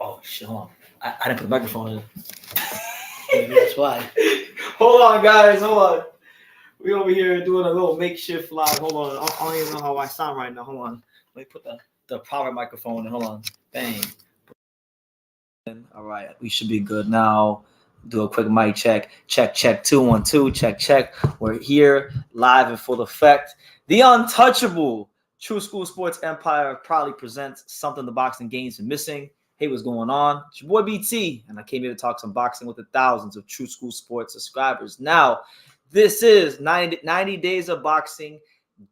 Oh shit! Hold on. I didn't put the microphone in. Maybe that's why. Hold on, guys. Hold on. We over here doing a little makeshift live. Hold on. I don't even know how I sound right now. Hold on. Let me put the proper microphone in. Hold on. Bang. All right. We should be good now. Do a quick mic check. Check. 2 1 2. Check. We're here live in full effect. The untouchable True School Sports Empire proudly presents something the boxing game's been missing. Hey, what's going on? It's your boy BT, and I came here to talk some boxing with the thousands of True School Sports subscribers. Now, this is 90 days of boxing,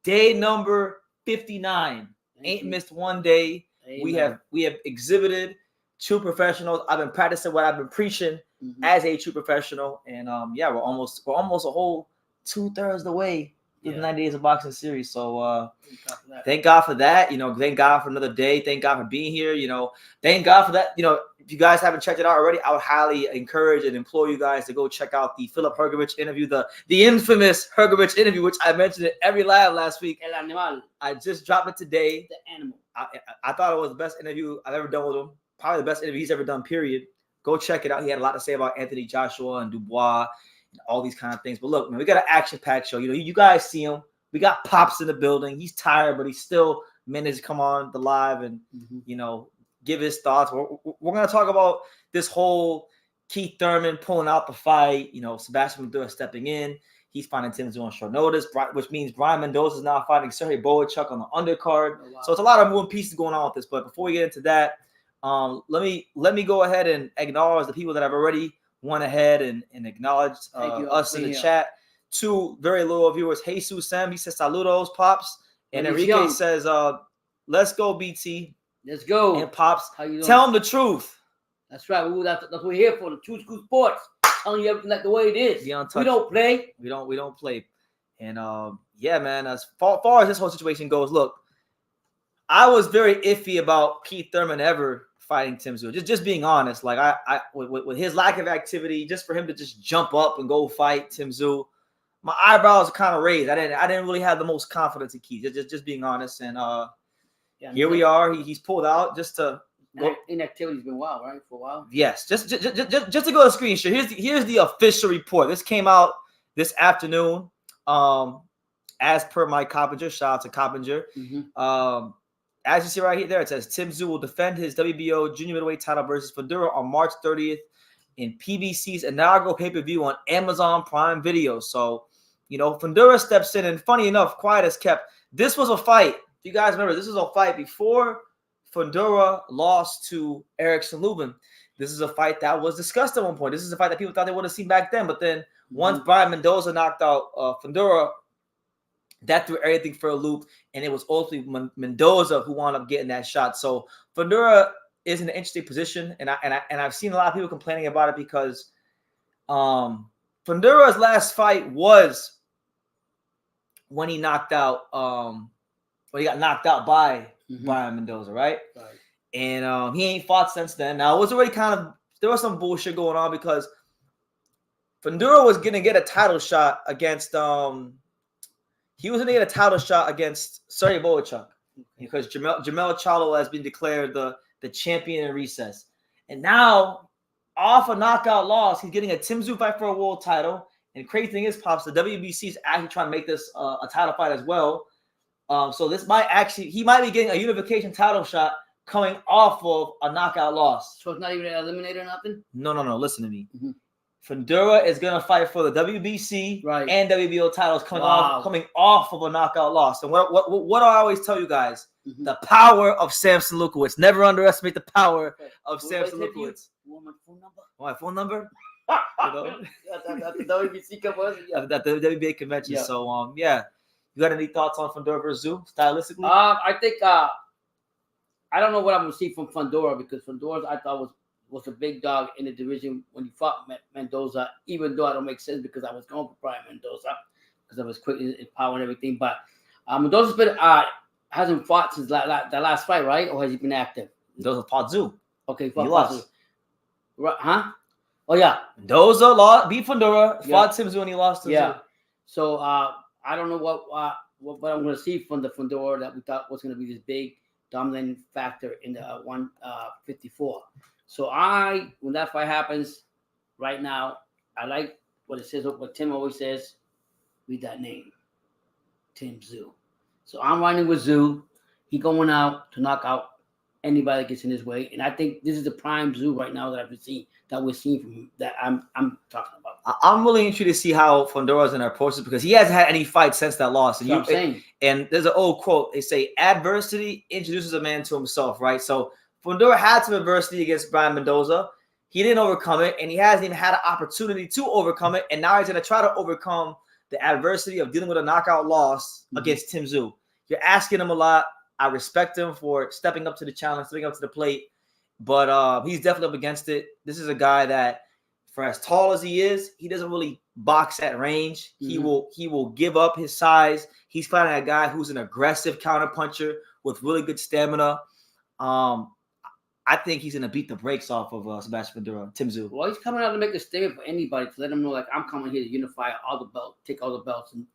day number 59. Ain't missed one day. Amen. We have exhibited true professionals. I've been practicing what I've been preaching as a true professional, and we're almost a whole 2/3 of the way through the 90 days of boxing series. So thank God for that. Thank God for another day. Thank God for being here. Thank God for that. If you guys haven't checked it out already, I would highly encourage and implore you guys to go check out the Philip Hrgovic interview, the infamous Hrgovic interview, which I mentioned in every live last week. El Animal. I just dropped it today. The animal. I thought it was the best interview I've ever done with him. Probably the best interview he's ever done, period. Go check it out. He had a lot to say about Anthony Joshua and Dubois and all these kind of things. But look, man, we got an action-packed show. You guys see him. We got Pops in the building. He's tired, but he still managed to come on the live and, give his thoughts. We're going to talk about this whole Keith Thurman pulling out the fight, Sebastian Fundora stepping in. He's finding Tszyu on short notice, which means Brian Mendoza is now fighting Sergey Bochk on the undercard. Oh, wow. So it's a lot of moving pieces going on with this. But before we get into that, let me go ahead and acknowledge the people that have already went ahead and acknowledged us in the chat. 2 very loyal viewers. Jesus Sam, he says saludos, Pops. And Enrique says, let's go, BT. Let's go. And Pops, How you doing? tell them the truth. That's right. That's what we're here for. The True School Sports. Telling you everything like the way it is. We don't play. We don't play. And man, as far as this whole situation goes, look, I was very iffy about Keith Thurman ever fighting Tszyu. Just being honest, like I with his lack of activity, just for him to just jump up and go fight Tszyu, my eyebrows are kind of raised. I didn't really have the most confidence in Keith. Just being honest, and here we are. He's pulled out just to go. Inactivity's been wild, right? For a while. Yes, just to go to the screen share. Here's the official report. This came out this afternoon. As per Mike Coppinger, shout out to Coppinger. As you see right here, there it says Tszyu will defend his WBO junior middleweight title versus Fundora on March 30th in PBC's inaugural pay-per-view on Amazon Prime Video. So, Fundora steps in, and funny enough, quiet as kept. This was a fight. If you guys remember, this was a fight before Fundora lost to Erickson Lubin. This is a fight that was discussed at one point. This is a fight that people thought they would have seen back then. But then once Brian Mendoza knocked out Fundora, that threw everything for a loop, and it was ultimately Mendoza who wound up getting that shot. So Fundora is in an interesting position, and I've seen a lot of people complaining about it because Fundora's last fight was when he knocked out he got knocked out by Brian Mendoza, right? And he ain't fought since then. Now it was already there was some bullshit going on because Fundora was gonna get a title shot against Sergey Bochk because Jamel Charlo has been declared the champion in recess. And now, off a knockout loss, he's getting a Tszyu fight for a world title. And crazy thing is, Pops, the WBC is actually trying to make this a title fight as well. So this he might be getting a unification title shot coming off of a knockout loss. So it's not even an eliminator or nothing? No. Listen to me. Fundora is going to fight for the WBC and WBO titles coming off of a knockout loss. And what do I always tell you guys? The power of Samson Lukowicz. Never underestimate the power of Samson Lukowicz. Want my phone number? My phone number? At the WBC convention. At the WBA convention. Yeah. So, you got any thoughts on Fundora versus Tszyu stylistically? I think I don't know what I'm going to see from Fundora because Fundora I thought was a big dog in the division when he fought Mendoza, even though I don't make sense because I was going for Brian Mendoza because I was quick in power and everything. But Mendoza's been hasn't fought since the last fight, right? Or has he been active? Mendoza fought Tszyu. Okay, he lost. Right, huh? Oh yeah, Mendoza beat Fundora, fought Tszyu, and he lost to Tszyu. So I don't know what I'm going to see from the Fundora that we thought was going to be this big dominant factor in the 154. So when that fight happens, right now, I like what it says. What Tim always says. Read that name, Tszyu. So I'm running with Tszyu. He going out to knock out anybody that gets in his way, and I think this is the prime Tszyu right now that we're seeing from him. That I'm talking about. I'm really interested to see how Fundora's going to approach this because he hasn't had any fights since that loss. And I'm saying. And there's an old quote. They say adversity introduces a man to himself, right? So Fundora had some adversity against Brian Mendoza. He didn't overcome it, and he hasn't even had an opportunity to overcome it. And now he's going to try to overcome the adversity of dealing with a knockout loss against Tszyu. You're asking him a lot. I respect him for stepping up to the challenge, stepping up to the plate, but he's definitely up against it. This is a guy that, for as tall as he is, he doesn't really box at range. He will give up his size. He's fighting a guy who's an aggressive counterpuncher with really good stamina. I think he's going to beat the brakes off of Sebastian Fundora, Tszyu. Well, he's coming out to make a statement for anybody to let them know, like, I'm coming here to unify all the belts, take all the belts, and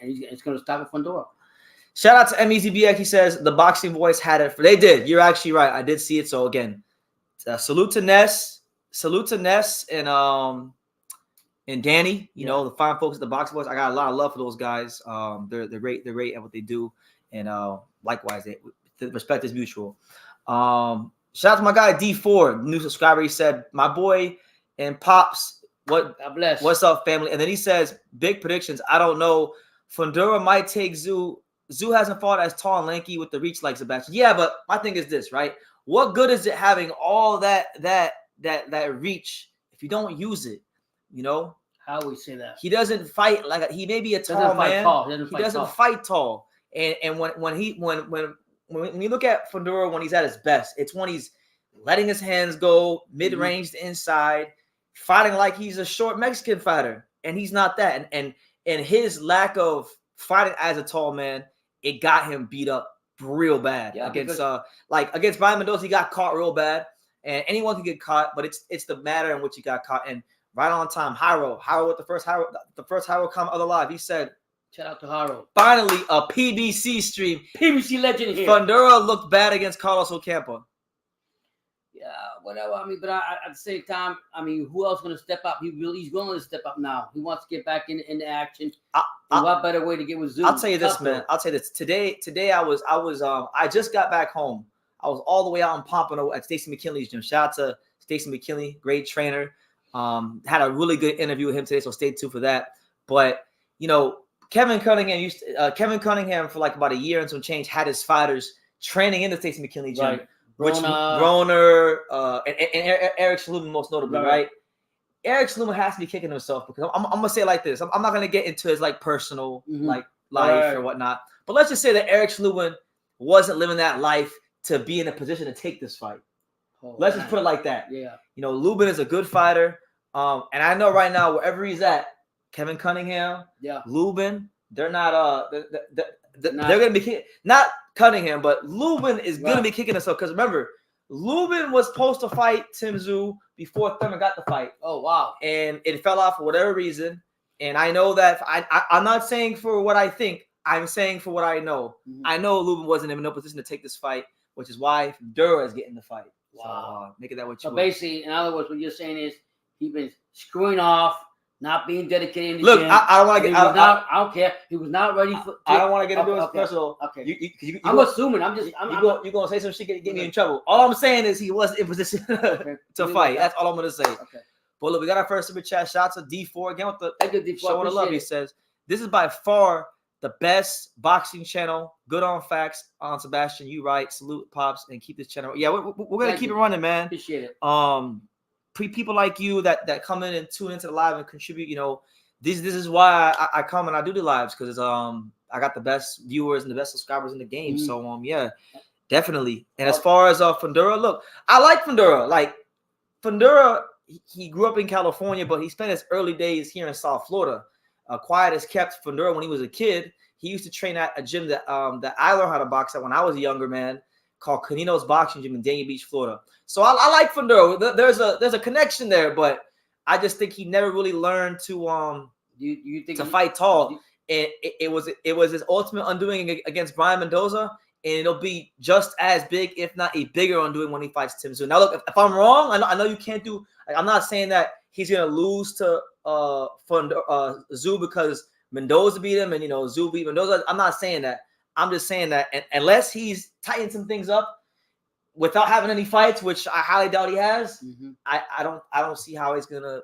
it's going to stop with Fundora. Shout out to MEZBX. He says the boxing voice had it. They did. You're actually right. I did see it. So again, salute to Ness. Salute to Ness and Danny. You know, the fine folks at the boxing voice. I got a lot of love for those guys. They're great. They're great at what they do, and likewise, the respect is mutual. Shout out to my guy D4, new subscriber. He said, "My boy and Pops, God bless. What's up, family?" And then he says, "Big predictions. I don't know. Fundora might take Tszyu. Tszyu hasn't fought as tall and lanky with the reach like Sebastian." Yeah, but my thing is this, right? What good is it having all that reach if you don't use it? You know? How we say that? He doesn't fight like he may be a tall man. He doesn't fight tall. And when you look at Fundora when he's at his best, it's when he's letting his hands go mid-range to inside, fighting like he's a short Mexican fighter, and he's not that. And his lack of fighting as a tall man, it got him beat up real bad against Brian Mendoza. He got caught real bad, and anyone can get caught, but it's the matter in which he got caught. And right on time, Haro with the first Haro comment of the live, he said, "Shout out to Haro. Finally, a PBC stream. PBC legend here. Fundora looked bad against Carlos Ocampo." Yeah, whatever. I mean, but at the same time, I mean, who else going to step up? He's willing to step up now. He wants to get back into action. What better way to get with Tszyu? I'll tell you this, man. I'll tell you this. Today I just got back home. I was all the way out in Pompano at Stacey McKinley's gym. Shout out to Stacey McKinley, great trainer. Had a really good interview with him today, so stay tuned for that. But you know, Kevin Cunningham for like about a year and some change had his fighters training in the Stacey McKinley gym. Right. Broner, and Eric Schluman most notably, right? Eric Schluman has to be kicking himself because I'm gonna say it like this. I'm not gonna get into his like personal like life or whatnot, but let's just say that Eric Schluman wasn't living that life to be in a position to take this fight. Let's just put it like that. Yeah, you know, Lubin is a good fighter, and I know right now wherever he's at, Kevin Cunningham, Lubin, they're not they're gonna be not Cunningham, but Lubin is gonna be kicking himself because remember, Lubin was supposed to fight Tszyu before Thurman got the fight. Oh wow! And it fell off for whatever reason. And I know that I'm not saying for what I think. I'm saying for what I know. I know Lubin wasn't in no position to take this fight, which is why Fundora is getting the fight. Wow! So, make it that what you. So basically, in other words, what you're saying is he's been screwing off. Not being dedicated. Look, I don't want to get. I don't care. He was not ready for. I don't want to get into his personal. Okay. I'm assuming. You're gonna say some shit get me in trouble. All I'm saying is he wasn't in position to fight. That's all I'm gonna say. Okay. But look, we got our first super chat. Shout out to D4 again with the showing the love. He says this is by far the best boxing channel. Good on facts. On Sebastian, you right. Salute Pops and keep this channel. Yeah, we're gonna keep it running, man. Appreciate it. People like you that come in and tune into the live and contribute, you know, this is why I come and I do the lives because I got the best viewers and the best subscribers in the game. So yeah, definitely. And as far as Fundora, look, I like Fundora. Like Fundora, he grew up in California, but he spent his early days here in South Florida. Quiet as kept. Fundora, when he was a kid, he used to train at a gym that I learned how to box at when I was a younger man, called Canino's Boxing Gym in Dania Beach, Florida. So I like Fundora. There's a connection there, but I just think he never really learned to fight tall. And it was his ultimate undoing against Brian Mendoza. and it'll be just as big, if not a bigger undoing when he fights Tim Tszyu. Now, look, if I'm wrong, I know you can't do. Like, I'm not saying that he's gonna lose to Tszyu because Mendoza beat him and Tszyu beat Mendoza. I'm not saying that. I'm just saying that unless he's tightened some things up without having any fights, which I highly doubt he has, I don't see how he's gonna.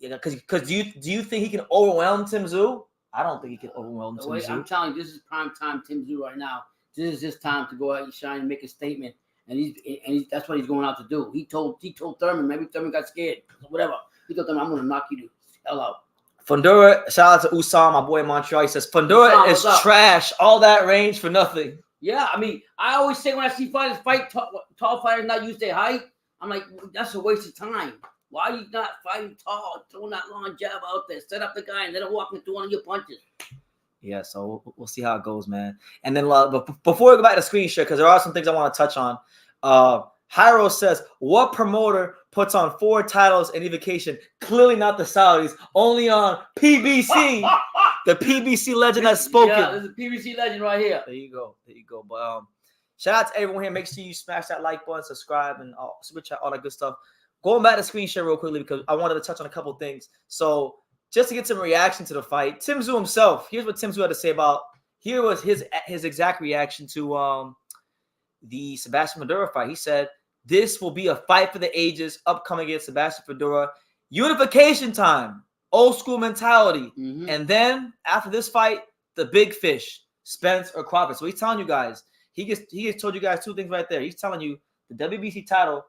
Because do you think he can overwhelm Tim Tszyu? I don't think he can overwhelm Tim Tszyu. I'm telling you, this is prime time Tim Tszyu right now. This is his time to go out and shine and make a statement, and that's what he's going out to do. He told Thurman, maybe Thurman got scared, whatever. He told Thurman, I'm gonna knock you the hell out. Fundora, shout out to Usam, my boy in Montreal. He says Fundora is trash. All that range for nothing. Yeah, I mean, I always say when I see fighters fight tall fighters not use their height, I'm like, that's a waste of time. Why are you not fighting tall, throwing that long jab out there? Set up the guy and let him walk into one of your punches. Yeah, so we'll see how it goes, man. And then before we go back to screen share, because there are some things I want to touch on. Hyro says, what promoter puts on 4 titles in vacation? Clearly not the Saudis, only on PBC. The PBC legend has spoken. Yeah, there's a PBC legend right here. There you go. But shout out to everyone here. Make sure you smash that like button, subscribe, and super chat, all that good stuff. Going back to screen share real quickly because I wanted to touch on a couple things. So just to get some reaction to the fight, Tim Tszyu himself. Here's what Tim Tszyu had to say about. Here was his exact reaction to the Sebastian Fundora fight. He said, "This will be a fight for the ages, upcoming against Sebastian Fundora. Unification time, old school mentality. And then after this fight, the big fish, Spence or Crawford." So he's telling you guys, he just told you guys 2 things right there. He's telling you the WBC title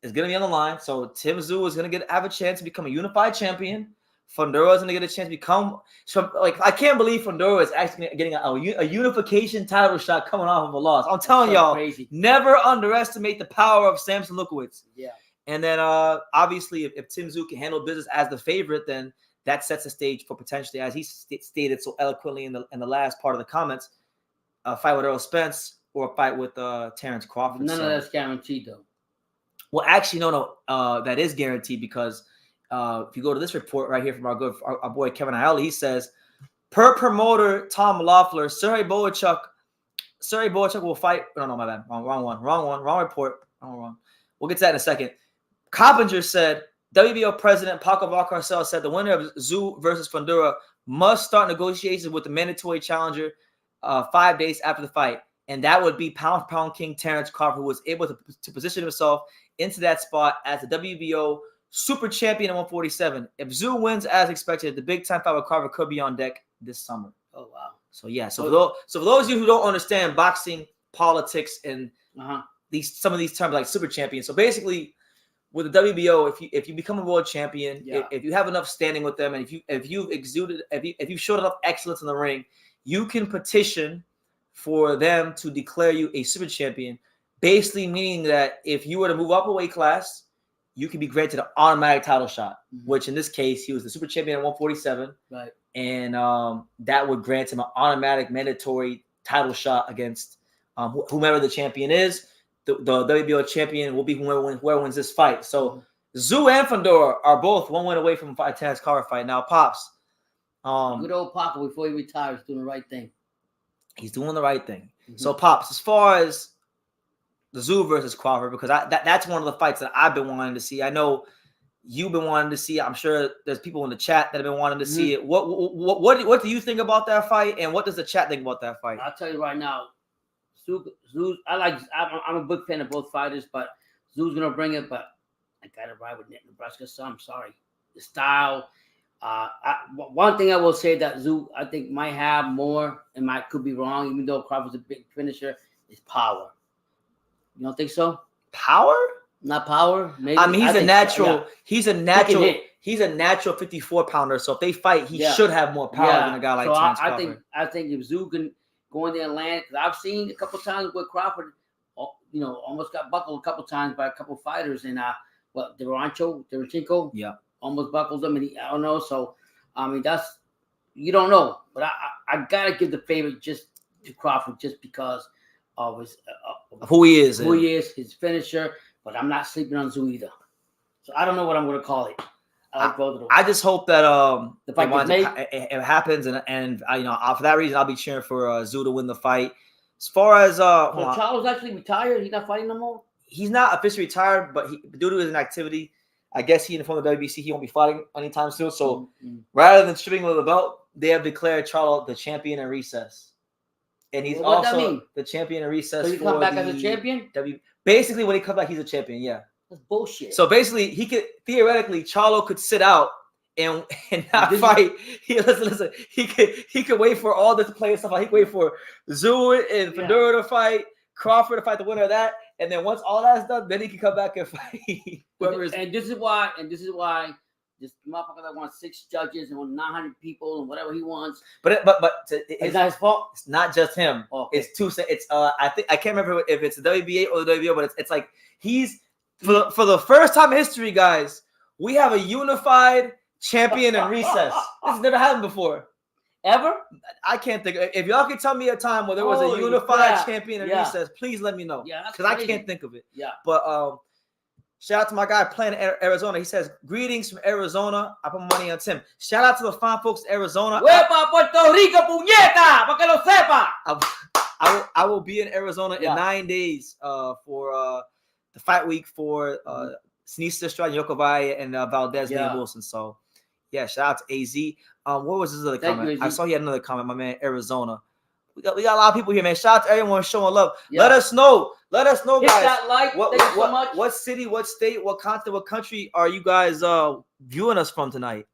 is going to be on the line. So Tim Tszyu is going to have a chance to become a unified champion. Fundora is going to get a chance to become. So, I can't believe Fundora is actually getting a unification title shot coming off of a loss. I'm telling y'all, crazy. Never underestimate the power of Samson Lukowicz. Yeah. And then obviously, if Tim Tszyu can handle business as the favorite, then that sets the stage for potentially, as he stated so eloquently in the last part of the comments, a fight with Errol Spence or a fight with Terrence Crawford. None of that's guaranteed, though. Well, actually, no, that is guaranteed because if you go to this report right here from our boy Kevin Ayala, he says, per promoter Tom Loeffler, Sergey Bochk will fight. No, my bad. Wrong report. Wrong. We'll get to that in a second. Coppinger said, WBO president Paco Valcarcel said the winner of Tszyu versus Fundora must start negotiations with the mandatory challenger 5 days after the fight. And that would be pound for pound king Terrence Crawford, who was able to position himself into that spot as the WBO super champion at 147. If Tszyu wins as expected, the big time fight with Crawford could be on deck this summer. Oh, wow. So, yeah. So for those of you who don't understand boxing, politics, and some of these terms like super champion. So basically, with the WBO, if you become a world champion, if you have enough standing with them, and if you've showed enough excellence in the ring, you can petition for them to declare you a super champion. Basically meaning that if you were to move up a weight class, you can be granted an automatic title shot, which in this case, he was the super champion at 147. Right. And that would grant him an automatic mandatory title shot against whomever the champion is. The WBO champion will be whoever wins this fight. So Tszyu and Fundora are both 1 win away from a Terrence Crawford fight. Now, Pops. Good old Papa, before he retires, doing the right thing. He's doing the right thing. So, Pops, as far as the Tszyu versus Crawford, because that's one of the fights that I've been wanting to see. I know you've been wanting to see. I'm sure there's people in the chat that have been wanting to see it. What do you think about that fight, and what does the chat think about that fight? I'll tell you right now, Tszyu, I'm a big fan of both fighters, but Tszyu's gonna bring it. But I gotta ride with Nebraska, so I'm sorry. The style. One thing I will say that Tszyu, I think, might have more, and could be wrong, even though Crawford's a big finisher, is power. You don't think so? Power? Not power. Maybe. I mean, he's a natural 54 pounder. So if they fight, he should have more power than a guy like Terrence Crawford. I think if Tszyu can go in there and land, because I've seen a couple times where Crawford, almost got buckled a couple times by a couple fighters, and Derachenko, almost buckled him, and I don't know. So I mean, you don't know, but I gotta give the favorite just to Crawford, just because of his who he is, his finisher. But I'm not sleeping on Tszyu either. So I don't know what I'm going to call it. I like both of them. I just hope that the fight it happens, and for that reason, I'll be cheering for Tszyu to win the fight. As far as so Charlo's actually retired. He's not fighting no more. He's not officially retired, but due to his inactivity, I guess he informed the WBC he won't be fighting anytime soon. So rather than stripping him of the belt, they have declared Charlo the champion in recess, and he's also the champion in recess. So he come back as a champion. Basically, when he comes back, he's a champion. Yeah, that's bullshit. So basically, he could theoretically Charlo could sit out and not fight. Listen. He could wait for all this to play and stuff. He could wait for Tszyu and Fundora to fight, Crawford to fight the winner of that, and then once all that's done, then he can come back and fight. And this is why this motherfucker that wants 6 judges and 900 people and whatever he wants. But it's not his fault. It's not just him. Okay. It's two. It's I can't remember if it's the WBA or the WBO, but it's like he's for the first time in history, guys. We have a unified champion in recess. This has never happened before. Ever? I can't think. If y'all can tell me a time where there was a unified champion in recess, please let me know. Yeah, because I can't think of it. Yeah. But shout out to my guy playing in Arizona. He says, "Greetings from Arizona. I put money on Tim." Shout out to the fine folks in Arizona. Huepa, Puerto Rico, puñeta, para que lo sepa. I will be in Arizona in 9 days for the fight week for Sinisa Strada, Yokovaya, and Valdez Nate Wilson. So yeah, shout out to AZ. What was his other comment? I saw he had another comment, my man, Arizona. We got a lot of people here, man. Shout out to everyone showing love. Yeah. Let us know, guys. Hit that like. What city, what state, what continent, what country are you guys viewing us from tonight?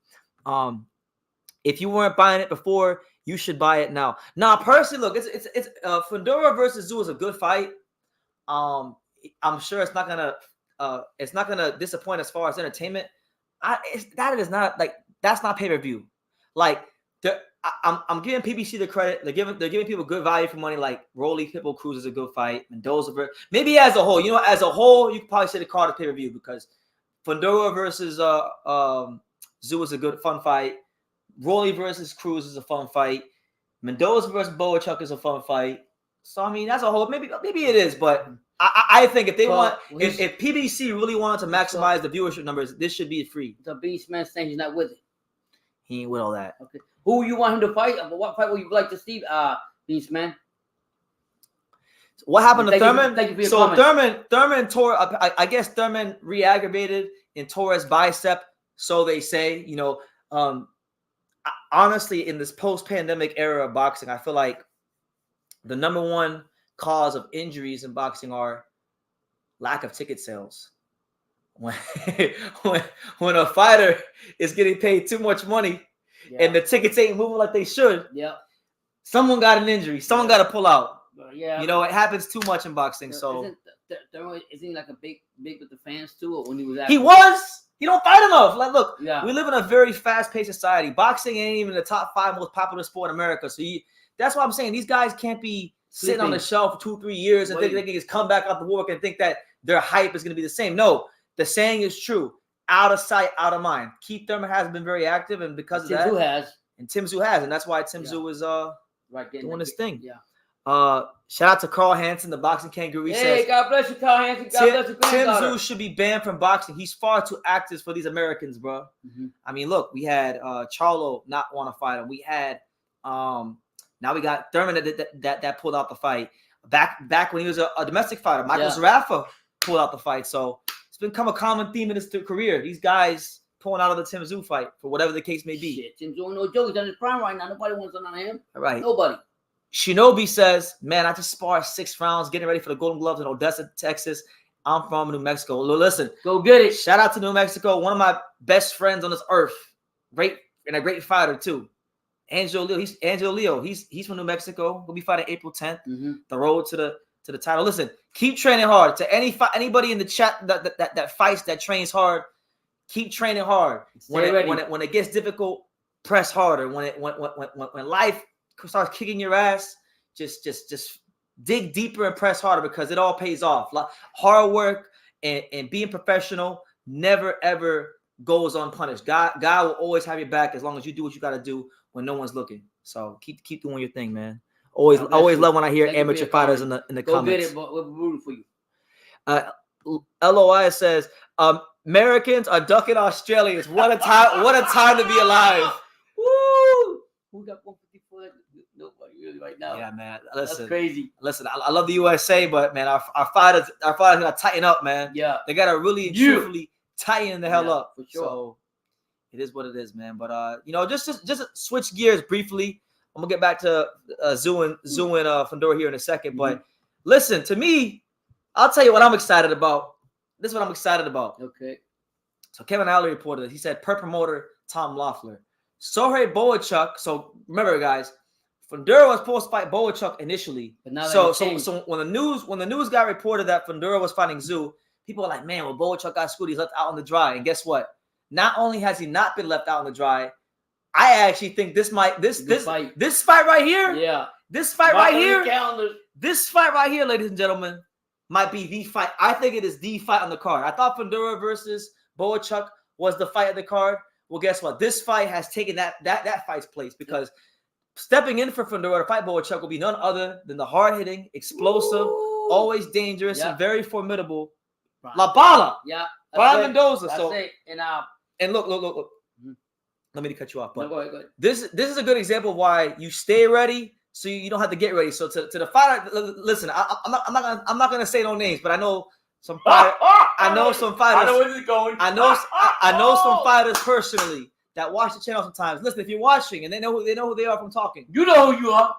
If you weren't buying it before, you should buy it now. Now, personally, look, it's Fundora versus Tszyu is a good fight. I'm sure it's not gonna disappoint as far as entertainment. That's not pay-per-view. Like I'm giving PBC the credit. They're giving people good value for money. Like Rolly Pitbull Cruz is a good fight. Mendoza maybe as a whole. You know, as a whole, you could probably say the card of pay-per-view because Fundora versus Tszyu is a good fun fight. Rolly versus Cruz is a fun fight. Mendoza versus Bochk is a fun fight. So I mean, as a whole, maybe it is, but I think if they if PBC really wanted to maximize the viewership numbers, this should be free. The Beast Man saying he's not with it. He ain't with all that. Okay. Who you want him to fight? What fight would you like to see, Beast Man? What happened to Thurman? Thank you for your comment. Thurman tore. I guess Thurman re-aggravated and tore his bicep. So they say. You know, honestly, in this post-pandemic era of boxing, I feel like the number one cause of injuries in boxing are lack of ticket sales. When a fighter is getting paid too much money and the tickets ain't moving like they should, someone got an injury. Someone got to pull out. Yeah, you know, it happens too much in boxing. So isn't he like a big with the fans too? Or when he was he don't fight enough. Like, look, we live in a very fast-paced society. Boxing ain't even the top 5 most popular sport in America. So that's why I'm saying these guys can't be sitting on the shelf for 2-3 years and think they can just come back out the work and think that their hype is going to be the same. No, the saying is true. Out of sight, out of mind. Keith Thurman has been very active, and because of that, Tim Tszyu has, and that's why Tim Tszyu is doing his thing. Yeah. Shout out to Carl Hansen, the boxing kangaroo. He says, God bless you, Carl Hansen. God bless you, Tim Tszyu should be banned from boxing. He's far too active for these Americans, bro. I mean, look, we had Charlo not want to fight him. We had now we got Thurman that pulled out the fight. Back when he was a domestic fighter, Michael Zarafa pulled out the fight. So it's become a common theme in his career. These guys pulling out of the Tim Tszyu fight for whatever the case may be. Shit, Tim Tszyu no joke. He's on his prime right now. Nobody wants to on him. All right. Nobody. Shinobi says, man, I just sparred 6 rounds getting ready for the Golden Gloves in Odessa, Texas. I'm from New Mexico. Listen. Go get it. Shout out to New Mexico. One of my best friends on this earth. Great and a great fighter, too. Angelo Leo. He's from New Mexico. We'll be fighting April 10th. The road to the title. Listen, keep training hard. To anybody in the chat that fights, that trains hard, keep training hard. When it gets difficult, press harder. When life starts kicking your ass, just dig deeper and press harder because it all pays off. Like, hard work and being professional never ever goes unpunished. God will always have your back as long as you do what you got to do when no one's looking. So keep doing your thing, man. Always love when I hear amateur fighters in the comments. Go get it, but we're rooting for you. LOI says Americans are ducking Australians. What a time to be alive. Woo! Who got 154? Nobody. right now. Yeah, man. Listen, that's crazy. Listen, I love the USA, but man, our fighters gotta tighten up, man. Yeah, they gotta really and truthfully tighten the hell up. For sure. So it is what it is, man. But just switch gears briefly. I'm gonna get back to Tszyu and Fundora here in a second. But listen, to me, I'll tell you what I'm excited about. This is what I'm excited about. Okay. So Kevin Alley reported this. He said per promoter Tom Loeffler. Jorge Bochk. So remember, guys, Fundora was supposed to fight Bochk initially. But now so when the news got reported that Fundora was fighting Tszyu, people were like, man, well, Bochk got screwed. He's left out on the dry. And guess what? Not only has he not been left out on the dry, I actually think this fight right here. Yeah. This fight right here. This fight right here, ladies and gentlemen, might be the fight. I think it is the fight on the card. I thought Fundora versus Bochk was the fight of the card. Well, guess what? This fight has taken that fight's place because stepping in for Fundora to fight Bochk will be none other than the hard-hitting, explosive, always dangerous, and very formidable La Bala. Yeah. Brian Mendoza. And look. Let me cut you off. But no, go ahead. This is a good example of why you stay ready so you don't have to get ready. So to the fighter, listen, I'm not gonna say no names, but I know some fighters. I know some fighters. I know where this is going. I know some fighters personally that watch the channel sometimes. Listen, if you're watching and they know who they are from talking, you know who you are.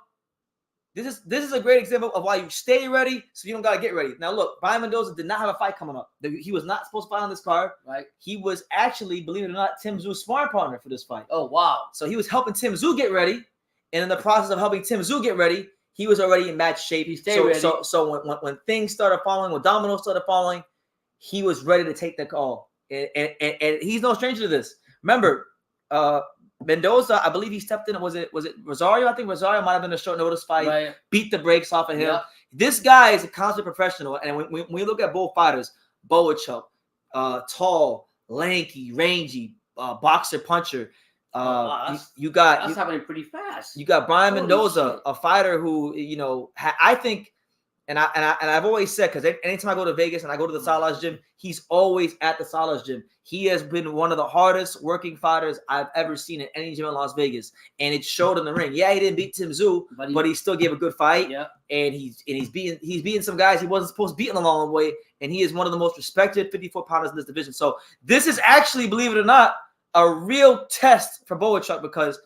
This is a great example of why you stay ready so you don't gotta get ready. Now look, Brian Mendoza did not have a fight coming up. He was not supposed to fight on this card. Right. He was actually, believe it or not, Tim Tszyu's sparring partner for this fight. Oh wow. So he was helping Tim Tszyu get ready, and in the process of helping Tim Tszyu get ready, he was already in match shape. He stayed ready. So when things started falling, when dominoes started falling, he was ready to take the call. And he's no stranger to this. Remember, Mendoza, I believe he stepped in. Was it Rosario? I think Rosario might have been a short notice fight. Right. Beat the brakes off of him. Yeah. This guy is a constant professional. And when we look at both fighters, Bochk, tall, lanky, rangy, boxer, puncher. That's happening pretty fast. You got Brian Mendoza, a fighter who I think. And I've always said, because anytime I go to Vegas and I go to the Salas gym, he's always at the Salas gym. He has been one of the hardest working fighters I've ever seen in any gym in Las Vegas, and it showed in the ring. Yeah, he didn't beat Tim Tszyu, but he still gave a good fight. Yeah, and he's beating some guys he wasn't supposed to beat in the long way, and he is one of the most respected 54-pounders in this division. So this is actually, believe it or not, a real test for Bochk because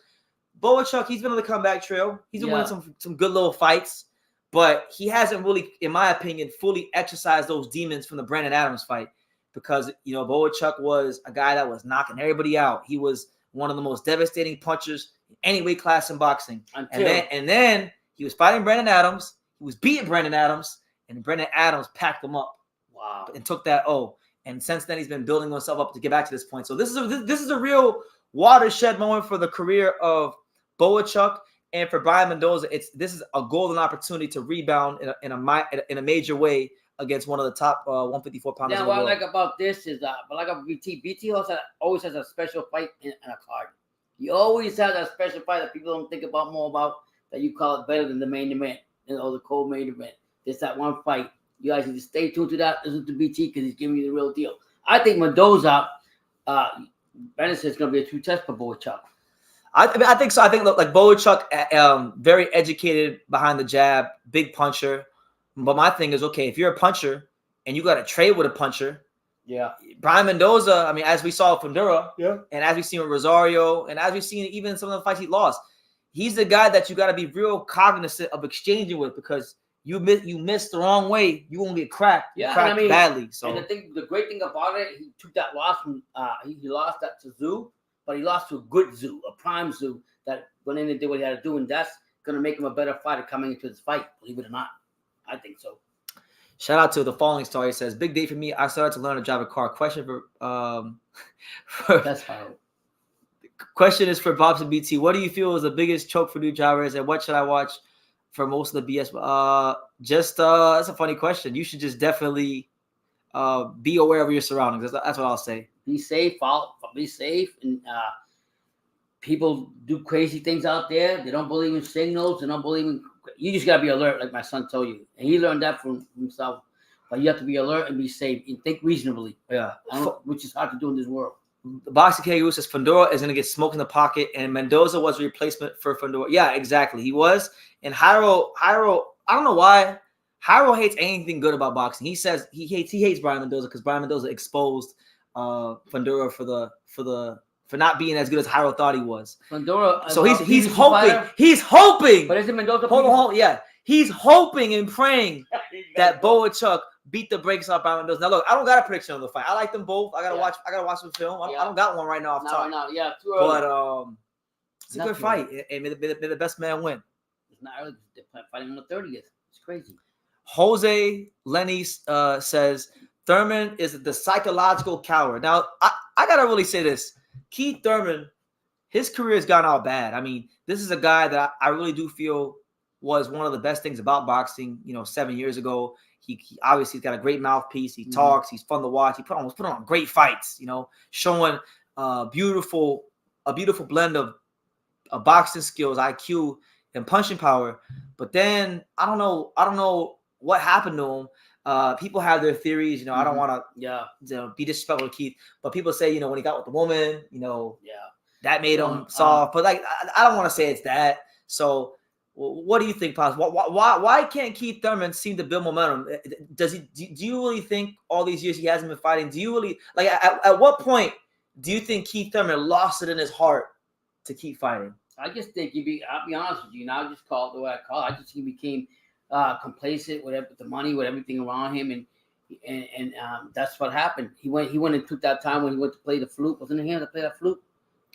Bochk, he's been on the comeback trail. He's been winning some good little fights. But he hasn't really, in my opinion, fully exercised those demons from the Brandon Adams fight because, Bochk was a guy that was knocking everybody out. He was one of the most devastating punchers in any weight class in boxing. And then he was fighting Brandon Adams. He was beating Brandon Adams, and Brandon Adams packed him up. Wow. And took that O. And since then, he's been building himself up to get back to this point. So this is a real watershed moment for the career of Bochk. And for Brian Mendoza, this is a golden opportunity to rebound in a major way against one of the top 154-pounders. Yeah, what I like about this is, BT always has a special fight in a card. He always has a special fight that people don't think about more about, that you call it better than the main event, or the co-main event. There's that one fight. You guys need to stay tuned to that. Listen to BT because he's giving you the real deal. I think Mendoza, Brandon says, is going to be a true test for Bochk. I think so. I think like Bochk, very educated behind the jab, big puncher. But my thing is, okay, if you're a puncher and you got to trade with a puncher, Brian Mendoza, I mean, as we saw with Fundora, and as we've seen with Rosario, and as we've seen even some of the fights he lost, he's the guy that you got to be real cognizant of exchanging with because you miss the wrong way, you won't get cracked. Badly. So and the great thing about it, he took that loss from he lost that to Tszyu. But he lost to a good Tszyu, a prime Tszyu that went in and did what he had to do, and that's going to make him a better fighter coming into this fight, believe it or not. I think so. Shout out to the Falling Star. He says, big day for me. I started to learn to drive a car. Question That's fine. Question is for Bobs and BT. What do you feel is the biggest choke for new drivers, and what should I watch for most of the BS? That's a funny question. You should just definitely be aware of your surroundings. That's what I'll say. Be safe, be safe, and people do crazy things out there. They don't believe in signals. They don't believe in. You just gotta be alert, like my son told you, and he learned that from himself. But you have to be alert and be safe and think reasonably. Yeah, which is hard to do in this world. Boxing KU says Fundora is going to get smoked in the pocket, and Mendoza was a replacement for Fundora. Yeah, exactly. He was. And Jairo, I don't know why. Jairo hates anything good about boxing. He says he hates Brian Mendoza because Brian Mendoza exposed Fundora for not being as good as Jairo thought he was. Fundora. So he's hoping. Fighter. He's hoping. But is it Mendoza? Hold on. Yeah. He's hoping and praying that Bochk beat the brakes off Brian Mendoza. Now look, I don't got a prediction on the fight. I like them both. I gotta watch the film. I don't got one right now. Yeah, too early. But it's a good fight, and may the best man win. It's not early. They're fighting on the 30th. It's crazy. Jose Lenny says Thurman is the psychological coward. Now I gotta really say this: Keith Thurman, his career has gone out bad. I mean, this is a guy that I really do feel was one of the best things about boxing, 7 years ago. He obviously has got a great mouthpiece. He talks. He's fun to watch. He put on great fights, showing a beautiful blend of boxing skills, IQ, and punching power. But then I don't know what happened to him. People have their theories. I don't want to be disrespectful to Keith, but people say when he got with the woman, that made him soft. But like I don't want to say it's that. So. What do you think, Pops? Why can't Keith Thurman seem to build momentum? Do you really think all these years he hasn't been fighting? Do you really at what point do you think Keith Thurman lost it in his heart to keep fighting? I just think I'll be honest with you, and I'll just call it the way I call it. I just think he became complacent with the money, with everything around him, and that's what happened. He went and took that time when he went to play the flute. Wasn't it him to play that flute?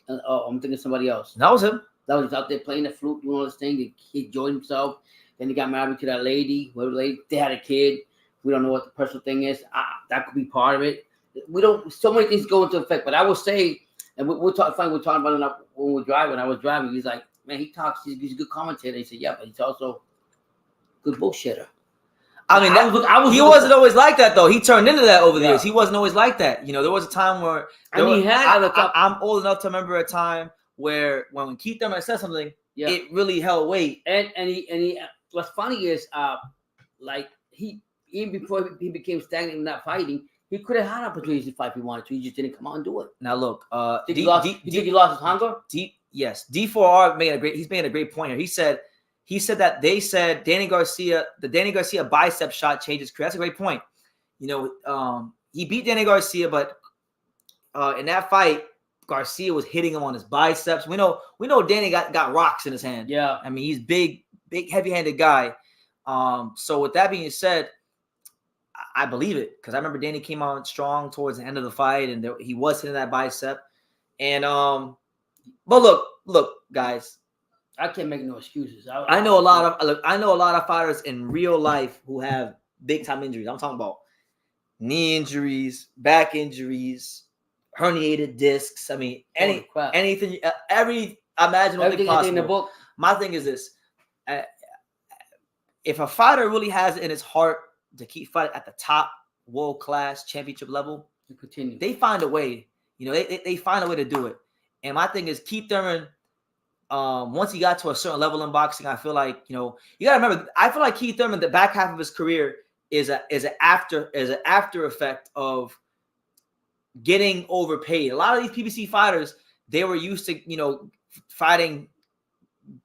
I'm thinking somebody else. That was him. That was out there playing the flute, doing all this thing. He enjoyed himself. Then he got married to that lady. They had a kid. We don't know what the personal thing is. That could be part of it. We don't. So many things go into effect. But I will say, and we're talking about it when we're driving. When I was driving, he's like, man, he talks. He's a good commentator. He said, yeah, but he's also a good bullshitter. I mean, he wasn't always like that though. He turned into that over the years. He wasn't always like that. There was a time where I'm old enough to remember a time where when Keith Thurman said something, it really held weight. And he what's funny is even before he became stagnant and not fighting, he could have had opportunities to fight if he wanted to. He just didn't come out and do it. Now look, you think he lost his hunger? Yes. D4R he's made a great point here. He said that they said the Danny Garcia bicep shot changed his career. That's a great point. He beat Danny Garcia, but in that fight, Garcia was hitting him on his biceps. We know Danny got rocks in his hand. Yeah. I mean, he's big, heavy-handed guy. So with that being said, I believe it because I remember Danny came out strong towards the end of the fight, and he was hitting that bicep. And but look, guys, I can't make no excuses. I know a lot of fighters in real life who have big-time injuries. I'm talking about knee injuries, back injuries, herniated discs. I mean, anything, every imaginable thing possible. In the book. My thing is this: if a fighter really has it in his heart to keep fighting at the top, world-class, championship level, they find a way. They find a way to do it. And my thing is, Keith Thurman, once he got to a certain level in boxing, I feel like you gotta remember. I feel like Keith Thurman, the back half of his career, is an after effect of getting overpaid. A lot of these PBC fighters, they were used to, fighting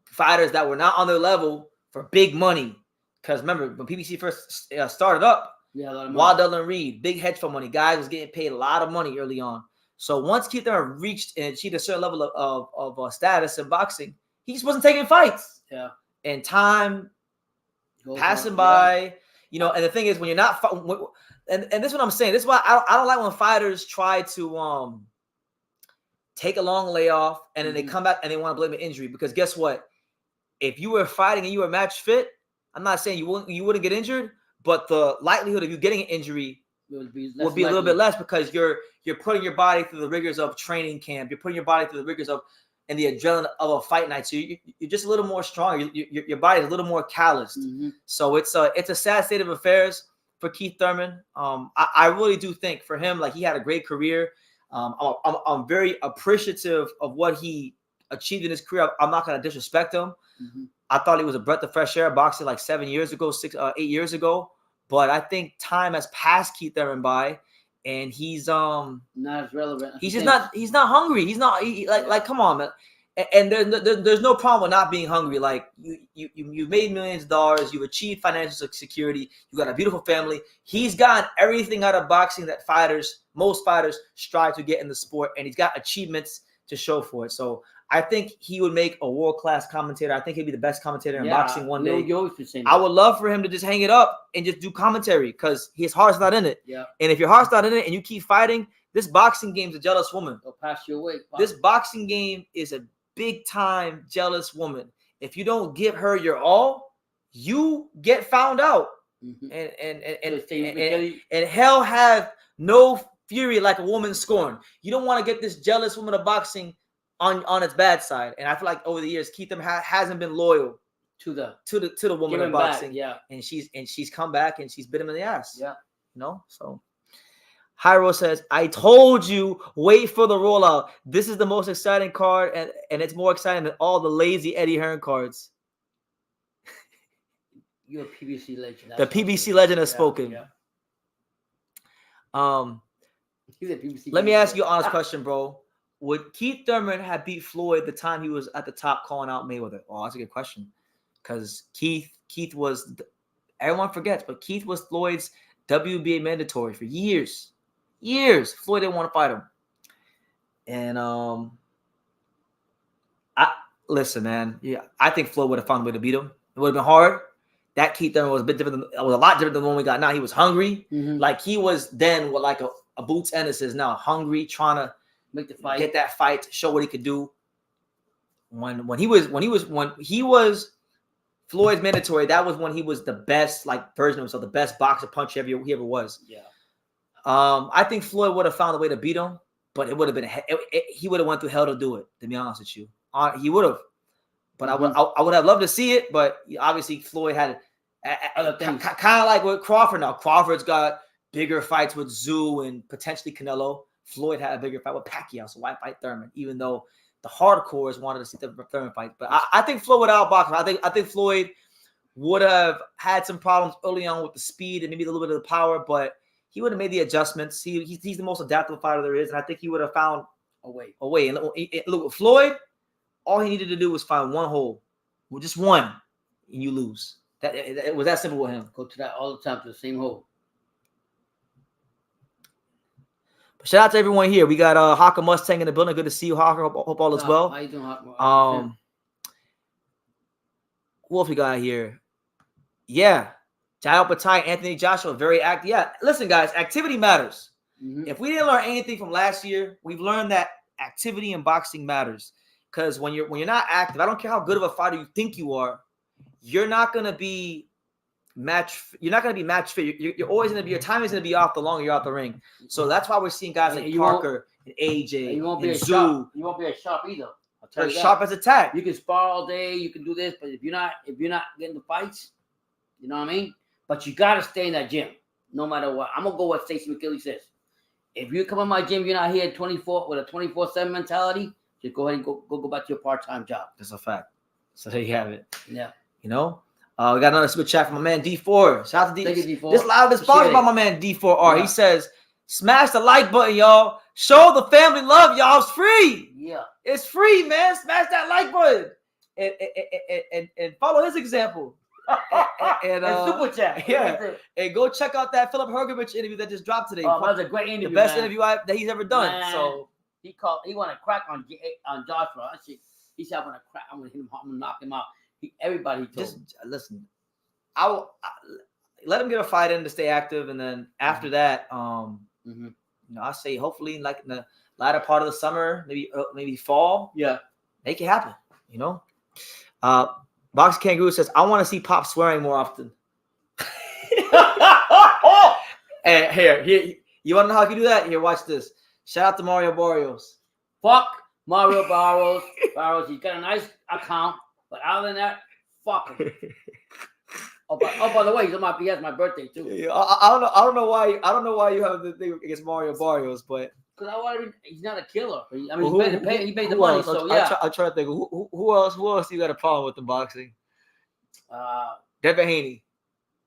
fighters that were not on their level for big money. Because remember, when PBC first started up, Waddell and Reed, big hedge fund money, guys was getting paid a lot of money early on. So once Keith Thurman reached and achieved a certain level of status in boxing, he just wasn't taking fights. Yeah. And time passing by, and the thing is, when you're not and this is what I'm saying. This is why I don't like when fighters try to take a long layoff and then they come back and they want to blame an injury. Because guess what? If you were fighting and you were match fit, I'm not saying you wouldn't get injured, but the likelihood of you getting an injury would be a little bit less because you're putting your body through the rigors of training camp. You're putting your body through the rigors of and the adrenaline of a fight night. So you're just a little more strong. Your body's a little more calloused. Mm-hmm. So it's a sad state of affairs for Keith Thurman. I really do think for him, like, he had a great career. I'm very appreciative of what he achieved in his career. I'm not going to disrespect him. Mm-hmm. I thought he was a breath of fresh air boxing like 8 years ago. But I think time has passed Keith Thurman by, and he's not as relevant. He's just not. He's not hungry. He's not like. Come on, man. And there's no problem with not being hungry. Like you made millions of dollars. You've achieved financial security. You got a beautiful family. He's gotten everything out of boxing that most fighters strive to get in the sport, and he's got achievements to show for it. So I think he would make a world-class commentator. I think he'd be the best commentator in boxing one day. I would love for him to just hang it up and just do commentary because his heart's not in it. Yeah. And if your heart's not in it and you keep fighting, this boxing game's a jealous woman. They'll pass you away. This boxing game is a big-time jealous woman. If you don't give her your all, you get found out. Mm-hmm. And hell have no fury like a woman scorned. You don't want to get this jealous woman of boxing on its bad side. And I feel like over the years, Keith Thurman hasn't been loyal to the woman of boxing. Yeah. And she's come back and she's bit him in the ass. Yeah. You know? So Hyro says, I told you, wait for the rollout. This is the most exciting card, and it's more exciting than all the lazy Eddie Hearn cards. You're a PBC legend. The PBC legend has spoken. Yeah. Let me ask you an honest question, bro. Would Keith Thurman have beat Floyd the time he was at the top calling out Mayweather? Oh, that's a good question. Because Keith was, everyone forgets, but Keith was Floyd's WBA mandatory for years. Floyd didn't want to fight him. And listen, man. Yeah, I think Floyd would have found a way to beat him. It would have been hard. That Keith Thurman was a bit different. It was a lot different than the one we got now. He was hungry. Mm-hmm. Like he was then with like a boots Ennis is now hungry, trying to make the fight, get that fight, show what he could do. When he was Floyd's mandatory, that was when he was the best like version of himself, the best boxer puncher he ever was. Yeah. I think Floyd would have found a way to beat him, but it would have been he would have went through hell to do it. To be honest with you, he would have. But I would have loved to see it. But obviously Floyd had other things, kind of like with Crawford. Now Crawford's got bigger fights with Tszyu and potentially Canelo. Floyd had a bigger fight with Pacquiao, so why fight Thurman? Even though the hardcores wanted to see the Thurman fight, but I think Floyd would outbox him. I think Floyd would have had some problems early on with the speed and maybe a little bit of the power, but he would have made the adjustments. He's the most adaptable fighter there is, and I think he would have found a way. And look, with Floyd, all he needed to do was find one hole, just one, and you lose. It was that simple with him. Go to that all the time, to the same hole. But shout out to everyone here. We got Hawker Mustang in the building. Good to see you, Hawker. Hope all is well. How you doing, Hawker? Who else we got here? Yeah. Jael Patai, Anthony Joshua, very active. Yeah, listen, guys, activity matters. Mm-hmm. If we didn't learn anything from last year, we've learned that activity in boxing matters. Because when you're not active, I don't care how good of a fighter you think you are, you're not gonna be match fit. You're always gonna be, your time is gonna be off the longer you're out the ring. So that's why we're seeing guys like Parker and AJ you won't be and as Tszyu. sharp. You won't be as sharp either. They're sharp as a tack. You can spar all day, you can do this, but if you're not getting the fights, you know what I mean? But you gotta stay in that gym, no matter what. I'm gonna go what Stacey McKinley says. If you come in my gym, you're not here 24 with a 24/7 mentality, just go ahead and go back to your part-time job. That's a fact. So there you have it. Yeah. You know? We got another super chat from my man D4. Shout out to D4. This live is sponsored by my man D4R. Yeah. He says, smash the like button, y'all. Show the family love, y'all. It's free. Yeah. It's free, man. Smash that like button. And follow his example. and super chat. Yeah. And go check out that Philip Hergovich interview that just dropped today. Oh, that was a great interview. The best interview that he's ever done. Man. So he wanted to crack on Joshua. He said, I'm gonna crack. I'm gonna hit him. I'm gonna knock him out. Everybody told him. Listen. I let him get a fight in to stay active, and then after that, you know, I say hopefully like in the latter part of the summer, maybe fall. Yeah, make it happen. You know. Box Kangaroo says, I want to see Pop swearing more often. And here, you want to know how I can do that? Here, watch this. Shout out to Mario Barrios. Fuck Mario Barrios. He's got a nice account, but other than that, fuck him. By the way, he has my birthday too. Yeah, I don't know why you have the thing against Mario Barrios, but because he's not a killer. He paid the money. So yeah, I try to think who else you got a problem with in boxing? Devin Haney.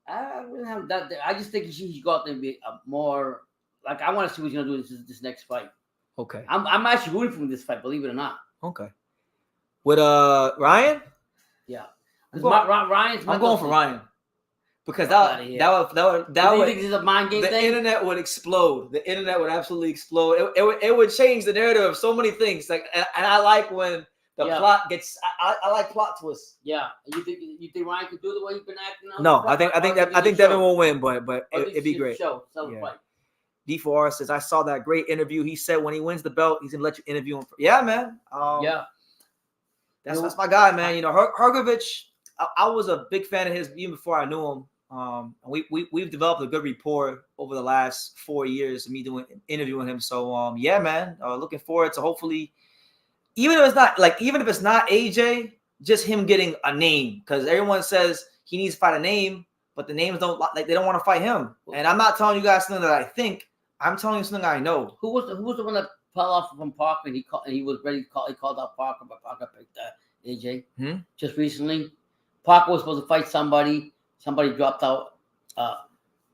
I wouldn't have that. I just think he should go out there and be more like I want to see what he's gonna do this next fight. Okay. I'm actually rooting for this fight, believe it or not. Okay. With Ryan? Yeah. I'm Ryan's. I'm going for Ryan. Because that would you think this is a mind game the thing? internet would explode. The internet would absolutely explode. It would change the narrative of so many things. Like, and I like when the plot gets. I like plot twists. Yeah. You think Ryan could do the way he's been acting? No, I think Devin will win, but it'd be great. Fight. D4R says, I saw that great interview. He said when he wins the belt, he's gonna let you interview him. Yeah, man. That's my guy, man. You know, Hrgović. I was a big fan of his even before I knew him. We've developed a good rapport over the last 4 years of me interviewing him. So yeah, man, looking forward to hopefully, even if it's not AJ, just him getting a name, because everyone says he needs to fight a name, but the names don't they don't want to fight him. And I'm not telling you guys something that I think. I'm telling you something I know. Who was the one that fell off from Parker and he was ready to call? He called out Parker, but Parker picked AJ just recently. Parker was supposed to fight somebody. Somebody dropped out.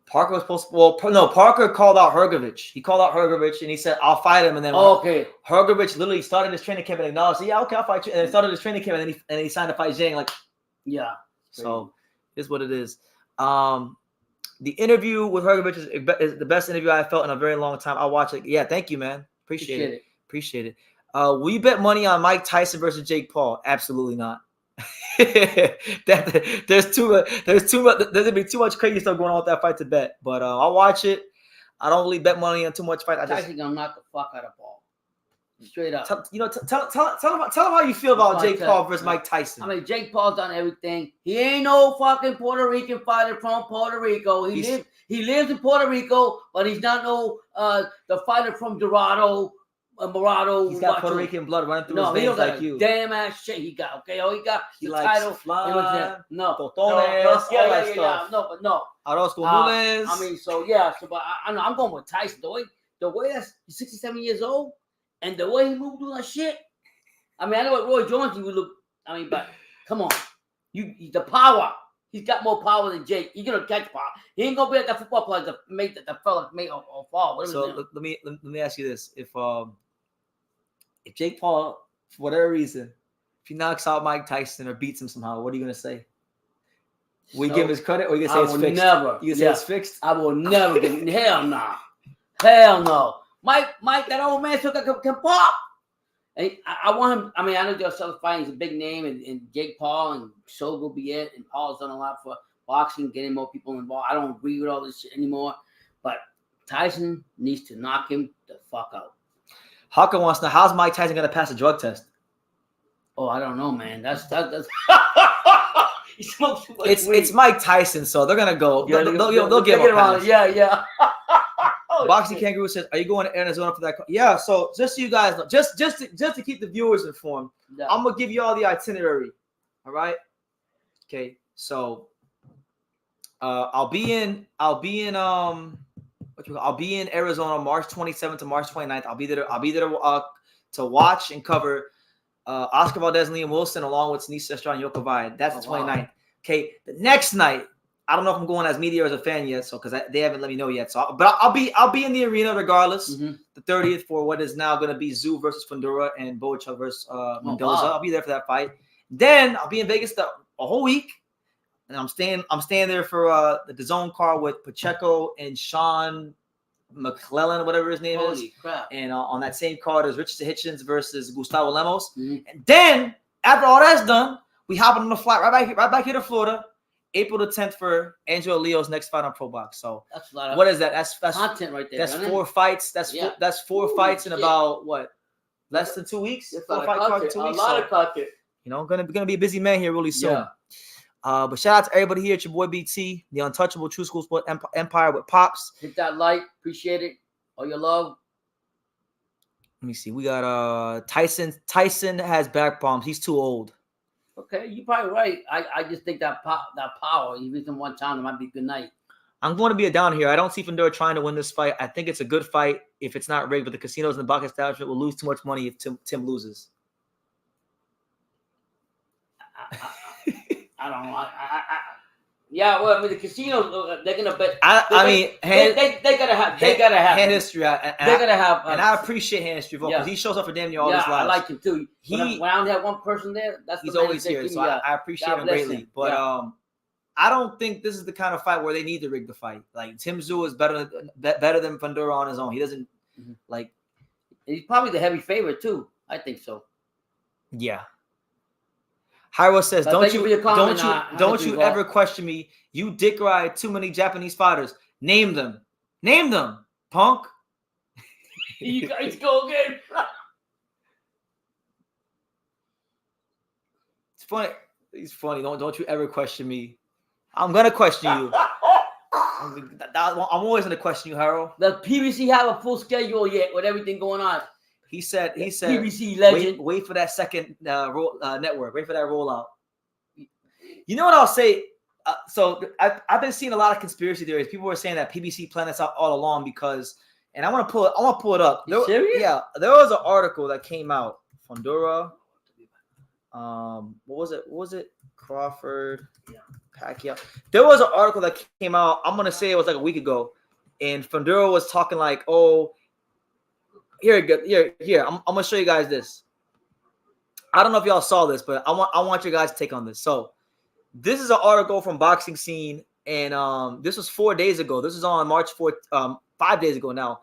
Parker was supposed to. Parker called out Hrgović. He called out Hrgović and he said, "I'll fight him." And then Hrgović literally started his training camp and acknowledged, "Yeah, okay, I'll fight you." And then started his training camp and then he signed to fight Zhang. So it's what it is. The interview with Hrgović is the best interview I felt in a very long time. I'll watch it. Yeah, thank you, man. Appreciate it. Will you bet money on Mike Tyson versus Jake Paul? Absolutely not. There's gonna be too much crazy stuff going on with that fight to bet. But I'll watch it. I don't really bet money on too much fight. Tyson gonna knock the fuck out of Paul. Straight up. Tell him how you feel about Jake Paul versus Mike Tyson. I mean, Jake Paul's done everything. He ain't no fucking Puerto Rican fighter from Puerto Rico. He lives in Puerto Rico, but he's not no the fighter from Dorado. Morado. He's got Puerto Rican blood running through his veins like you. Damn ass shit he got. Okay, all he got the title. Flan, no, totones, no. Arroz con lunes. I mean, but I know I'm going with Tyson. The way he's 67 years old, and the way he moved doing that shit. I mean, I know what Roy Jones he would look. I mean, but come on, the power. He's got more power than Jake. He's gonna catch power. He ain't gonna be like that football player that made that fella make or fall. So let me ask you this: if Jake Paul, for whatever reason, if he knocks out Mike Tyson or beats him somehow, what are you gonna say? Will you give him his credit, or you gonna say it's fixed? Never. You say it's fixed? I will never give him. Hell no. Hell no. Mike, that old man can pop. And I want him. I mean, I know Joe Selleck fighting is a big name, and Jake Paul and so will be it. And Paul's done a lot for boxing, getting more people involved. I don't agree with all this shit anymore, but Tyson needs to knock him the fuck out. Hawker wants to know, how's Mike Tyson gonna pass a drug test? Oh, I don't know, man. That's he smokes too much weed. It's Mike Tyson, so they're gonna go. Yeah, they'll give him a pass. Yeah. Boxing Kangaroo says, "Are you going to Arizona for that?" Yeah. So just so you guys know, just to keep the viewers informed, I'm gonna give you all the itinerary. All right. Okay. So I'll be in Arizona March 27th to March 29th. I'll be there to watch and cover Oscar Valdez and Liam Wilson along with Denise Estrada and Yoko Vai. That's the 29th. Wow. Okay. The next night, I don't know if I'm going as media or as a fan yet, so because they haven't let me know yet. So, but I'll be in the arena regardless. Mm-hmm. The 30th for what is now going to be Tszyu versus Fundora and Bochk versus Mendoza. Wow. I'll be there for that fight. Then I'll be in Vegas a whole week, and I'm staying there for the DAZN card with Pacheco and Sean McClellan, whatever his name is. Holy crap! And on that same card is Richard Hitchens versus Gustavo Lemos. Mm-hmm. And then after all that's done, we hop on the flight right back here to Florida. April the 10th for Angelo Leo's next fight on Pro Box. So that's a lot of what is that? That's content right there. That's 4 fights. That's four fights in about what? Less than 2 weeks. 4 fight cards in 2 weeks. A lot of content. You know, gonna be a busy man here really soon. Yeah. But shout out to everybody here. It's your boy BT, the untouchable True School Sport Empire with Pops. Hit that like, appreciate it. All your love. Let me see. We got Tyson. Tyson has back problems. He's too old. Okay, you're probably right. I just think that power, even in one time, it might be good night. I'm going to be down here. I don't see Fundora trying to win this fight. I think it's a good fight if it's not rigged, but the casinos and the Bochk establishment will lose too much money if Tim loses. I don't know. Yeah, well, I mean, the casinos, they're gonna bet. I mean, they gotta have. They gotta have hand history. They're gonna have. And I appreciate hand history because he shows up for damn near all his lives. I like him too. When I don't have one person there, he's always here. So I appreciate him greatly. But I don't think this is the kind of fight where they need to rig the fight. Like Tszyu is better than Fundora on his own. He doesn't like. He's probably the heavy favorite too. I think so. Yeah. Hyro says, don't you ever question me. You dick ride too many Japanese fighters. Name them. Name them, punk. You guys go again. It's funny. He's funny. Don't you ever question me. I'm gonna question you. I'm always gonna question you, Harold. Does PBC have a full schedule yet with everything going on? He said PBC legend. Wait for that second network. Wait for that rollout. You know what I'll say? So I've been seeing a lot of conspiracy theories. People were saying that PBC planned this out all along because, and I want to pull it up. You serious? Yeah, there was an article that came out. Fundora. What was it? Crawford. Yeah. Pacquiao. There was an article that came out. I'm gonna say it was like a week ago, and Fundora was talking like, "Oh, here. I'm gonna show you guys this. I don't know if y'all saw this, but I want you guys to take on this. So, this is an article from Boxing Scene, and this was 4 days ago. This is on March 4th, 5 days ago now,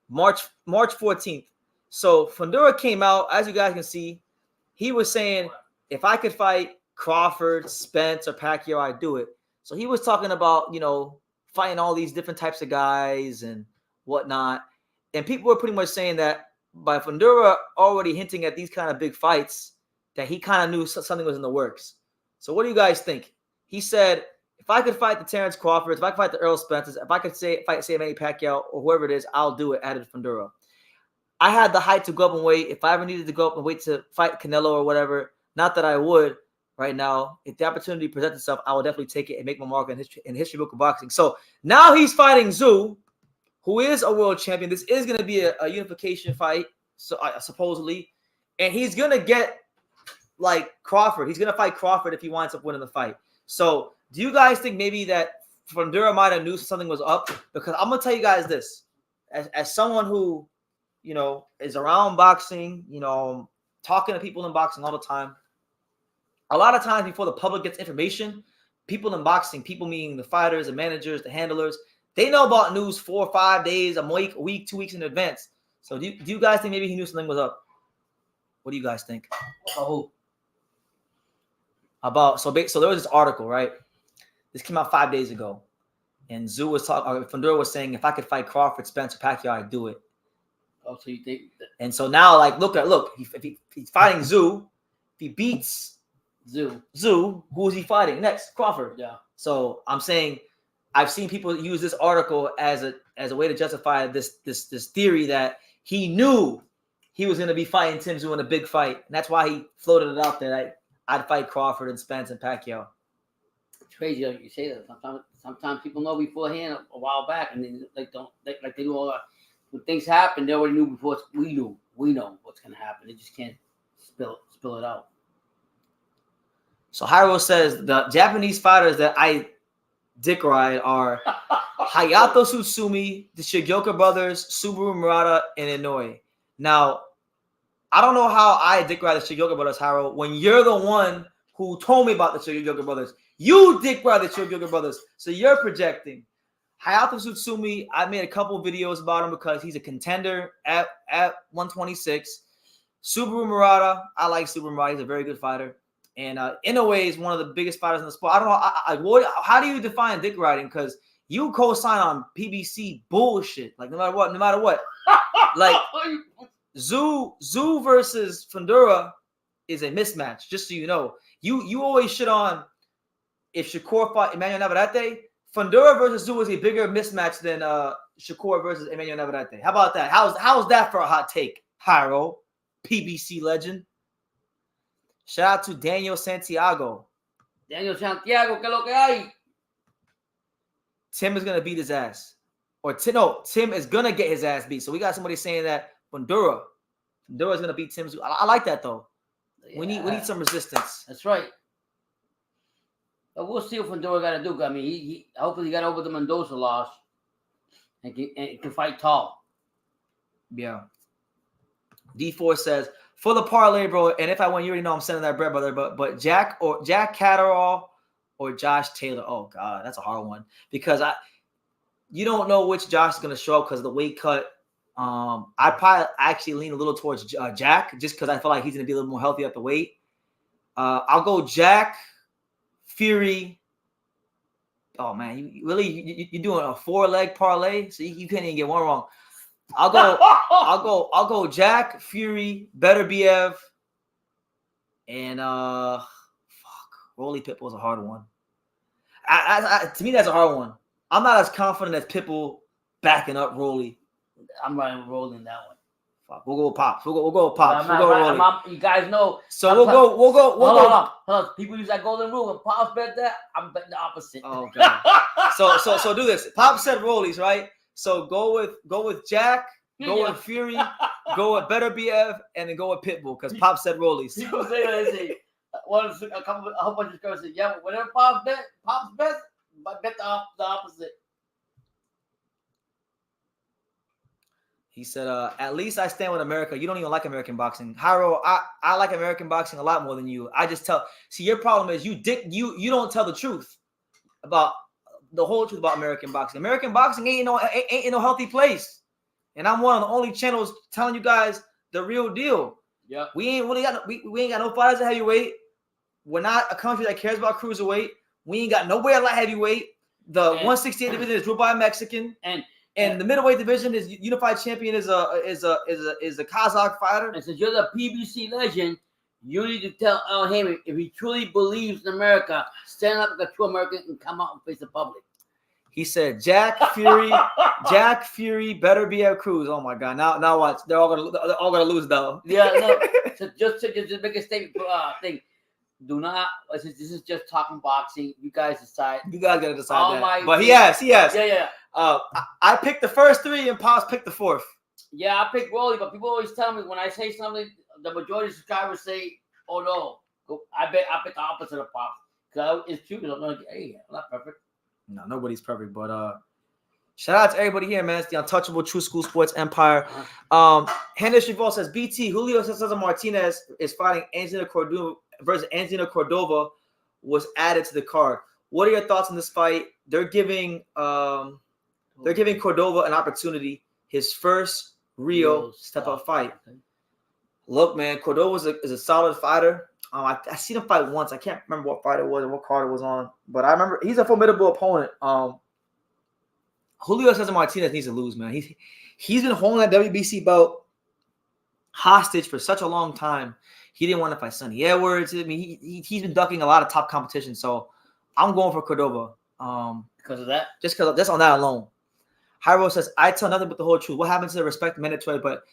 March 14th. So Fundora came out, as you guys can see. He was saying, if I could fight Crawford, Spence, or Pacquiao, I'd do it. So he was talking about, fighting all these different types of guys and whatnot. And people were pretty much saying that by Fundora already hinting at these kind of big fights, that he kind of knew something was in the works. So what do you guys think? He said, if I could fight the Terrence Crawfords, if I could fight the Earl Spencers, if I could fight Manny Pacquiao or whoever it is, I'll do it, added Fundora. I had the height to go up and wait. If I ever needed to go up and wait to fight Canelo or whatever, not that I would right now. If the opportunity presents itself, I will definitely take it and make my mark in the history book of boxing. So now he's fighting Tszyu, who is a world champion. This is going to be a unification fight, so supposedly. And he's going to get, like, Crawford. He's going to fight Crawford if he winds up winning the fight. So do you guys think maybe that Fundora might have knew something was up? Because I'm going to tell you guys this. As someone who, is around boxing, talking to people in boxing all the time, a lot of times before the public gets information, people in boxing, people meaning the fighters, the managers, the handlers, they know about news 4 or 5 days, a week, 2 weeks in advance. So do you guys think maybe he knew something was up? What do you guys think? Oh. So there was this article, right? This came out 5 days ago. And Fundora was saying, if I could fight Crawford, Spencer, Pacquiao, I'd do it. Oh, so you think that? And so now, like, look, if he's fighting Tszyu, if he beats Tszyu, who is he fighting next? Crawford. Yeah. So I'm saying, I've seen people use this article as a way to justify this theory that he knew he was going to be fighting Tszyu in a big fight, and that's why he floated it out there that I'd fight Crawford and Spence and Pacquiao. It's crazy you say that. Sometimes people know beforehand a while back, and then they do all that. When things happen, they already knew before we knew. We know what's going to happen. They just can't spill it out. So Hyro says the Japanese fighters that I dick ride are Hayato Tsutsumi, the Shigioka brothers, Subaru Murata, and Inoue. Now, I don't know how I dick ride the Shigioka brothers, Hyro, when you're the one who told me about the Shigioka brothers. You dick ride the Shigioka brothers, so you're projecting. Hayato Tsutsumi, I made a couple videos about him because he's a contender at 126. Subaru Murata, I like Subaru Murata. He's a very good fighter. And Inoue is one of the biggest fighters in the sport. I don't know. How do you define dick riding? Because you co-sign on PBC bullshit. Like, no matter what. Like, Tszyu versus Fundora is a mismatch, just so you know. You always shit on if Shakur fought Emmanuel Navarrete. Fundora versus Tszyu is a bigger mismatch than Shakur versus Emmanuel Navarrete. How about that? How's that for a hot take? Hyro, PBC legend. Shout out to Daniel Santiago. Daniel Santiago, ¿qué lo que hay? Tim is going to beat his ass. Tim is going to get his ass beat. So we got somebody saying that Fundora is going to beat Tim. I like that, though. Yeah. We need some resistance. That's right. But we'll see what Fundora got to do. I mean, he hopefully he got over the Mendoza loss and can fight tall. Yeah. D4 says, for the parlay, bro, and if I win, you already know I'm sending that bread, brother. But Jack Catterall or Josh Taylor. Oh God, that's a hard one because you don't know which Josh is gonna show up because of the weight cut. I probably actually lean a little towards Jack just because I feel like he's gonna be a little more healthy at the weight. I'll go Jack, Fury. Oh man, you're doing a 4-leg parlay, so you can't even get one wrong. I'll go Jack, Fury, Better BF, and Rolly Pitbull's a hard one. To me, that's a hard one. I'm not as confident as Pitbull backing up Rolly. I'm running Rolly in that one. Fuck, we'll go with Pops. We'll go with Pops. We'll go with Rolly. You guys know. So we'll go. Hold on. People use that golden rule. When Pops bet that, I'm betting the opposite. Oh God. so do this. Pops said Rollies, right? So go with Jack. Go with Fury, go with Better BF, and then go with Pitbull because Pop said Rollies. People say that. They say, a whole bunch of girls say, yeah, whatever Pops bet, but bet the opposite. He said, at least I stand with America. You don't even like American boxing. Hyro, I like American boxing a lot more than you. I just see, your problem is you don't tell the truth about the whole truth about American boxing. American boxing ain't in no healthy place. And I'm one of the only channels telling you guys the real deal. Yeah. We ain't got no fighters at heavyweight. We're not a country that cares about cruiserweight. We ain't got nowhere at light heavyweight. The 168 division is ruled by a Mexican. And the middleweight division is unified champion is a Kazakh fighter. And since you're the PBC legend, you need to tell Al Heyman if he truly believes in America, stand up like a true American and come out and face the public. He said, Jack Fury, Better BF Cruz. Oh my God! Now watch. They're all gonna lose though. Yeah, no. So just make a statement. Thing. Do not. This is just talking boxing. You guys decide. You guys gotta decide that. But he has. Yeah. I picked the first three, and Pops picked the fourth. Yeah, I picked Rolly, but people always tell me when I say something, the majority of subscribers say, "Oh no, I bet the opposite of Pops." Because it's true. I'm like, hey, I'm not perfect. No, nobody's perfect, but shout out to everybody here, man. It's the untouchable True School Sports Empire. Henderson Vol says BT Julio Cesar Martinez is fighting Angelina Cordova versus Angelina Cordova was added to the card. What are your thoughts on this fight? They're giving Cordova an opportunity, his first real step up fight. Look, man, Cordova is a solid fighter. I seen him fight once. I can't remember what fight it was and what card it was on, but I remember he's a formidable opponent. Julio Cesar Martinez needs to lose, man. He's been holding that WBC belt hostage for such a long time. He didn't want to fight Sonny Edwards. I mean, he's been ducking a lot of top competition. So I'm going for Cordova. Because of that? Just on that alone. Hyro says, I tell nothing but the whole truth. What happened to the respect mandatory? But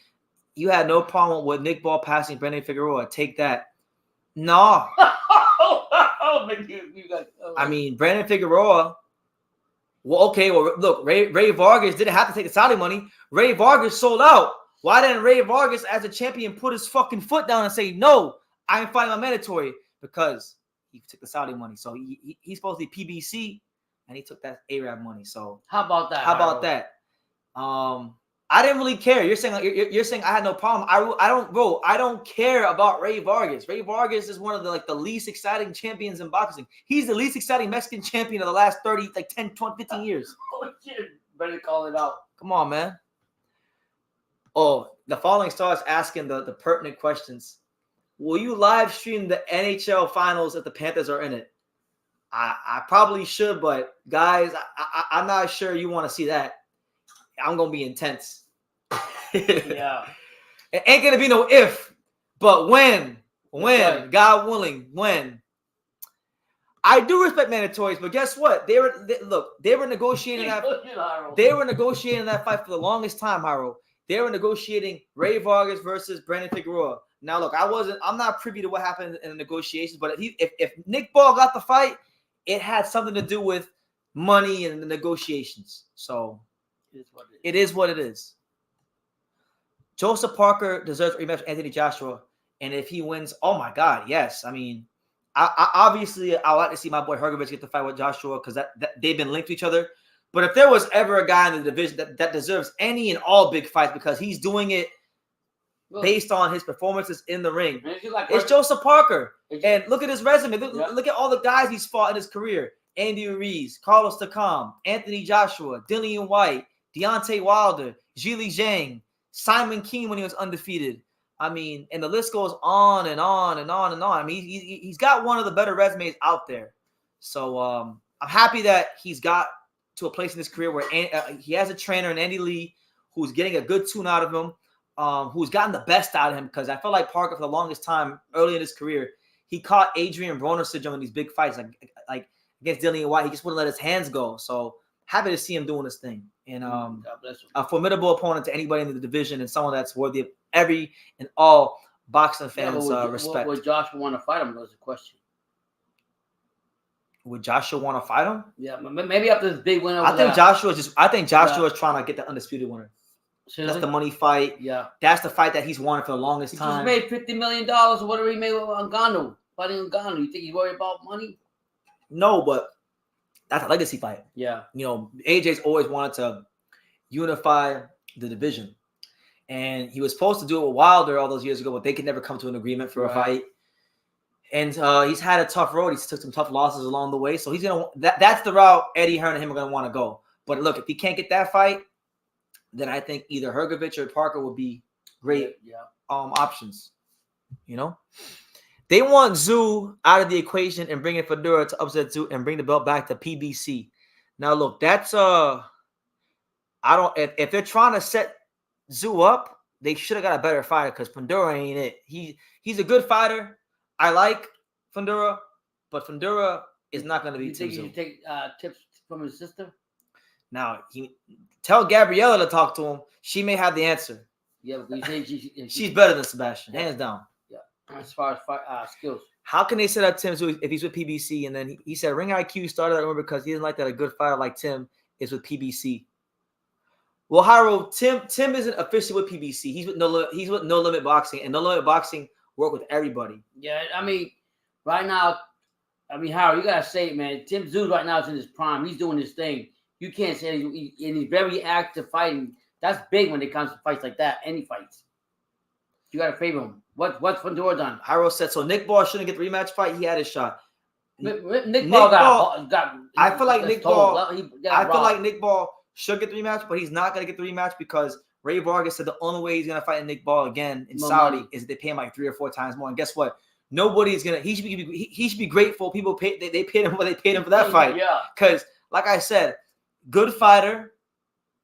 you had no problem with Nick Ball passing Brandon Figueroa. Take that. No. I mean, Brandon Figueroa. Well, okay. Well, look, Ray Vargas didn't have to take the Saudi money. Ray Vargas sold out. Why didn't Ray Vargas, as a champion, put his fucking foot down and say, no, I ain't fighting my mandatory? Because he took the Saudi money. So he's supposed to be PBC, and he took that Arab money. So how about that? I didn't really care. You're saying I had no problem. I don't care about Ray Vargas. Ray Vargas is one of the least exciting champions in boxing. He's the least exciting Mexican champion of the last 10, 20, 15 years. Oh shit. Better call it out. Come on, man. Oh, the following starts asking the pertinent questions. Will you live stream the NHL finals if the Panthers are in it? I probably should, but guys, I'm not sure you want to see that. I'm gonna be intense. Yeah. It ain't gonna be no if, but when, right. God willing, when. I do respect mandatories, but guess what? They were negotiating that. They were negotiating that fight for the longest time, Hyro. They were negotiating Ray Vargas versus Brandon Figueroa. Now, look, I'm not privy to what happened in the negotiations, but if Nick Ball got the fight, it had something to do with money and the negotiations. So it is what it is. Joseph Parker deserves a rematch with Anthony Joshua. And if he wins, oh my God, yes. I mean, Obviously I like to see my boy Hrgovic get the fight with Joshua because that they've been linked to each other. But if there was ever a guy in the division that deserves any and all big fights because he's doing it based on his performances in the ring, it's Joseph Parker. And look at his resume. Look at all the guys he's fought in his career. Andy Ruiz, Carlos Takam, Anthony Joshua, Dillian White, Deontay Wilder, Zhili Zhang, Simon King when he was undefeated. I mean, and the list goes on and on and on and on. I mean, he's got one of the better resumes out there. So I'm happy that he's got to a place in his career where he has a trainer in Andy Lee who's getting a good tune out of him, who's gotten the best out of him. Because I felt like Parker, for the longest time early in his career, he caught Adrian Broner syndrome in these big fights, like against Dillian White. He just wouldn't let his hands go. So happy to see him doing this thing. And a formidable opponent to anybody in the division and someone that's worthy of every and all boxing fans' respect. Would Joshua want to fight him? Was the question. Would Joshua want to fight him? Yeah, maybe after this big win. I think Joshua's trying to get the undisputed winner. That's the money fight. Yeah, that's the fight that he's wanted for the longest time. He just made $50 million or whatever he made with Ngannou, fighting Ngannou. You think he's worried about money? No, but that's a legacy fight. Yeah. You know, AJ's always wanted to unify the division. And he was supposed to do it with Wilder all those years ago, but they could never come to an agreement for a fight. And he's had a tough road. He's took some tough losses along the way. So he's going to that's the route Eddie Hearn and him are going to want to go. But look, if he can't get that fight, then I think either Hrgovic or Parker would be great options. You know? They want Tszyu out of the equation and bring in Fundora to upset Tszyu and bring the belt back to PBC. Now, look, that's if they're trying to set Tszyu up, they should have got a better fighter because Fundora ain't it. He's a good fighter. I like Fundora, but Fundora is not going to be Tszyu. You take tips from his sister? Now, tell Gabriella to talk to him. She may have the answer. Yeah, but she's better than Sebastian, hands down. As far as skills. How can they set up Tim Tszyu if he's with PBC? And then he said Ring IQ started that rumor because he didn't like that a good fighter like Tim is with PBC. Well, Hiro, Tim isn't officially with PBC. He's with No Limit Boxing, and No Limit Boxing work with everybody. Yeah, I mean, right now, Hiro, you gotta say it, man. Tim Tszyu right now is in his prime. He's doing his thing. You can't say he's very active fighting. That's big when it comes to fights like that. Any fights. You got to favor him. What's Fundora done? Hiro said so. Nick Ball shouldn't get the rematch fight. He had his shot. Nick Ball got. I feel like Nick Ball should get the rematch, but he's not gonna get the rematch because Ray Vargas said the only way he's gonna fight Nick Ball again in Saudi is they pay him like 3 or 4 times more. And guess what? Nobody's gonna. He should be grateful. People paid. They paid him what they paid him for that fight. Yeah. Because like I said, good fighter.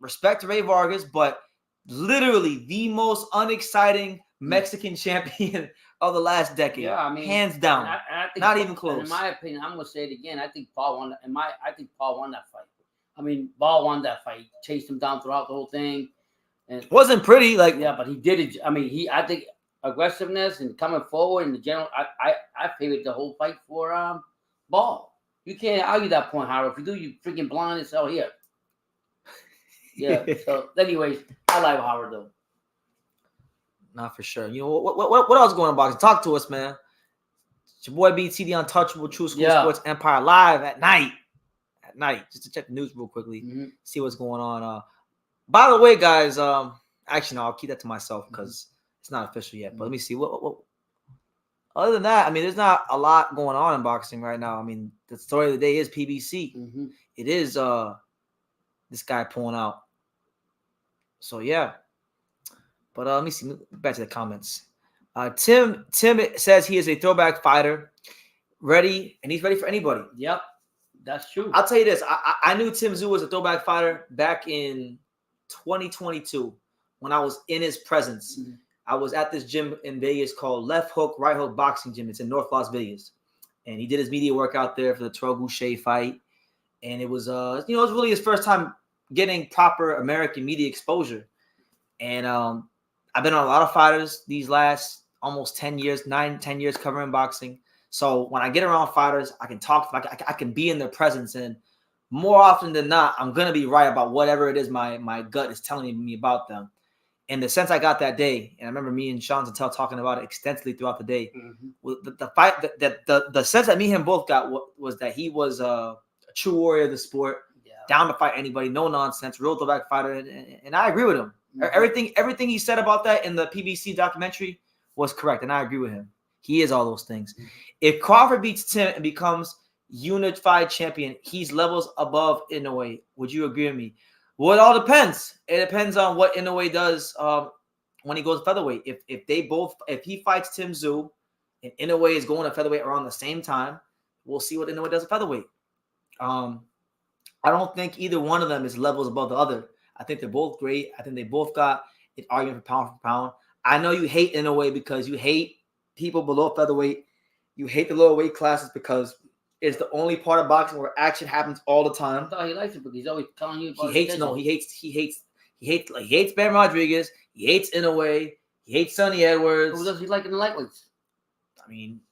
Respect to Ray Vargas, but literally the most unexciting Mexican champion of the last decade. Yeah, I mean, hands down. I think not even close. In my opinion, I'm gonna say it again. I think Paul won. I think Paul won that fight. I mean, Ball won that fight. He chased him down throughout the whole thing. And it wasn't pretty, but he did it. I mean, I think aggressiveness and coming forward in the general. I favored the whole fight for Ball. You can't argue that point, Howard. If you do, you freaking blind as hell here. Yeah. So, anyways, I like Howard though. Not for sure. You know what else going on, boxing? Talk to us, man. It's your boy BT, the Untouchable, True School Sports Empire, live at night. Just to check the news real quickly, see what's going on. By the way, guys, actually no, I'll keep that to myself because it's not official yet. But let me see. What? Other than that, I mean, there's not a lot going on in boxing right now. I mean, the story of the day is PBC. It is this guy pulling out. So yeah. But let me see. Back to the comments. Tim says he is a throwback fighter, ready, and he's ready for anybody. Yep, that's true. I'll tell you this. I knew Tim Tszyu was a throwback fighter back in 2022 when I was in his presence. I was at this gym in Vegas called Left Hook, Right Hook Boxing Gym. It's in North Las Vegas. And he did his media work out there for the Terrell Boucher fight. And it was, it was really his first time getting proper American media exposure. And I've been on a lot of fighters these last almost 10 years covering boxing. So when I get around fighters, I can talk, I can be in their presence. And more often than not, I'm going to be right about whatever it is my gut is telling me about them. And the sense I got that day, and I remember me and Sean Zattel talking about it extensively throughout the day. The fight, the sense that me and him both got was that he was a true warrior of the sport, down to fight anybody, no nonsense, real throwback fighter, and I agree with him. Everything he said about that in the PBC documentary was correct, and I agree with him. He is all those things. If Crawford beats Tim and becomes unified champion, he's levels above Inoue. Would you agree with me? Well, it all depends. It depends on what Inoue does when he goes featherweight. If he fights Tim Tszyu and Inoue is going to featherweight around the same time, we'll see what Inoue does at featherweight. I don't think either one of them is levels above the other. I think they're both great. I think they both got an argument for pound. I know you hate Inoue because you hate people below featherweight. You hate the lower weight classes because it's the only part of boxing where action happens all the time. I thought he likes it because he's always telling you about he hates Ben Rodriguez. He hates Inoue. He hates Sonny Edwards. Who does he like in the lightweights? I mean,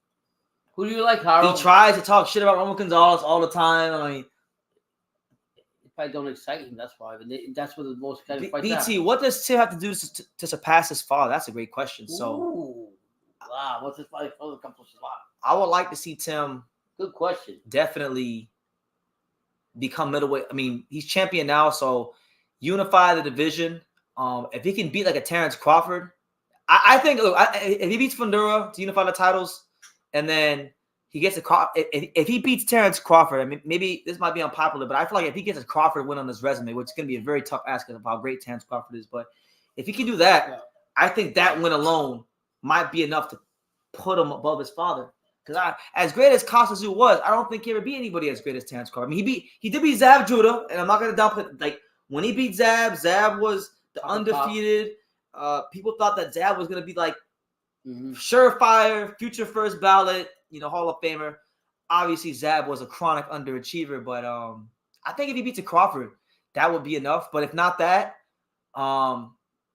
who do you like, Harold? He tries to talk shit about Roman Gonzalez all the time. I mean, it probably don't excite him. That's why. But that's what the most exciting fight. BT, what does Tim have to do to surpass his father? That's a great question. So, wow, what's his father come to survive? I would like to see Tim. Good question. Definitely become middleweight. I mean, he's champion now, so unify the division. If he can beat like a Terrence Crawford, I think if he beats Fundora to unify the titles, and then he gets if he beats Terrence Crawford, I mean, maybe this might be unpopular, but I feel like if he gets a Crawford win on his resume, which is going to be a very tough ask of how great Terrence Crawford is, but if he can do that, I think that win alone might be enough to put him above his father. Because as great as Tszyu was, I don't think he ever beat anybody as great as Terrence Crawford. I mean, he did beat Zab Judah, and I'm not gonna dump it. Like when he beat Zab was the undefeated. People thought that Zab was gonna be like surefire, future first ballot, Hall of Famer. Obviously, Zab was a chronic underachiever, but I think if he beats a Crawford, that would be enough. But if not that,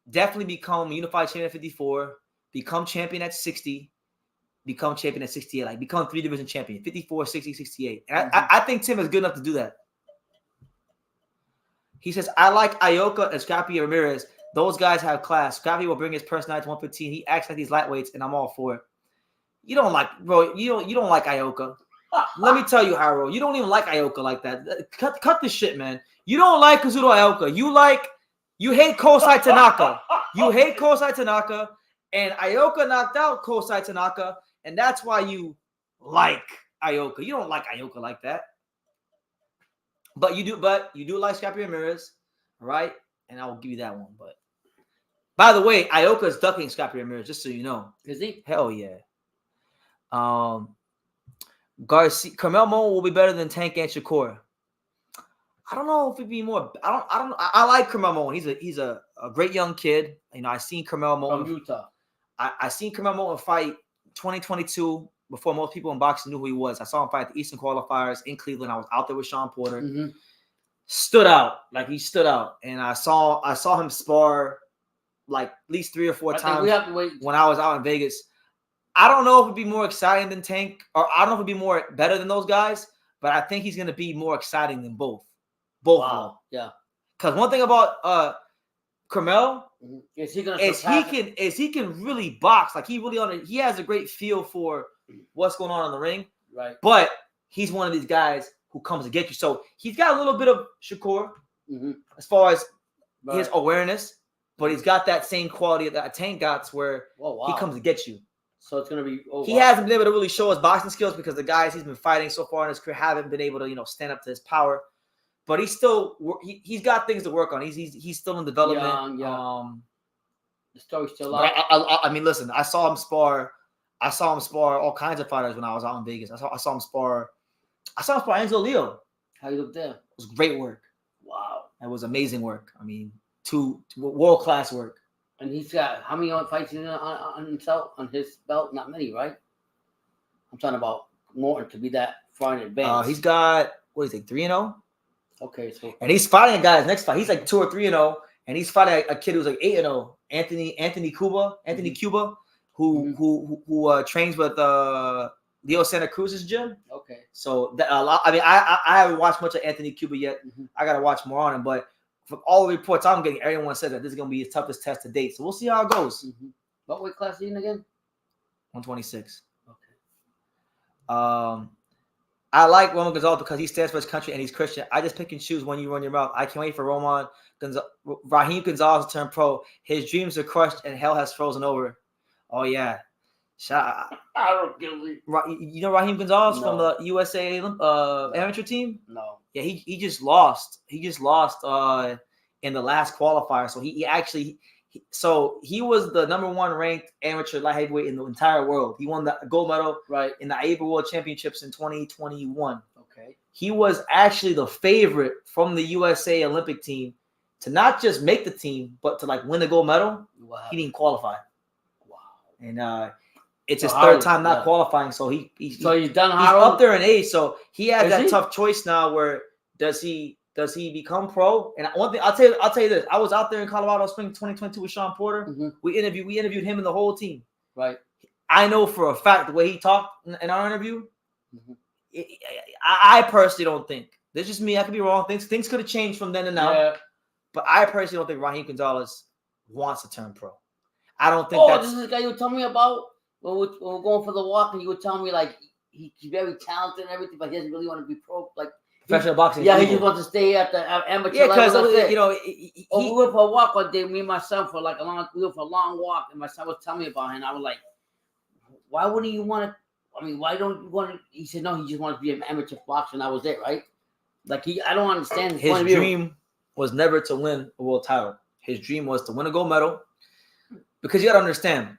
definitely become unified champion at 54, become champion at 60. Become champion at 68, like become 3-division champion, 54, 60, 68. And I think Tim is good enough to do that. He says, I like Ioka and Scrappy Ramirez. Those guys have class. Scrappy will bring his personality to 115. He acts like these lightweights, and I'm all for it. You don't like Ioka. Let me tell you, Harold, you don't even like Ioka like that. Cut this shit, man. You don't like Kazuto Ioka. You hate Kosai Tanaka. You hate Kosai Tanaka, and Ioka knocked out Kosai Tanaka. And that's why you like Ioka. You don't like Ioka like that. But you do like Scrappy Ramirez, right? And I will give you that one. But by the way, Ioka is ducking Scrappy Ramirez, just so you know. Is he? Hell yeah. Carmel Mo will be better than Tank and Shakur. I don't know if it'd be more. I like Carmel Mo. He's a great young kid. I seen Carmel Mo from Utah. I seen Carmel Mo fight 2022 before most people in boxing knew who he was. I saw him fight at the Eastern Qualifiers in Cleveland. I was out there with Sean Porter. Stood out. He stood out. And I saw him spar like at least 3 or 4 times we have to wait. when I was out in Vegas. I don't know if it'd be more exciting than Tank, or I don't know if it'd be more better than those guys, but I think he's gonna be more exciting than both. Both of them. Yeah. Because one thing about Carmel is he can really box. Like he has a great feel for what's going on in the ring. Right. But he's one of these guys who comes to get you. So he's got a little bit of Shakur as far as his awareness, but he's got that same quality that Tank got where he comes to get you. So it's gonna be. He hasn't been able to really show his boxing skills because the guys he's been fighting so far in his career haven't been able to stand up to his power. But he's he's got things to work on. He's still in development. The story's still out. I mean, listen. I saw him spar all kinds of fighters when I was out in Vegas. I saw him spar Angelo Leo. How you look there? It was great work. Wow. It was amazing work. I mean, two world-class work. And he's got how many fights on himself on his belt? Not many, right? I'm talking about Morton to be that far in advance. He's got 3-0. Okay, so and he's fighting a guy. His next fight, he's like 2 or 3-0, and he's fighting a kid who's like 8-0. Anthony Cuba, who trains with Leo Santa Cruz's gym. Okay. So that a lot. I mean, I haven't watched much of Anthony Cuba yet. I got to watch more on him. But from all the reports I'm getting, everyone says that this is going to be his toughest test to date. So we'll see how it goes. What weight class are you in again? 126. Okay. I like Roman Gonzalez because he stands for his country and he's Christian. I just pick and choose when you run your mouth. I can't wait for Raheem Gonzalez to turn pro. His dreams are crushed and hell has frozen over. Oh, yeah. I don't give a... You know Raheem Gonzalez from the USA amateur team? No. Yeah, he just lost. He just lost in the last qualifier. So he actually... So he was the #1 ranked amateur light heavyweight in the entire world. He won the gold medal in the AIBA World Championships in 2021. Okay. He was actually the favorite from the USA Olympic team to not just make the team, but to like win the gold medal. Wow. He didn't qualify. Wow. And it's his third time not qualifying. So he's done. He's up there in age. So he has that he? tough choice now. Where does he become pro? And one thing I'll tell you this: I was out there in Colorado Spring 2022 with Sean Porter. Mm-hmm. We interviewed him and the whole team. Right. I know for a fact the way he talked in our interview. I personally don't think. This is just me. I could be wrong. Things could have changed from then to now. Yeah. But I personally don't think Raheem Gonzalez wants to turn pro. I don't think. This is the guy you were telling me about when we're going for the walk, and you were telling me like he's very talented and everything, but he doesn't really want to be pro. Like professional boxing. Yeah, he just wants to stay at the amateur level. Yeah, because he went for a walk one day, me and my son we went for a long walk, and my son was telling me about him, and I was like, why wouldn't you want to? I mean, why don't you want to? He said, no, he just wants to be an amateur boxer, and that was it, right? Like I don't understand his dream was never to win a world title. His dream was to win a gold medal, because you got to understand.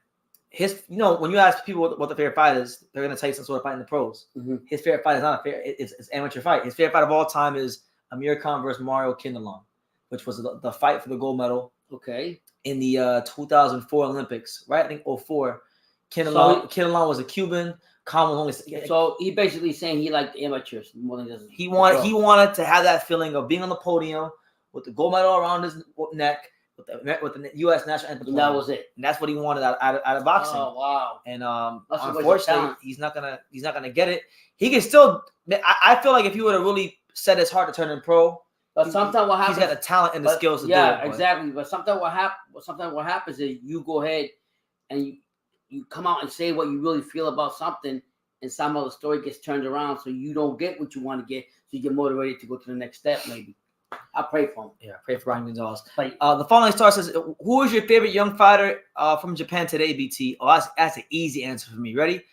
When you ask people what the favorite fight is, they're going to tell you some sort of fight in the pros. Mm-hmm. His favorite fight is not a fair; it's amateur fight. His favorite fight of all time is Amir Khan versus Mario Kindelon, which was the fight for the gold medal. Okay. In the 2004 Olympics, right? I think 2004. Kindelon was a Cuban. Khan was only. So he basically saying he liked the amateurs more than just. He wanted to have that feeling of being on the podium with the gold medal around his neck. With the U.S. national anthem. That was it. And that's what he wanted out of boxing. Oh wow! And unfortunately, he's not gonna get it. He can still. I feel like if he would have really set his heart to turn in pro, but sometimes what happens, he's got the talent and the skills to do it. Yeah, exactly. But sometimes what happens is you go ahead and you come out and say what you really feel about something, and somehow the story gets turned around, so you don't get what you want to get, so you get motivated to go to the next step, maybe. I pray for him. Yeah, pray for Raheem Gonzalez. The following star says, who is your favorite young fighter from Japan today, BT? Oh, that's an easy answer for me. Ready?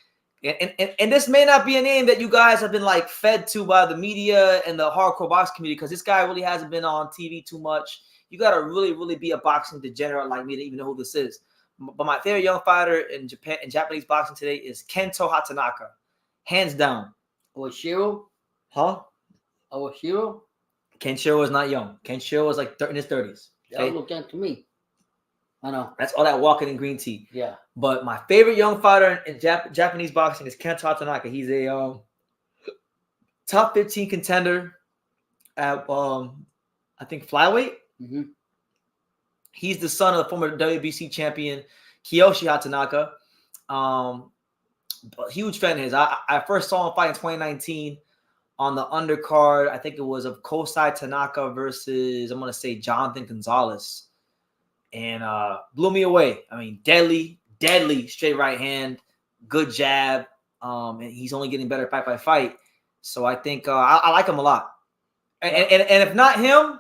And this may not be a name that you guys have been like fed to by the media and the hardcore boxing community, because this guy really hasn't been on TV too much. You got to really, really be a boxing degenerate like me to even know who this is. But my favorite young fighter in Japanese boxing today is Kento Hatanaka. Hands down. Oshiro? Huh? Oshiro? Kenshiro was not young. Kenshiro was like in his 30s. Okay? That looked young to me. I know. That's all that walking in green tea. Yeah. But my favorite young fighter in Japanese boxing is Kento Hatanaka. He's a top 15 contender at I think flyweight. Mm-hmm. He's the son of the former WBC champion Kiyoshi Hatanaka. A huge fan of his. I first saw him fight in 2019. On the undercard, I think it was of Kosai Tanaka versus, I'm going to say, Jonathan Gonzalez. And blew me away. I mean, deadly straight right hand, good jab. And he's only getting better fight by fight. So I think I like him a lot. And if not him,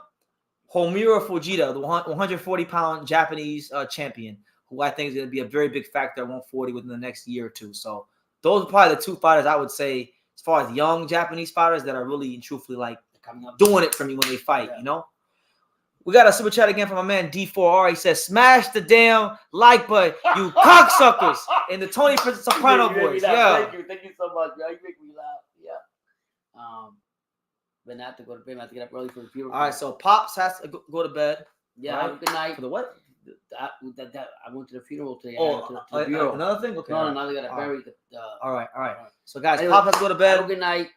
Homura Fujita, the 140-pound Japanese champion, who I think is going to be a very big factor at 140 within the next year or two. So those are probably the two fighters I would say, as far as young Japanese fighters that are really and truthfully like doing it for me when they fight, you know? We got a super chat again from my man D4R. He says, smash the damn like button, you cocksuckers, in the Tony Soprano voice. Yeah. Thank you so much, man. You make me laugh. Yeah. But not to go to bed, I have to get up early for the funeral. All right, so Pops has to go to bed. Yeah, right? have a good night. For the what? I went to the funeral today. Another thing? Okay. No, they got to bury the... All right. So, guys, anyway, Pop has to go to bed. Have a good night.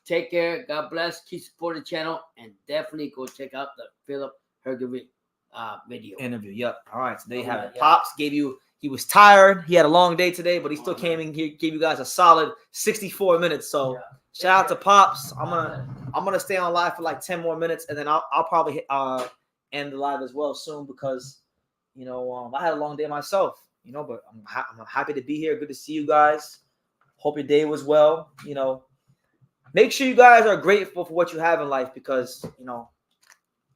Take care. God bless. Keep supporting the channel. And definitely go check out the Philip Hergovich video. Interview, yep. All right, so they have it. Yeah. Pops gave you... He was tired. He had a long day today, but he still came in here, gave you guys a solid 64 minutes. So, shout out to Pops. I'm gonna stay on live for like 10 more minutes, and then I'll probably end the live as well soon because, I had a long day myself, but I'm happy to be here. Good to see you guys. Hope your day was well. Make sure you guys are grateful for what you have in life because,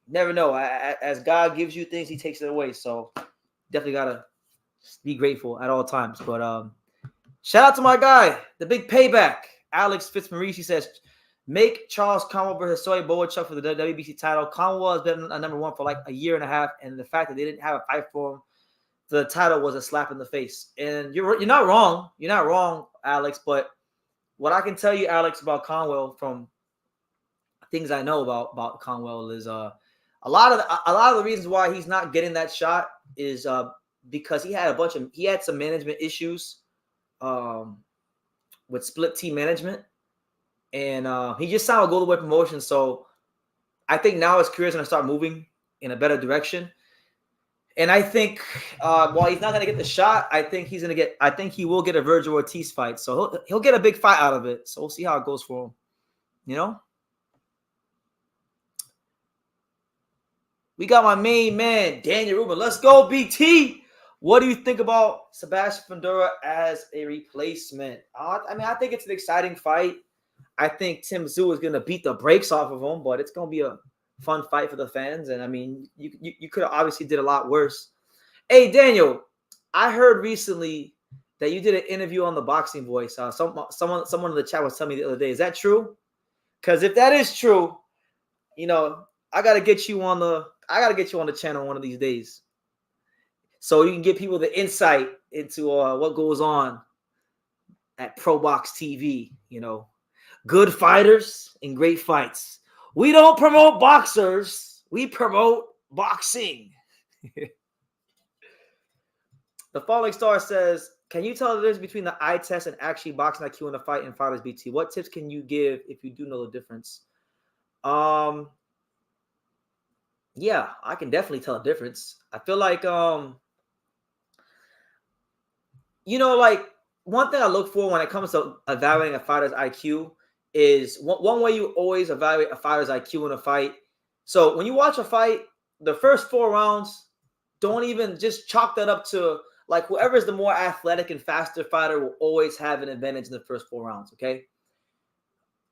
never know. As God gives you things, he takes it away. So definitely got to be grateful at all times. But shout out to my guy, the big payback. Alex Fitzmaurice, he says, make Charles Conwell versus Soy Bochk for the WBC title. Conwell has been a number one for like a year and a half, and the fact that they didn't have a fight for him, the title was a slap in the face. And you're not wrong. You're not wrong, Alex. But what I can tell you, Alex, about Conwell from things I know about Conwell is a lot of the reasons why he's not getting that shot is because he had some management issues with split team management. And he just signed a Golden Boy promotion. So I think now his career is going to start moving in a better direction. And I think while he's not going to get the shot, I think he will get a Virgil Ortiz fight. So he'll get a big fight out of it. So we'll see how it goes for him. We got my main man, Daniel Rubin. Let's go, BT. What do you think about Sebastian Fundora as a replacement? I think it's an exciting fight. I think Tszyu is going to beat the brakes off of him, but it's going to be a fun fight for the fans. And, you could have obviously did a lot worse. Hey, Daniel, I heard recently that you did an interview on the Boxing Voice. Someone in the chat was telling me the other day. Is that true? Because if that is true, I got to get you on the channel one of these days so you can give people the insight into what goes on at Pro Box TV, Good fighters and great fights. We don't promote boxers. We promote boxing. The Falling Star says, can you tell the difference between the eye test and actually boxing IQ in a fight and fighters BT? What tips can you give if you do know the difference? Yeah, I can definitely tell a difference. I feel like, one thing I look for when it comes to evaluating a fighter's IQ is one way you always evaluate a fighter's IQ in a fight. So when you watch a fight, the first 4 rounds, don't even just chalk that up to like whoever is the more athletic and faster fighter will always have an advantage in the first 4 rounds, okay?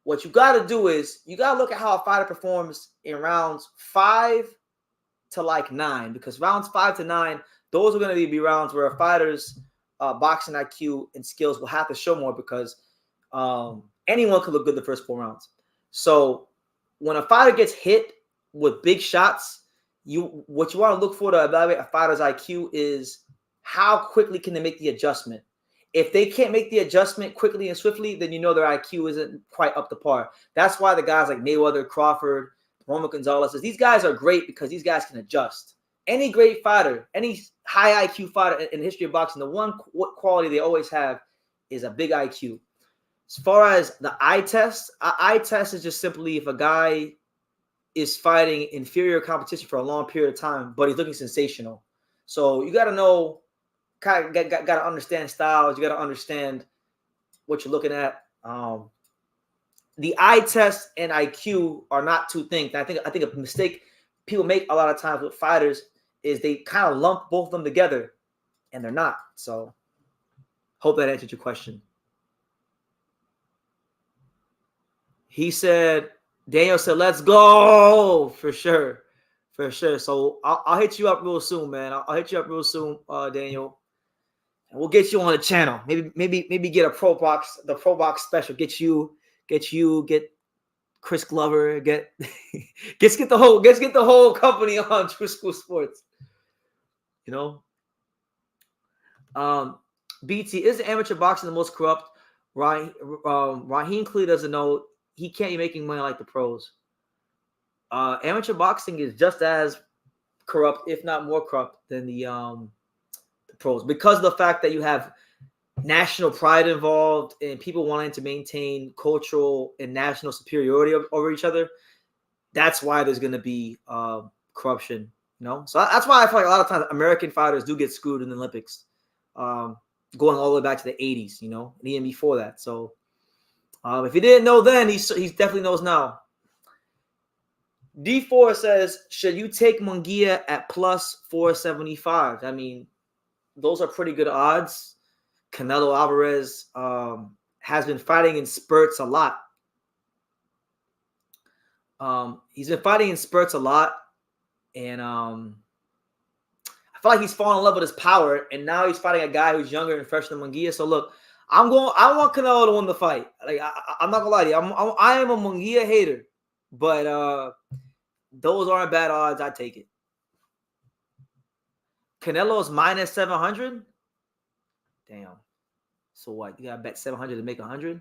What you got to do is you got to look at how a fighter performs in rounds 5 to 9, because rounds 5 to 9, those are going to be rounds where a fighter's boxing IQ and skills will have to show more because anyone could look good the first 4 rounds. So when a fighter gets hit with big shots, what you want to look for to evaluate a fighter's IQ is how quickly can they make the adjustment. If they can't make the adjustment quickly and swiftly, then their IQ isn't quite up to par. That's why the guys like Mayweather, Crawford, Roman Gonzalez, these guys are great because these guys can adjust. Any great fighter, any high IQ fighter in the history of boxing, the one quality they always have is a big IQ. As far as the eye test is just simply if a guy is fighting inferior competition for a long period of time, but he's looking sensational. So you got to know, got to understand styles. You got to understand what you're looking at. The eye test and IQ are not two things. I think a mistake people make a lot of times with fighters is they kind of lump both of them together, and they're not. So hope that answered your question. Daniel said, let's go. For sure. So I'll hit you up real soon, man. I'll hit you up real soon, Daniel. And we'll get you on the channel. Maybe get the Pro Box special. Get Chris Glover, get the whole company on True School Sports. BT, is amateur boxing the most corrupt? Raheem Clee doesn't know. He can't be making money like the pros. Amateur boxing is just as corrupt, if not more corrupt, than the pros, because of the fact that you have national pride involved and people wanting to maintain cultural and national superiority over each other. That's why there's going to be corruption, So that's why I feel like a lot of times American fighters do get screwed in the Olympics, going all the way back to the 80s, and even before that. So if he didn't know then, he definitely knows now. D4 says, should you take Munguia at plus 475? I mean, those are pretty good odds. Canelo Alvarez has been fighting in spurts a lot. He's been fighting in spurts a lot, and I feel like he's fallen in love with his power, and now he's fighting a guy who's younger and fresher than Munguia. So look, I want Canelo to win the fight. Like I'm not gonna lie to you, I am a Munguia hater, but those aren't bad odds. I take it. Canelo's minus 700. Damn. So what? You gotta bet 700 to make 100.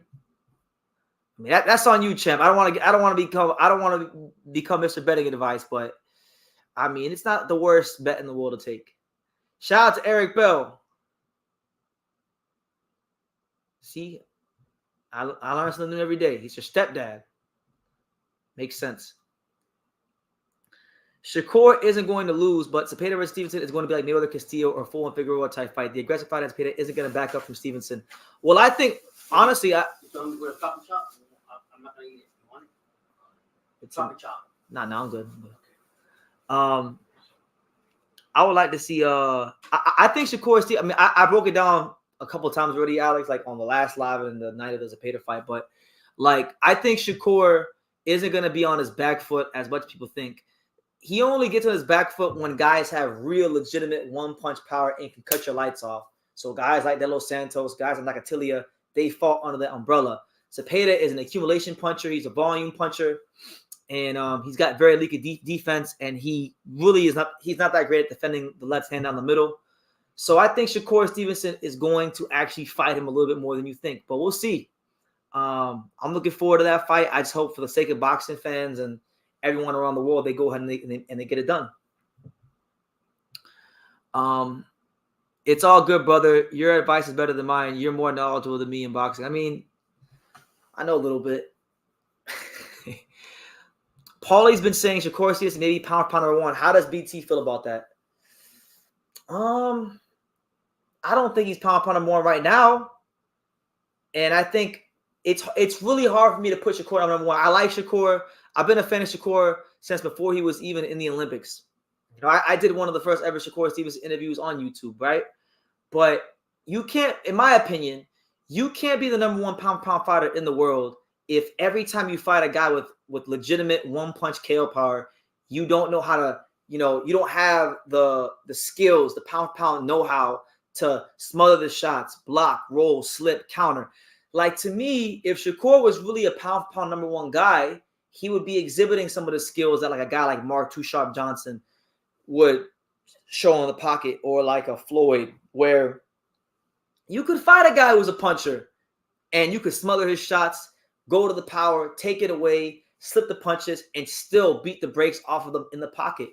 I mean that's on you, champ. I don't want to become Mr. Betting Advice, but I mean it's not the worst bet in the world to take. Shout out to Eric Bell. See, I learn something new every day. He's your stepdad. Makes sense. Shakur isn't going to lose, but Zepeda versus Stevenson is going to be like Mayweather Castillo or Full and Figueroa type fight. The aggressive fight on Zepeda isn't going to back up from Stevenson. Well, I think, honestly, I'm not going to eat it. You want it? It's chop. Nah, I'm good. I would like to see, I think Shakur is, I mean, I broke it down a couple of times already, Alex, like on the last live and the night of the Zepeda fight, but like, I think Shakur isn't going to be on his back foot as much as people think. He only gets on his back foot when guys have real legitimate one-punch power and can cut your lights off. So guys like De Los Santos, guys like Nakatilia, they fall under that umbrella. Zepeda is an accumulation puncher. He's a volume puncher. And he's got very leaky defense. And he really is not – he's not that great at defending the left hand down the middle. So I think Shakur Stevenson is going to actually fight him a little bit more than you think. But we'll see. I'm looking forward to that fight. I just hope for the sake of boxing fans and everyone around the world, they go ahead and they get it done. It's all good, brother. Your advice is better than mine. You're more knowledgeable than me in boxing. I mean, I know a little bit. Paulie's been saying Shakur Stevenson maybe pound number one. How does BT feel about that? I don't think he's pound number one right now. And I think it's really hard for me to put Shakur number one. I like Shakur. I've been a fan of Shakur since before he was even in the Olympics. You know, I did one of the first ever Shakur Stevenson interviews on YouTube, right? But you can't, in my opinion, you can't be the number one pound fighter in the world if every time you fight a guy with legitimate one-punch KO power, you don't know how to, you don't have the skills, the pound know-how to smother the shots, block, roll, slip, counter. Like, to me, if Shakur was really a pound number one guy, he would be exhibiting some of the skills that like a guy like Mark Too Sharp Johnson would show in the pocket, or like a Floyd, where you could fight a guy who's a puncher and you could smother his shots, go to the power, take it away, slip the punches, and still beat the brakes off of them in the pocket.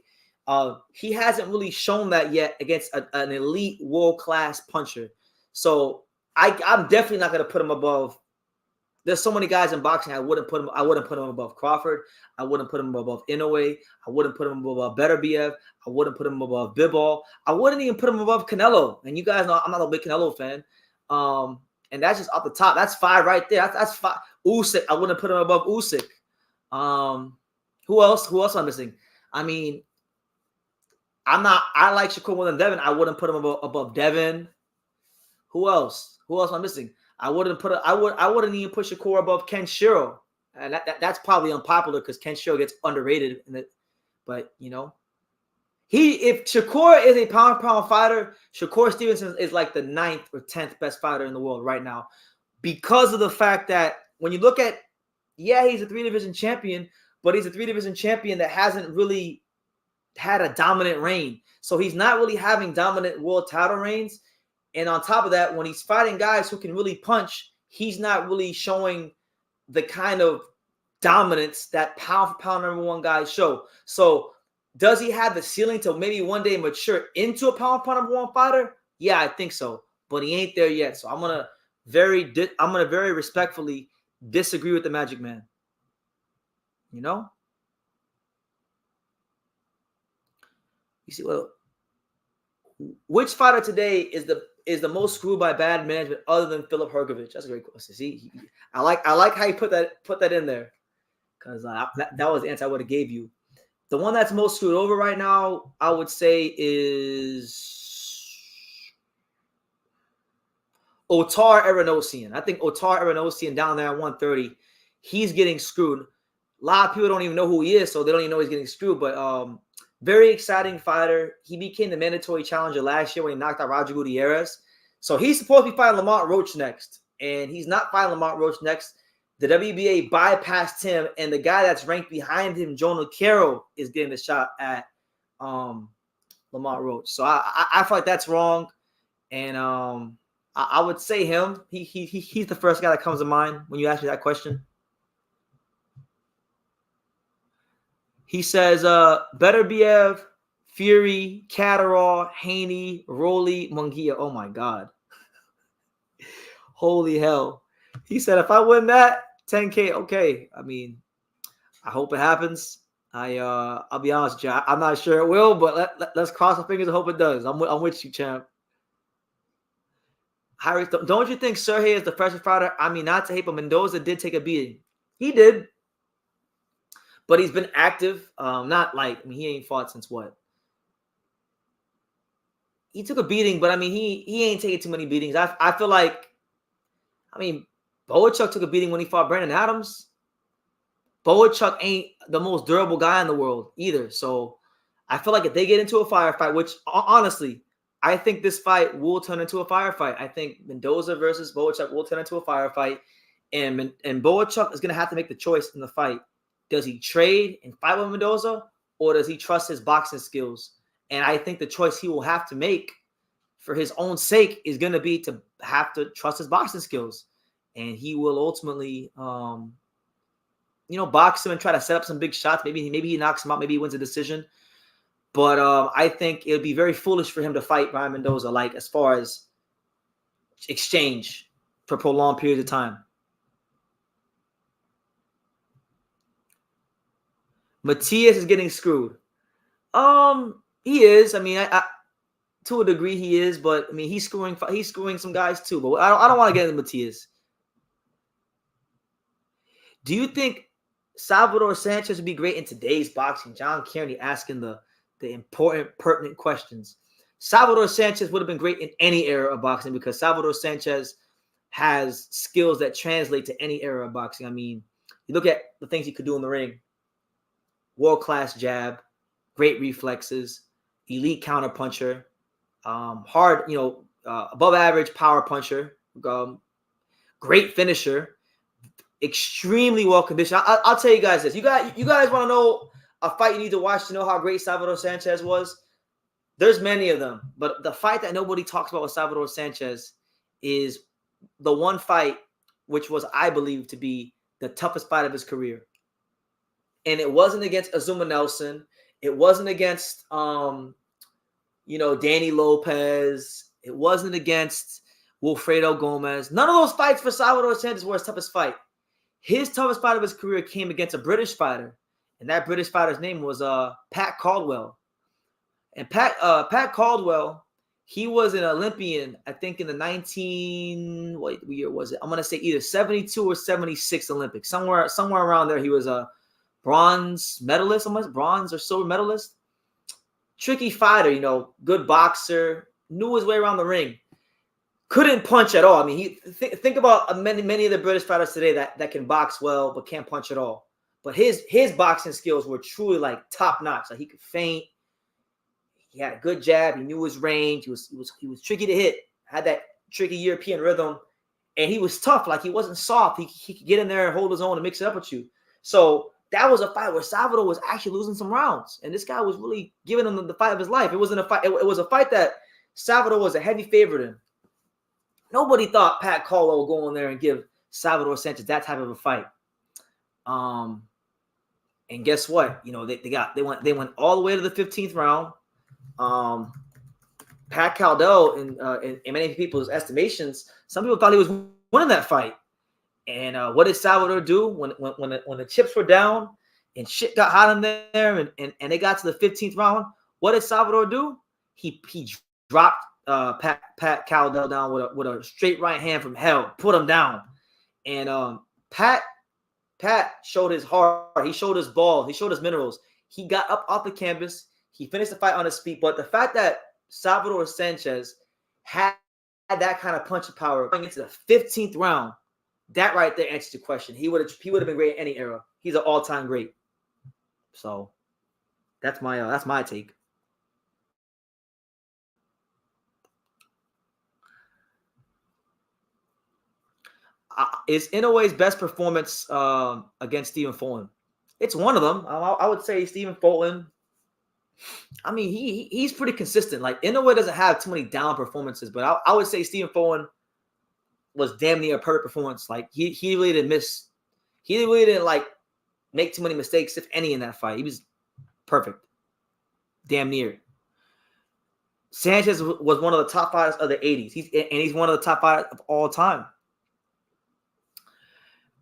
He hasn't really shown that yet against an elite world-class puncher. So I'm definitely not going to put him above. There's so many guys in boxing I wouldn't put him above Crawford. I wouldn't put him above Inoue. I wouldn't put him above Beterbiev. I wouldn't put him above Bivol. I wouldn't even put him above Canelo. And you guys know I'm not a big Canelo fan. And that's just off the top. That's five right there. That's five. Usyk, I wouldn't put him above Usyk. Who else? Who else am I missing? I mean, I like Shakur more than Devin. I wouldn't put him above Devin. Who else? Who else am I missing? I wouldn't even put Shakur above Ken Shiro. And that's probably unpopular because Ken Shiro gets underrated in it. But if Shakur is a pound fighter, Shakur Stevenson is like the 9th or 10th best fighter in the world right now, because of the fact that when you look at, he's a 3-division champion, but he's a 3-division champion that hasn't really had a dominant reign. So he's not really having dominant world title reigns. And on top of that, when he's fighting guys who can really punch, he's not really showing the kind of dominance that pound for pound number one guys show. So does he have the ceiling to maybe one day mature into a pound for pound number one fighter? Yeah, I think so. But he ain't there yet. So I'm gonna very respectfully disagree with the Magic Man. You see, well, which fighter today is the most screwed by bad management other than Philip Hergovich? That's a great question. See, I like how you put that in there, because that was the answer I would have gave you. The one that's most screwed over right now, I would say, is Otar Aronosian. I think Otar Aronosian down there at 130, he's getting screwed. A lot of people don't even know who he is, so they don't even know he's getting screwed. But very exciting fighter. He became the mandatory challenger last year when he knocked out Roger Gutierrez. So he's supposed to be fighting Lamont Roach next, and he's not fighting Lamont Roach next. The WBA bypassed him, and the guy that's ranked behind him, Jonah Carroll, is getting the shot at Lamont Roach. So I feel like that's wrong, and I would say him. He's the first guy that comes to mind when you ask me that question. He says, Beterbiev, Fury, Catterall, Haney, Rolly, Munguia. Oh, my God. Holy hell. He said, if I win that, 10K, okay. I mean, I hope it happens. I'll be honest with you. I'm not sure it will, but let's cross our fingers and hope it does. I'm with you, champ. Harry, don't you think Sergey is the freshest fighter? I mean, not to hate, but Mendoza did take a beating. He did. But he's been active. Not like, I mean, he ain't fought since what? He took a beating, but I mean, he ain't taking too many beatings. I feel like, I mean, Bochk took a beating when he fought Brandon Adams. Bochk ain't the most durable guy in the world either. So I feel like if they get into a firefight, which honestly, I think this fight will turn into a firefight. I think Mendoza versus Bochk will turn into a firefight. And Bochk is going to have to make the choice in the fight. Does he trade and fight with Mendoza, or does he trust his boxing skills? And I think the choice he will have to make for his own sake is going to be to have to trust his boxing skills. And he will ultimately, box him and try to set up some big shots. Maybe he knocks him out. Maybe he wins a decision. But I think it would be very foolish for him to fight Brian Mendoza, like as far as exchange for prolonged periods of time. Matias is getting screwed. He is. I mean, I to a degree he is, but I mean he's screwing some guys too. But I don't want to get into Matias. Do you think Salvador Sanchez would be great in today's boxing? John Kearney asking the important, pertinent questions. Salvador Sanchez would have been great in any era of boxing because Salvador Sanchez has skills that translate to any era of boxing. I mean, you look at the things he could do in the ring. World-class jab, great reflexes, elite counterpuncher, hard, above average power puncher, great finisher, extremely well conditioned. I'll tell you guys this. You guys want to know a fight you need to watch to know how great Salvador Sanchez was? There's many of them, but the fight that nobody talks about with Salvador Sanchez is the one fight which was, I believe, to be the toughest fight of his career. And it wasn't against Azuma Nelson. It wasn't against, Danny Lopez. It wasn't against Wilfredo Gomez. None of those fights for Salvador Sanchez were his toughest fight. His toughest fight of his career came against a British fighter, and that British fighter's name was Pat Caldwell. And Pat Caldwell, he was an Olympian, I think in the what year was it? I'm going to say either 72 or 76 Olympics. Somewhere around there, he was a bronze medalist, almost bronze or silver medalist. Tricky fighter, good boxer, knew his way around the ring. Couldn't punch at all. I mean, think about many of the British fighters today that can box well but can't punch at all. But his boxing skills were truly like top notch. Like he could feint. He had a good jab. He knew his range. He was tricky to hit. Had that tricky European rhythm, and he was tough. Like he wasn't soft. He could get in there and hold his own and mix it up with you. So that was a fight where Salvador was actually losing some rounds, and this guy was really giving him the fight of his life. It wasn't a fight. It was a fight that Salvador was a heavy favorite in. Nobody thought Pat Caldwell would go in there and give Salvador Sanchez that type of a fight. And guess what? They went all the way to the 15th round. Pat Caldwell, in many people's estimations, some people thought he was winning that fight. And what did Salvador do when the chips were down and shit got hot in there and they got to the 15th round? What did Salvador do? He dropped Pat Caldwell down with a straight right hand from hell, put him down. And Pat showed his heart. He showed his balls. He showed his minerals. He got up off the canvas. He finished the fight on his feet. But the fact that Salvador Sanchez had that kind of punching power going into the 15th round, that right there answers the question. He would have been great in any era. He's an all-time great. So that's my take. Is Inoue's best performance against Stephen Fulton? It's one of them. I would say Stephen Fulton. I mean, he's pretty consistent. Like, Inoue doesn't have too many down performances, but I would say Stephen Fulton was damn near a perfect performance. Like, he really didn't miss. He really didn't, like, make too many mistakes, if any, in that fight. He was perfect. Damn near. Sanchez was one of the top fighters of the 80s. He's one of the top fighters of all time.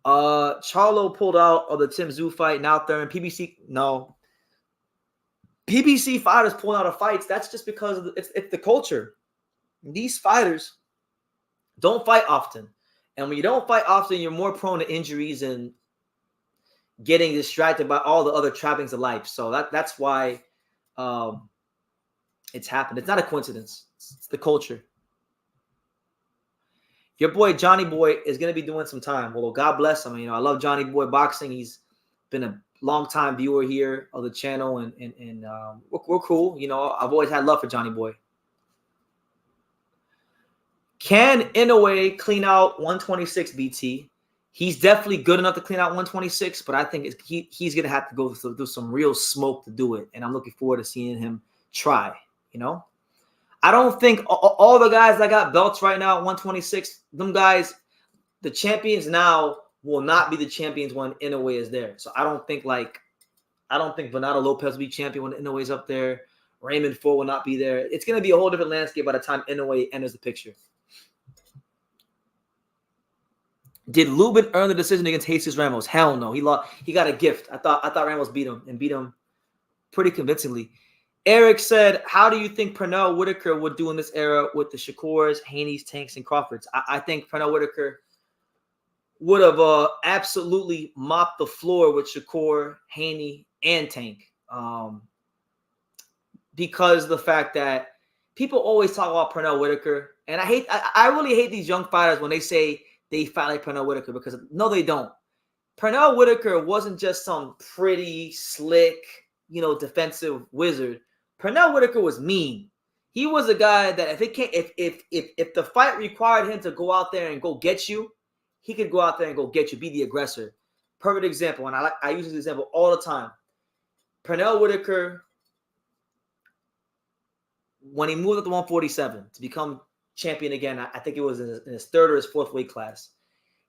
Charlo pulled out of the Tszyu fight. Now Thurman. PBC, no. PBC fighters pulling out of fights, that's just because it's the culture. These fighters don't fight often. And when you don't fight often, you're more prone to injuries and getting distracted by all the other trappings of life. So that's why it's happened. It's not a coincidence. It's the culture. Your boy Johnny Boy is going to be doing some time. Well, God bless him. You know, I love Johnny Boy boxing. He's been a long-time viewer here of the channel, and we're cool. You know, I've always had love for Johnny Boy. Can Inoue clean out 126 BT? He's definitely good enough to clean out 126, but I think he's going to have to go through some real smoke to do it, and I'm looking forward to seeing him try, you know? I don't think all the guys that got belts right now at 126, them guys, the champions now will not be the champions when Inoue is there. So I don't think Bernardo Lopez will be champion when Inoue is up there. Raymond Ford will not be there. It's going to be a whole different landscape by the time Inoue enters the picture. Did Lubin earn the decision against Jesus Ramos? Hell no. He lost. He got a gift. I thought Ramos beat him pretty convincingly. Eric said, how do you think Pernell Whitaker would do in this era with the Shakurs, Haney's, Tanks, and Crawfords? I think Pernell Whitaker would have absolutely mopped the floor with Shakur, Haney, and Tank. Because of the fact that people always talk about Pernell Whitaker. And I really hate these young fighters when they say they fight like Pernell Whitaker, because no, they don't. Pernell Whitaker wasn't just some pretty, slick, you know, defensive wizard. Pernell Whitaker was mean. He was a guy that if the fight required him to go out there and go get you, he could go out there and go get you, be the aggressor. Perfect example, and I use this example all the time. Pernell Whitaker, when he moved up to 147 to become champion again, I think it was in his third or his fourth weight class,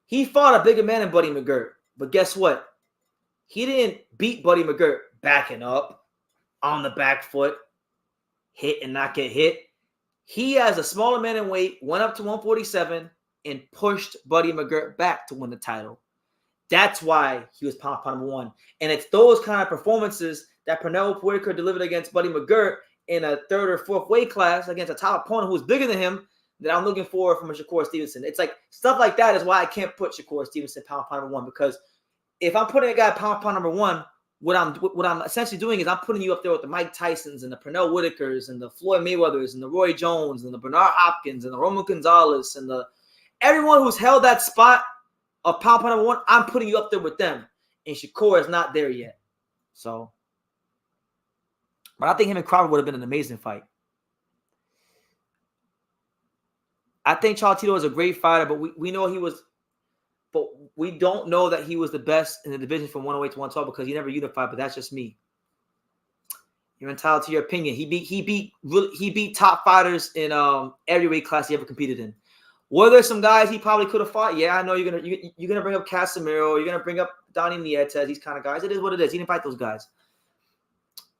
he fought a bigger man than Buddy McGirt. But guess what? He didn't beat Buddy McGirt backing up, on the back foot, hit and not get hit. He, as a smaller man in weight, went up to 147 and pushed Buddy McGirt back to win the title. That's why he was pound number one. And it's those kind of performances that Pernell Whitaker delivered against Buddy McGirt in a third or fourth weight class against a top opponent who was bigger than him that I'm looking for from a Shakur Stevenson. It's like stuff like that is why I can't put Shakur Stevenson pound number one, because if I'm putting a guy pound number one, what I'm essentially doing is I'm putting you up there with the Mike Tysons and the Pernell Whitakers and the Floyd Mayweathers and the Roy Jones and the Bernard Hopkins and the Roman Gonzalez and everyone who's held that spot of pound number one. I'm putting you up there with them, and Shakur is not there yet. So, but I think him and Crawford would have been an amazing fight. I think Cholatito is a great fighter, but we know he was. But we don't know that he was the best in the division from 108 to 112 because he never unified. But that's just me. You're entitled to your opinion. He beat top fighters in every weight class he ever competed in. Were there some guys he probably could have fought? Yeah, I know you're gonna bring up Casemiro. You're gonna bring up Donnie Nietzsche, these kind of guys. It is what it is. He didn't fight those guys.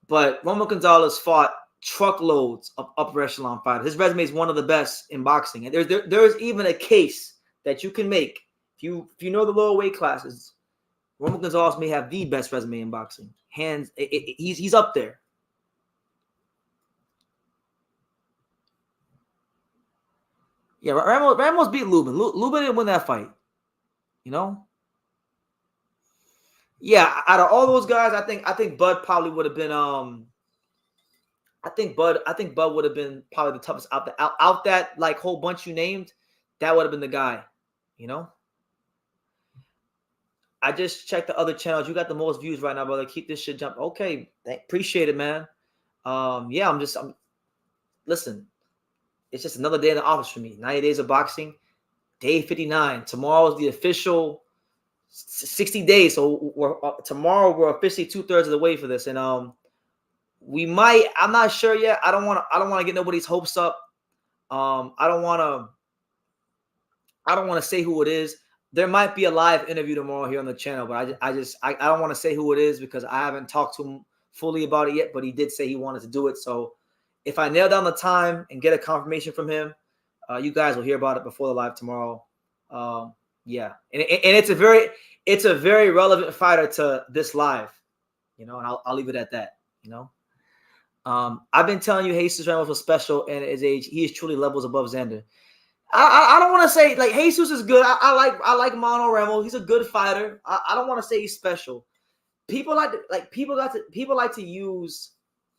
But Roman Gonzalez fought truckloads of upper echelon fighters. His resume is one of the best in boxing, and there's even a case that you can make. If you know the lower weight classes, Roman Gonzalez may have the best resume in boxing. He's up there. Yeah, Ramos beat Lubin. Lubin didn't win that fight. You know? Yeah, out of all those guys, I think Bud probably would have been I think Bud would have been probably the toughest out that like whole bunch you named. That would have been the guy, you know. I just checked the other channels. You got the most views right now, brother. Keep this shit jumping. Okay, appreciate it, man. Yeah, I'm listen. It's just another day in the office for me. 90 days of boxing, day 59. Tomorrow is the official 60 days. So tomorrow we're officially 2/3 of the way for this, and we might. I'm not sure yet. I don't want to get nobody's hopes up. I don't want to say who it is. There might be a live interview tomorrow here on the channel, but I don't want to say who it is because I haven't talked to him fully about it yet. But he did say he wanted to do it. So if I nail down the time and get a confirmation from him, you guys will hear about it before the live tomorrow. Yeah, and it's a very relevant fighter to this live, you know. And I'll leave it at that, you know. I've been telling you, Jesus Ramos was special, and at his age, he is truly levels above Xander. I don't want to say like Jesus is good. I like Mono Ramos. He's a good fighter. I don't want to say he's special. People like to use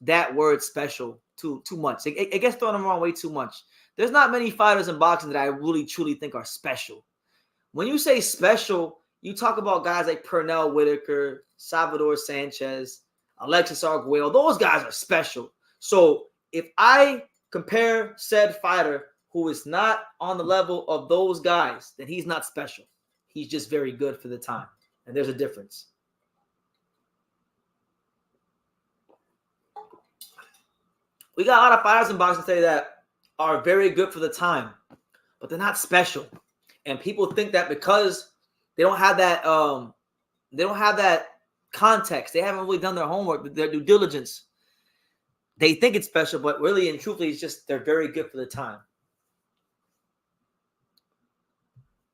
that word special too much. It gets thrown around way too much. There's not many fighters in boxing that I really truly think are special. When you say special, you talk about guys like Pernell Whitaker, Salvador Sanchez, Alexis Arguello. Those guys are special. So if I compare said fighter who is not on the level of those guys, then he's not special. He's just very good for the time. And there's a difference. We got a lot of fighters in boxing today that are very good for the time, but they're not special. And people think that because they don't have that context, they haven't really done their homework, their due diligence, they think it's special, but really and truthfully, it's just they're very good for the time.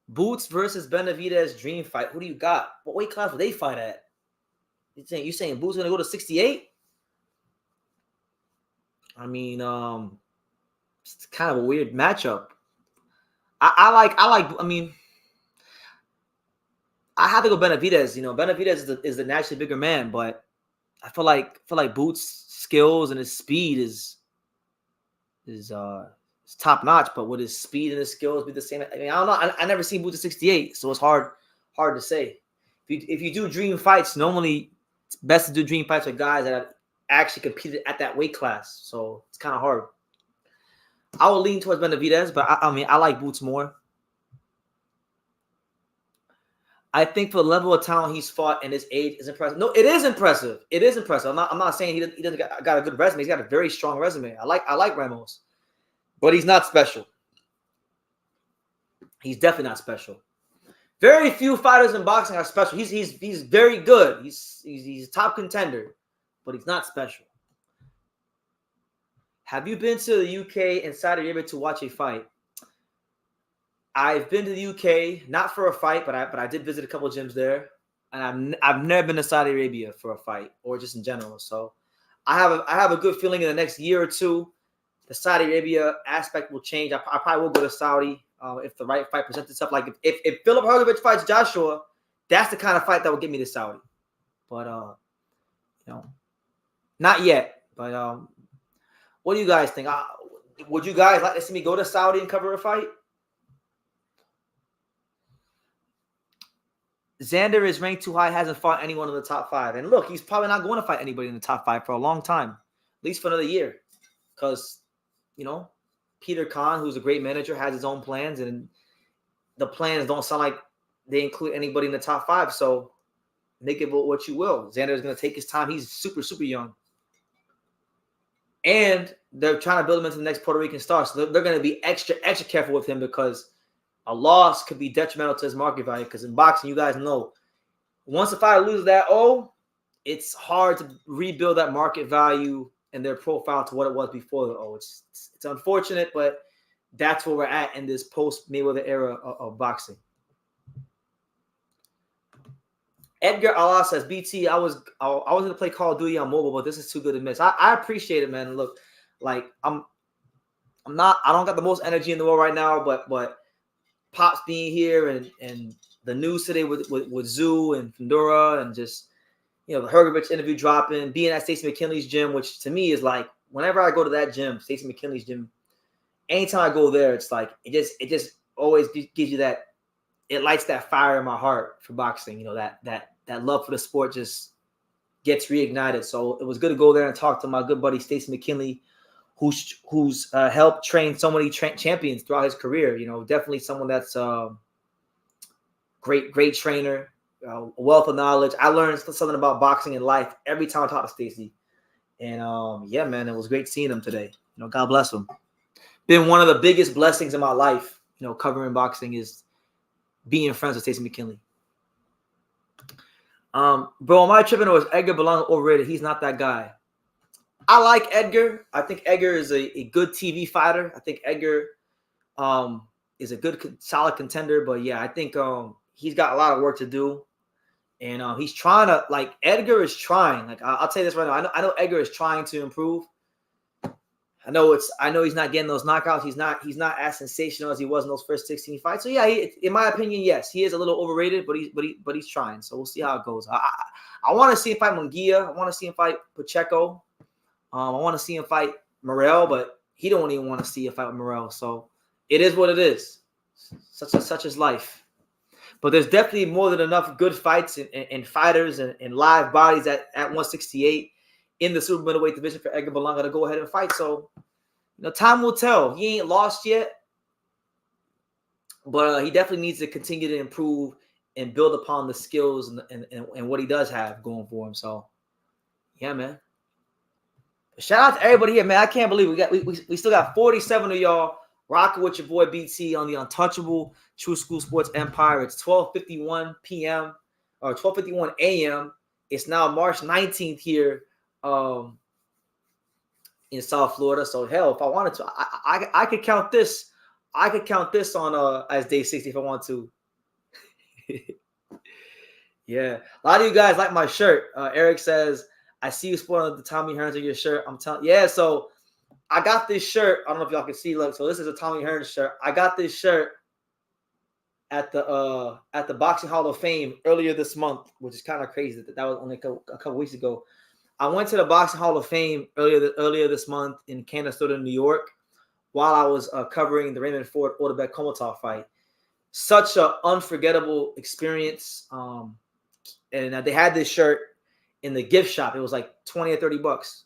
Boots versus Benavidez dream fight. Who do you got? What weight class would they fight at? You saying Boots gonna go to 68? I mean, it's kind of a weird matchup. I mean, I have to go Benavidez. You know, Benavidez is the naturally bigger man, but I feel like Boots' skills and his speed is top notch. But would his speed and his skills be the same? I mean, I don't know. I never seen Boots at 68, so it's hard to say. If you do dream fights, normally it's best to do dream fights with guys that have actually competed at that weight class. So it's kind of hard. I will lean towards Benavidez, but I mean, I like Boots more. I think for the level of talent he's fought and his age is impressive. No, it is impressive. It is impressive. I'm not saying he doesn't got a good resume. He's got a very strong resume. I like Ramos, but he's not special. He's definitely not special. Very few fighters in boxing are special. He's very good. He's a top contender, but he's not special. Have you been to the UK and Saudi Arabia to watch a fight? I've been to the UK, not for a fight, but I did visit a couple of gyms there, and I've never been to Saudi Arabia for a fight or just in general. So I have a good feeling in the next year or two, the Saudi Arabia aspect will change. I probably will go to Saudi if the right fight presents itself. Like if Philip Hrgovic fights Joshua, that's the kind of fight that will get me to Saudi. But you know, not yet. But what do you guys think? Would you guys like to see me go to Saudi and cover a fight? Xander is ranked too high, hasn't fought anyone in the top 5. And look, he's probably not going to fight anybody in the top 5 for a long time, at least for another year. Because, you know, Peter Khan, who's a great manager, has his own plans, and the plans don't sound like they include anybody in the top 5. So make it what you will. Xander is going to take his time. He's super, super young. And they're trying to build him into the next Puerto Rican star. So they're going to be extra, extra careful with him because a loss could be detrimental to his market value. Because in boxing, you guys know, once a fighter loses that it's hard to rebuild that market value and their profile to what it was before the It's unfortunate, but that's where we're at in this post-Mayweather era of boxing. Edgar Allah says, BT, I was going to play Call of Duty on mobile, but this is too good to miss. I appreciate it, man. Look, like I don't got the most energy in the world right now, but Pops being here and the news today with Tszyu and Fundora and just, the Hrgovic interview dropping, being at Stacey McKinley's gym, which to me is like, whenever I go to that gym, Stacey McKinley's gym, anytime I go there, it's like, it just always gives you that, it lights that fire in my heart for boxing. That love for the sport just gets reignited. So it was good to go there and talk to my good buddy Stacey McKinley, who's helped train so many champions throughout his career. Definitely someone that's great trainer, a wealth of knowledge. I learned something about boxing and life every time I talk to Stacey. And yeah, man, it was great seeing him today. God bless him. Been one of the biggest blessings in my life, covering boxing, is being friends with Stacey McKinley. Bro, am I tripping, or is Edgar Berlanga overrated? He's not that guy. I like Edgar. I think Edgar is a good TV fighter. I think Edgar is a good, solid contender. But yeah, I think he's got a lot of work to do. And he's trying to, Edgar is trying. I'll tell you this right now. I know Edgar is trying to improve. I know he's not getting those knockouts. He's not as sensational as he was in those first 16 fights. So yeah, in my opinion, yes, he is a little overrated, but he's trying. So we'll see how it goes. I want to see him fight Munguia. I want to see him fight Pacheco. I want to see him fight Morrell, but he don't even want to see a fight with Morrell. So it is what it is. Such is life. But there's definitely more than enough good fights and fighters and live bodies at 168 in the super middleweight division for Edgar Berlanga to go ahead and fight. So, time will tell. He ain't lost yet, but he definitely needs to continue to improve and build upon the skills and what he does have going for him. So, yeah, man. Shout out to everybody here, man. I can't believe we still got 47 of y'all rocking with your boy BT on the untouchable True School Sports Empire. It's 12:51 p.m. or 12:51 a.m. It's now March 19th here in South Florida. So hell, if I wanted to, I could count this. I could count this on as day 60 if I want to. Yeah, a lot of you guys like my shirt. Eric says, I see you sporting the Tommy Hearns on your shirt. I'm telling, yeah. So I got this shirt. I don't know if y'all can see. Look, so this is a Tommy Hearns shirt. I got this shirt at the Boxing Hall of Fame earlier this month, which is kind of crazy. That was only a couple weeks ago. I went to the Boxing Hall of Fame earlier this month in Canastota, New York, while I was covering the Raymond Ford Otabek Komotov fight. Such an unforgettable experience. And they had this shirt in the gift shop. It was like $20 or $30.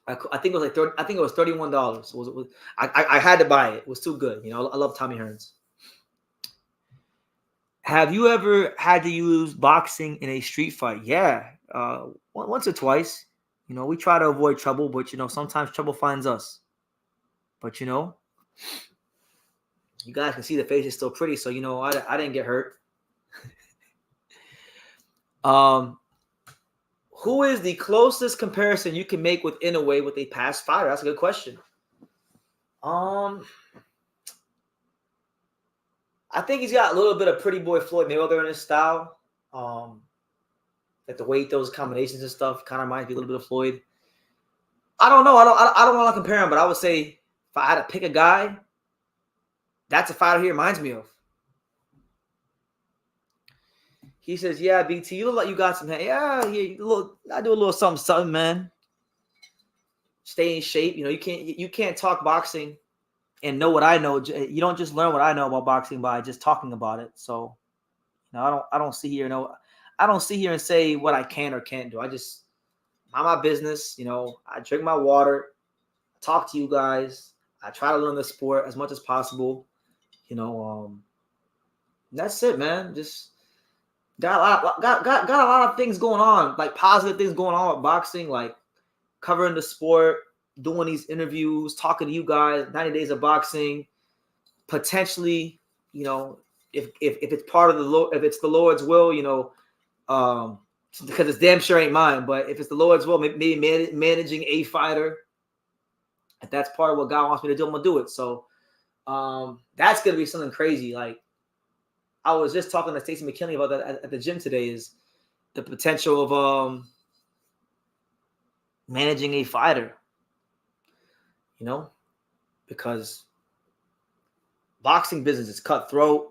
I think it was like 30. I think it was $31. I had to buy it. It was too good. I love Tommy Hearns. Have you ever had to use boxing in a street fight? Yeah, once or twice. We try to avoid trouble, but sometimes trouble finds us. But you guys can see the face is still pretty, so I didn't get hurt. Who is the closest comparison you can make with Inoue with a past fighter? That's a good question. I think he's got a little bit of Pretty Boy Floyd Mayweather in his style. Like the way he throws combinations and stuff kind of reminds me a little bit of Floyd. I don't know. I don't want to compare him, but I would say if I had to pick a guy, that's a fighter he reminds me of. He says, yeah, BT, you look like you got some. Yeah, I do a little something, man. Stay in shape. You can't talk boxing and know what I know. You don't just learn what I know about boxing by just talking about it. So, I don't sit here and say what I can or can't do. I just mind my business. I drink my water, talk to you guys. I try to learn the sport as much as possible. That's it, man. Just got a lot of things going on, like positive things going on with boxing, like covering the sport, doing these interviews, talking to you guys, 90 days of boxing, potentially, if it's part of if it's the Lord's will, because it's damn sure ain't mine, but if it's the Lord's will, maybe managing a fighter, if that's part of what God wants me to do, I'm gonna do it. So that's gonna be something crazy. Like I was just talking to Stacey McKinley about that at the gym today, is the potential of managing a fighter, because boxing business is cutthroat.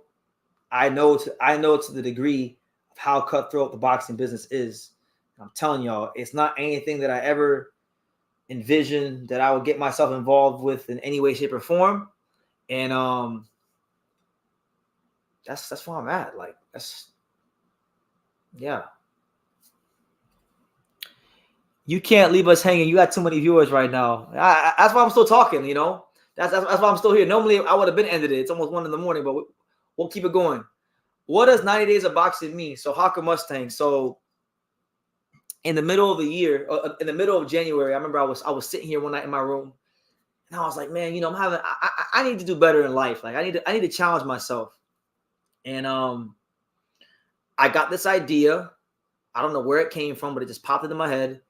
I know to the degree of how cutthroat the boxing business is. I'm telling y'all, it's not anything that I ever envisioned that I would get myself involved with in any way, shape, or form. And that's where I'm at. Like, yeah. You can't leave us hanging. You got too many viewers right now. That's why I'm still talking, you know. That's why I'm still here. Normally, I would have been ended it. It's almost 1 a.m, but we'll keep it going. What does 90 days of boxing mean? So, Hawker Mustang. So, in the middle of the year, in the middle of January, I remember I was sitting here one night in my room, and I was like, man, you know, I need to do better in life. Like, I need to challenge myself. And I got this idea. I don't know where it came from, but it just popped into my head.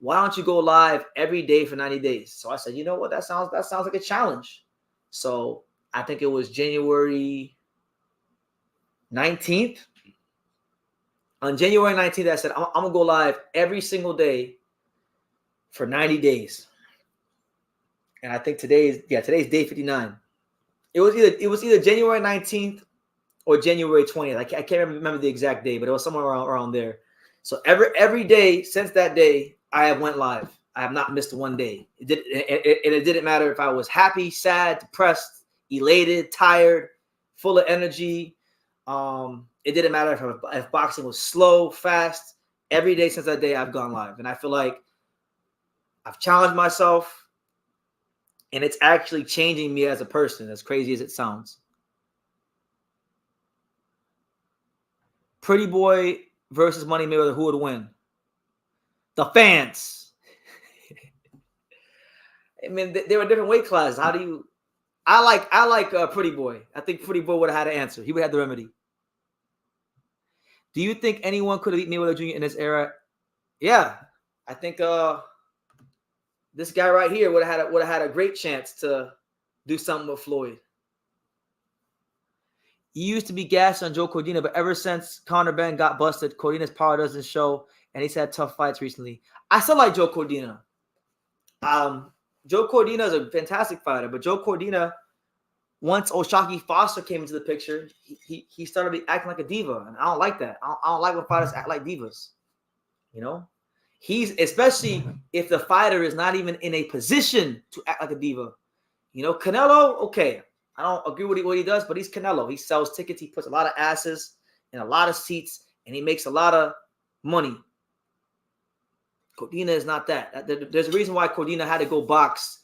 Why don't you go live every day for 90 days? So I said, you know what? That sounds like a challenge. So I think it was January 19th. On January 19th, I said, I'm going to go live every single day for 90 days. And I think today's day 59. It was either January 19th or January 20th. I can't remember the exact day, but it was somewhere around there. So every day since that day, I have went live. I have not missed one day. It didn't matter if I was happy, sad, depressed, elated, tired, full of energy. It didn't matter if boxing was slow, fast. Every day since that day, I've gone live. And I feel like I've challenged myself, and it's actually changing me as a person, as crazy as it sounds. Pretty Boy versus Money Mayweather, who would win? The fans. I mean, there were different weight classes. How do you? I like Pretty Boy. I think Pretty Boy would have had an answer. He would have the remedy. Do you think anyone could have beat Mayweather Jr. in this era? Yeah, I think this guy right here would have had a great chance to do something with Floyd. You used to be gassed on Joe Cordina, but ever since Conor Ben got busted, Cordina's power doesn't show, and he's had tough fights recently. I still like Joe Cordina. Joe Cordina is a fantastic fighter, but Joe Cordina, once O'Shaquie Foster came into the picture, he started acting like a diva, and I don't like that. I don't like when fighters act like divas. You know, especially if the fighter is not even in a position to act like a diva. You know, Canelo, okay, I don't agree with what he does, but he's Canelo. He sells tickets. He puts a lot of asses in a lot of seats, and he makes a lot of money. Cordina is not that. There's a reason why Cordina had to go box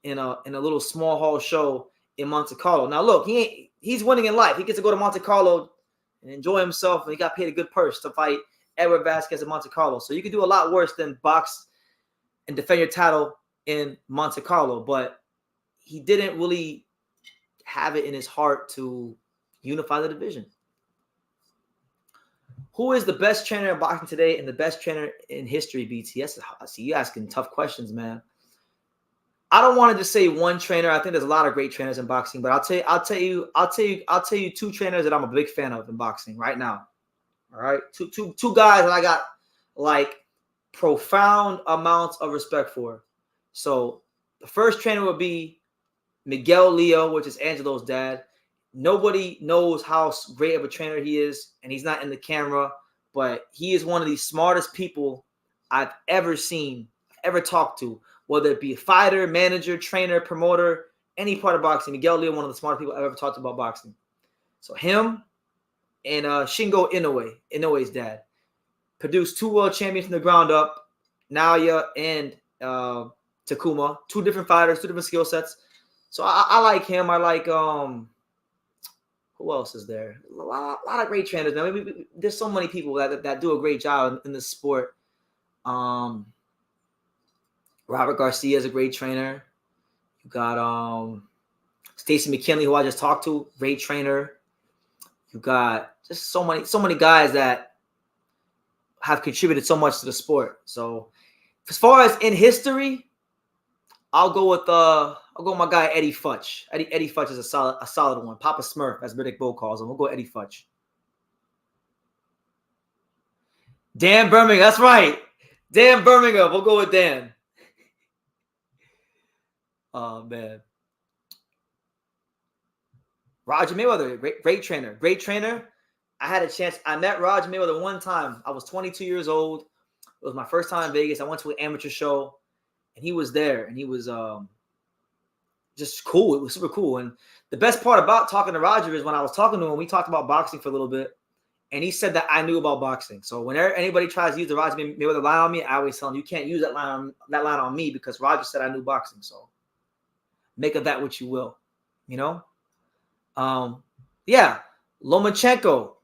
in a little small hall show in Monte Carlo. Now, look, he's winning in life. He gets to go to Monte Carlo and enjoy himself, and he got paid a good purse to fight Edward Vasquez in Monte Carlo. So you can do a lot worse than box and defend your title in Monte Carlo, but he didn't really have it in his heart to unify the division. Who is the best trainer in boxing today and the best trainer in history, BTS? I see you asking tough questions, man. I don't want to just say one trainer. I think there's a lot of great trainers in boxing, but I'll tell you two trainers that I'm a big fan of in boxing right now. All right, two guys that I got like profound amounts of respect for. So the first trainer would be Miguel Leo, which is Angelo's dad. Nobody knows how great of a trainer he is, and he's not in the camera, but he is one of the smartest people I've ever seen, ever talked to, whether it be a fighter, manager, trainer, promoter, any part of boxing. Miguel Leo, one of the smartest people I've ever talked to about boxing. So him and Shingo Inoue, Inoue's dad, produced 2 world champions from the ground up, Naoya and Takuma, 2 different fighters, 2 different skill sets. So I like him. I like who else is there? A lot of great trainers. Now, there's so many people that do a great job in this sport. Robert Garcia is a great trainer. You got Stacey McKinley, who I just talked to, great trainer. You got just so many guys that have contributed so much to the sport. So as far as in history, I'll go with my guy Eddie Futch. Eddie Futch is a solid one. Papa Smurf, as Riddick Bowe calls him. We'll go Eddie Futch. Dan Birmingham, that's right. Dan Birmingham. We'll go with Dan. Oh man. Roger Mayweather, great trainer. Great trainer. I had a chance. I met Roger Mayweather one time. I was 22 years old. It was my first time in Vegas. I went to an amateur show, and he was there, and he was just cool. It was super cool. And the best part about talking to Roger is when I was talking to him, we talked about boxing for a little bit, and he said that I knew about boxing. So whenever anybody tries to use the Roger Mayweather line on me, I always tell them, you can't use that line on me because Roger said I knew boxing. So make of that what you will, you know? Yeah, Lomachenko,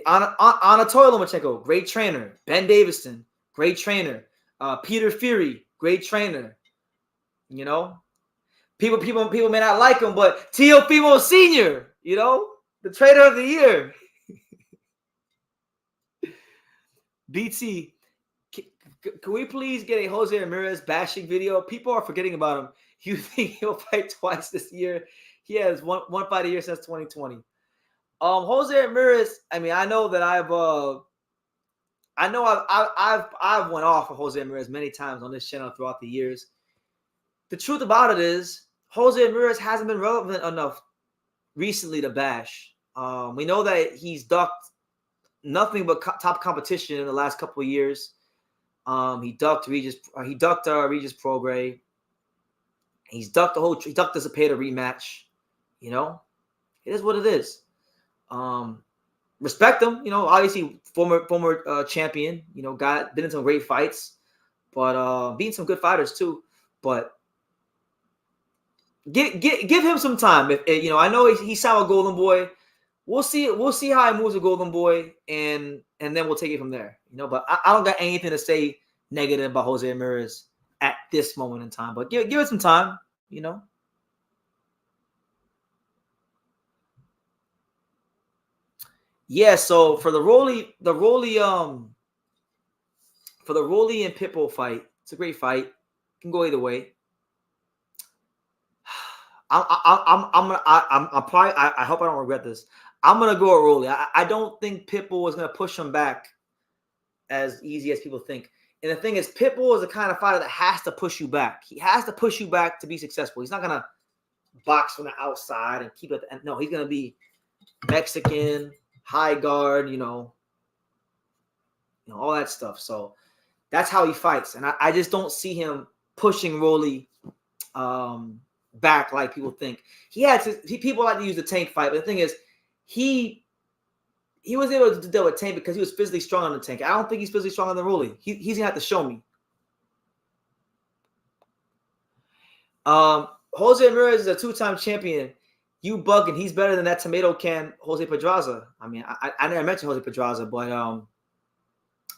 Anatoly Lomachenko, great trainer. Ben Davison, great trainer. Peter Fury, great trainer. You know, people may not like him, but Teofimo Sr., you know, the trainer of the year. BT, can we please get a Jose Ramirez bashing video? People are forgetting about him. You think he'll fight twice this year? He has one fight a year since 2020. Jose Ramirez. I mean, I know that I've went off of Jose Ramirez many times on this channel throughout the years. The truth about it is, Jose Ramirez hasn't been relevant enough recently to bash. We know that he's ducked nothing but top competition in the last couple of years. He ducked Regis Prograis. He ducked the Zepeda rematch. You know, it is what it is. Respect him. You know, obviously former champion. You know, been in some great fights, but beating some good fighters too. But give him some time. If you know, I know he's signed with Golden Boy. We'll see how he moves with Golden Boy, and then we'll take it from there. You know, but I don't got anything to say negative about Jose Ramirez at this moment in time. But give it some time. You know. Yeah. So for the Rolly and Pitbull fight, it's a great fight. Can go either way. I hope I don't regret this. I'm gonna go with Rolly. I don't think Pitbull is gonna push him back as easy as people think. And the thing is, Pitbull is the kind of fighter that has to push you back. He has to push you back to be successful. He's not gonna box from the outside and keep it. No, he's gonna be Mexican, high guard, you know, all that stuff. So that's how he fights. And I just don't see him pushing Rolly back like people think. People like to use the Tank fight, but the thing is, he was able to deal with Tank because he was physically strong on the Tank. I don't think he's physically stronger than Rolly. He's gonna have to show me. Jose Ramirez is a two-time champion. You bugging? He's better than that tomato can Jose Pedraza. I mean, I never mentioned Jose Pedraza, but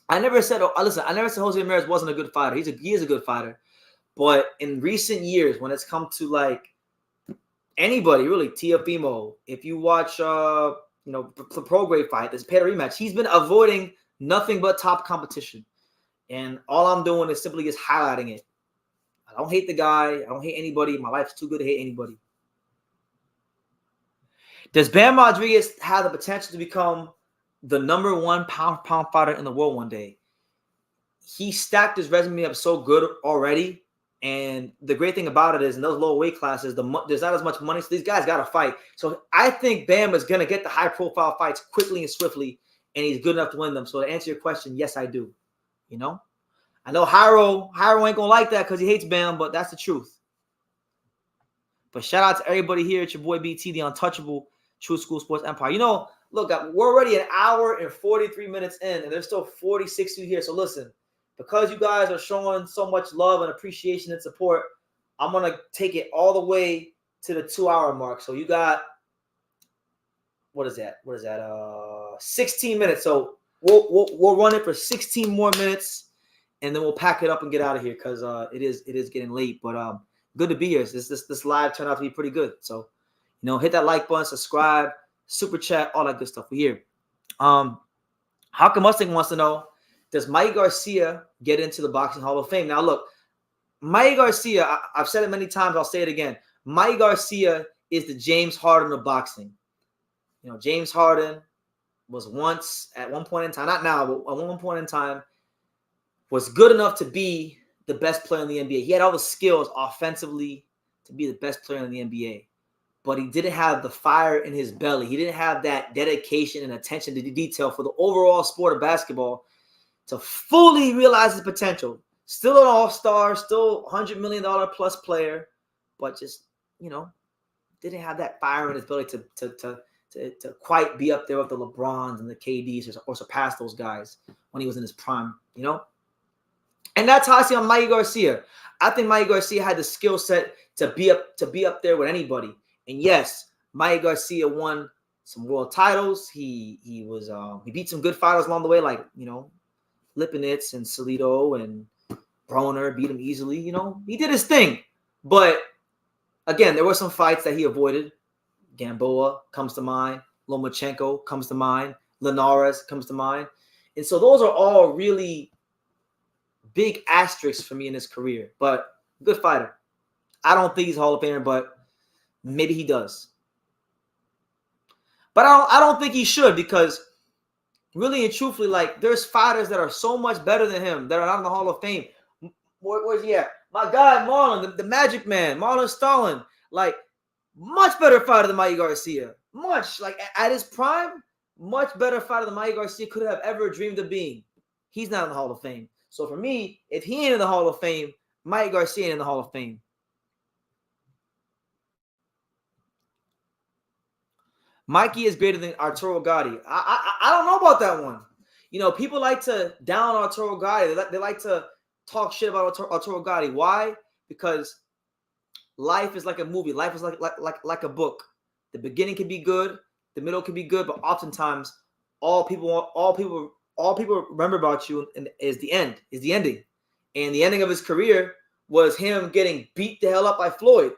I never said Jose Ramirez wasn't a good fighter. He is a good fighter. But in recent years, when it's come to like anybody, really, Teofimo, if you watch the Prograis fight, this Zepeda rematch, he's been avoiding nothing but top competition. And all I'm doing is simply just highlighting it. I don't hate the guy. I don't hate anybody. My life's too good to hate anybody. Does Bam Rodriguez have the potential to become the #1 pound fighter in the world one day? He stacked his resume up so good already. And the great thing about it is in those lower weight classes, there's not as much money. So these guys got to fight. So I think Bam is going to get the high-profile fights quickly and swiftly, and he's good enough to win them. So to answer your question, yes, I do. You know? I know Hyro ain't going to like that because he hates Bam, but that's the truth. But shout out to everybody here. It's your boy BT, the untouchable True School Sports Empire. You know, look, we're already an hour and 43 minutes in, and there's still 46 of you here. So listen. Because you guys are showing so much love and appreciation and support, I'm going to take it all the way to the 2-hour mark. So you got, what is that? 16 minutes. So we'll run it for 16 more minutes, and then we'll pack it up and get out of here because it is getting late. But good to be here. This live turned out to be pretty good. So, hit that like button, subscribe, super chat, all that good stuff. We're here. Hawker Mustang wants to know, does Mike Garcia get into the Boxing Hall of Fame? Now, look, Mike Garcia, I've said it many times. I'll say it again. Mike Garcia is the James Harden of boxing. James Harden was once, at one point in time, not now, but at one point in time, was good enough to be the best player in the NBA. He had all the skills offensively to be the best player in the NBA. but he didn't have the fire in his belly. He didn't have that dedication and attention to detail for the overall sport of basketball to fully realize his potential. Still an all-star, still $100 million plus player, but just, didn't have that fire in his belly to quite be up there with the LeBrons and the KDs or surpass those guys when he was in his prime, And that's how I see on Mikey Garcia. I think Mikey Garcia had the skill set to be up there with anybody. And yes, Mikey Garcia won some world titles. He beat some good fighters along the way, like Lipinets and Salido and Broner beat him easily. He did his thing. But again, there were some fights that he avoided. Gamboa comes to mind. Lomachenko comes to mind. Linares comes to mind. And so those are all really big asterisks for me in his career. But good fighter. I don't think he's a Hall of Famer, but maybe he does. But I don't think he should, because really and truthfully, like, there's fighters that are so much better than him that are not in the Hall of Fame. Where's he at? My guy, Marlon, the Magic Man, Marlon Stalin, like, much better fighter than Mikey Garcia. Much. Like, at his prime, much better fighter than Mikey Garcia could have ever dreamed of being. He's not in the Hall of Fame. So for me, if he ain't in the Hall of Fame, Mikey Garcia ain't in the Hall of Fame. Mikey is greater than Arturo Gatti. I don't know about that one. People like to down Arturo Gatti. They like to talk shit about Arturo Gatti. Why? Because life is like a movie. Life is like a book. The beginning can be good, the middle can be good, but oftentimes all people remember about you is the ending. And the ending of his career was him getting beat the hell up by Floyd.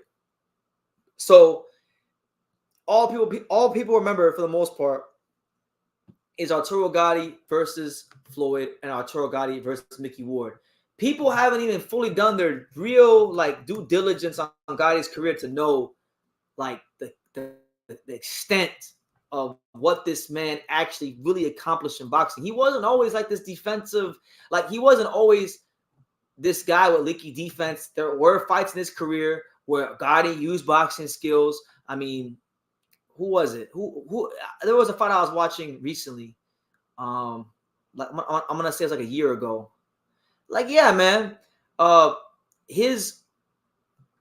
So all people remember for the most part is Arturo Gatti versus Floyd and Arturo Gatti versus Mickey Ward. People haven't even fully done their real due diligence on Gotti's career to know the extent of what this man actually really accomplished in boxing. He wasn't always like this defensive, he wasn't always this guy with leaky defense. There were fights in his career where Gatti used boxing skills. I mean, who was it? Who? There was a fight I was watching recently. I'm gonna say it's like a year ago. Yeah, man. I'm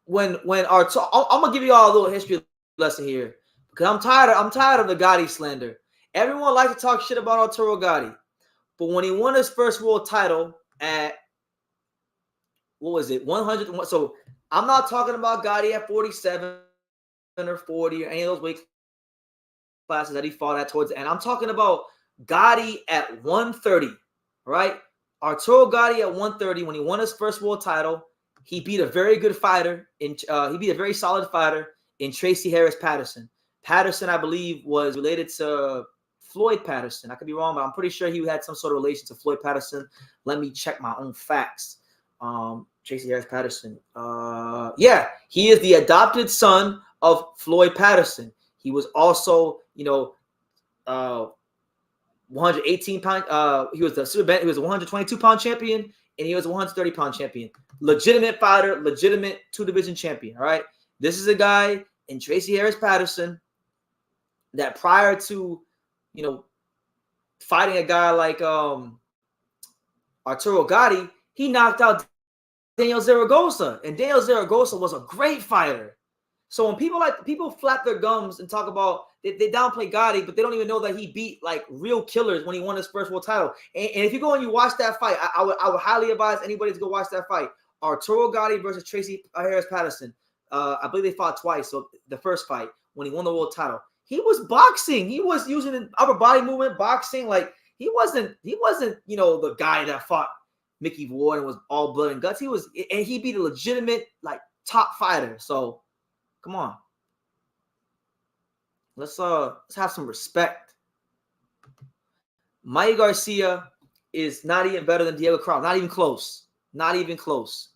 gonna give you all a little history lesson here because I'm tired of the Gatti slander. Everyone likes to talk shit about Arturo Gatti, but when he won his first world title at 100. So I'm not talking about Gatti at 47 or 40 or any of those weight classes that he fought at towards the end. I'm talking about Gatti at 130, right? Arturo Gatti at 130, when he won his first world title, he beat a very good fighter. He beat a very solid fighter in Tracy Harris Patterson. Patterson, I believe, was related to Floyd Patterson. I could be wrong, but I'm pretty sure he had some sort of relation to Floyd Patterson. Let me check my own facts. Tracy Harris Patterson. Yeah, he is the adopted son of Floyd Patterson. He was also, 118 pound. He was the super. He was a 122 pound champion, and he was a 130 pound champion. Legitimate fighter, legitimate 2-division champion. All right, this is a guy in Tracy Harris Patterson that prior to, fighting a guy like Arturo Gatti, he knocked out Daniel Zaragoza, and Daniel Zaragoza was a great fighter. So when people flap their gums and talk about they downplay Gatti, but they don't even know that he beat real killers when he won his first world title. And if you go and you watch that fight, I would highly advise anybody to go watch that fight. Arturo Gatti versus Tracy Harris Patterson. I believe they fought twice. So the first fight when he won the world title, he was boxing. He was using an upper body movement, boxing. He wasn't the guy that fought Mickey Ward and was all blood and guts. He beat a legitimate top fighter. So come on. Let's have some respect. Mikey Garcia is not even better than Diego Crawford. Not even close. Not even close.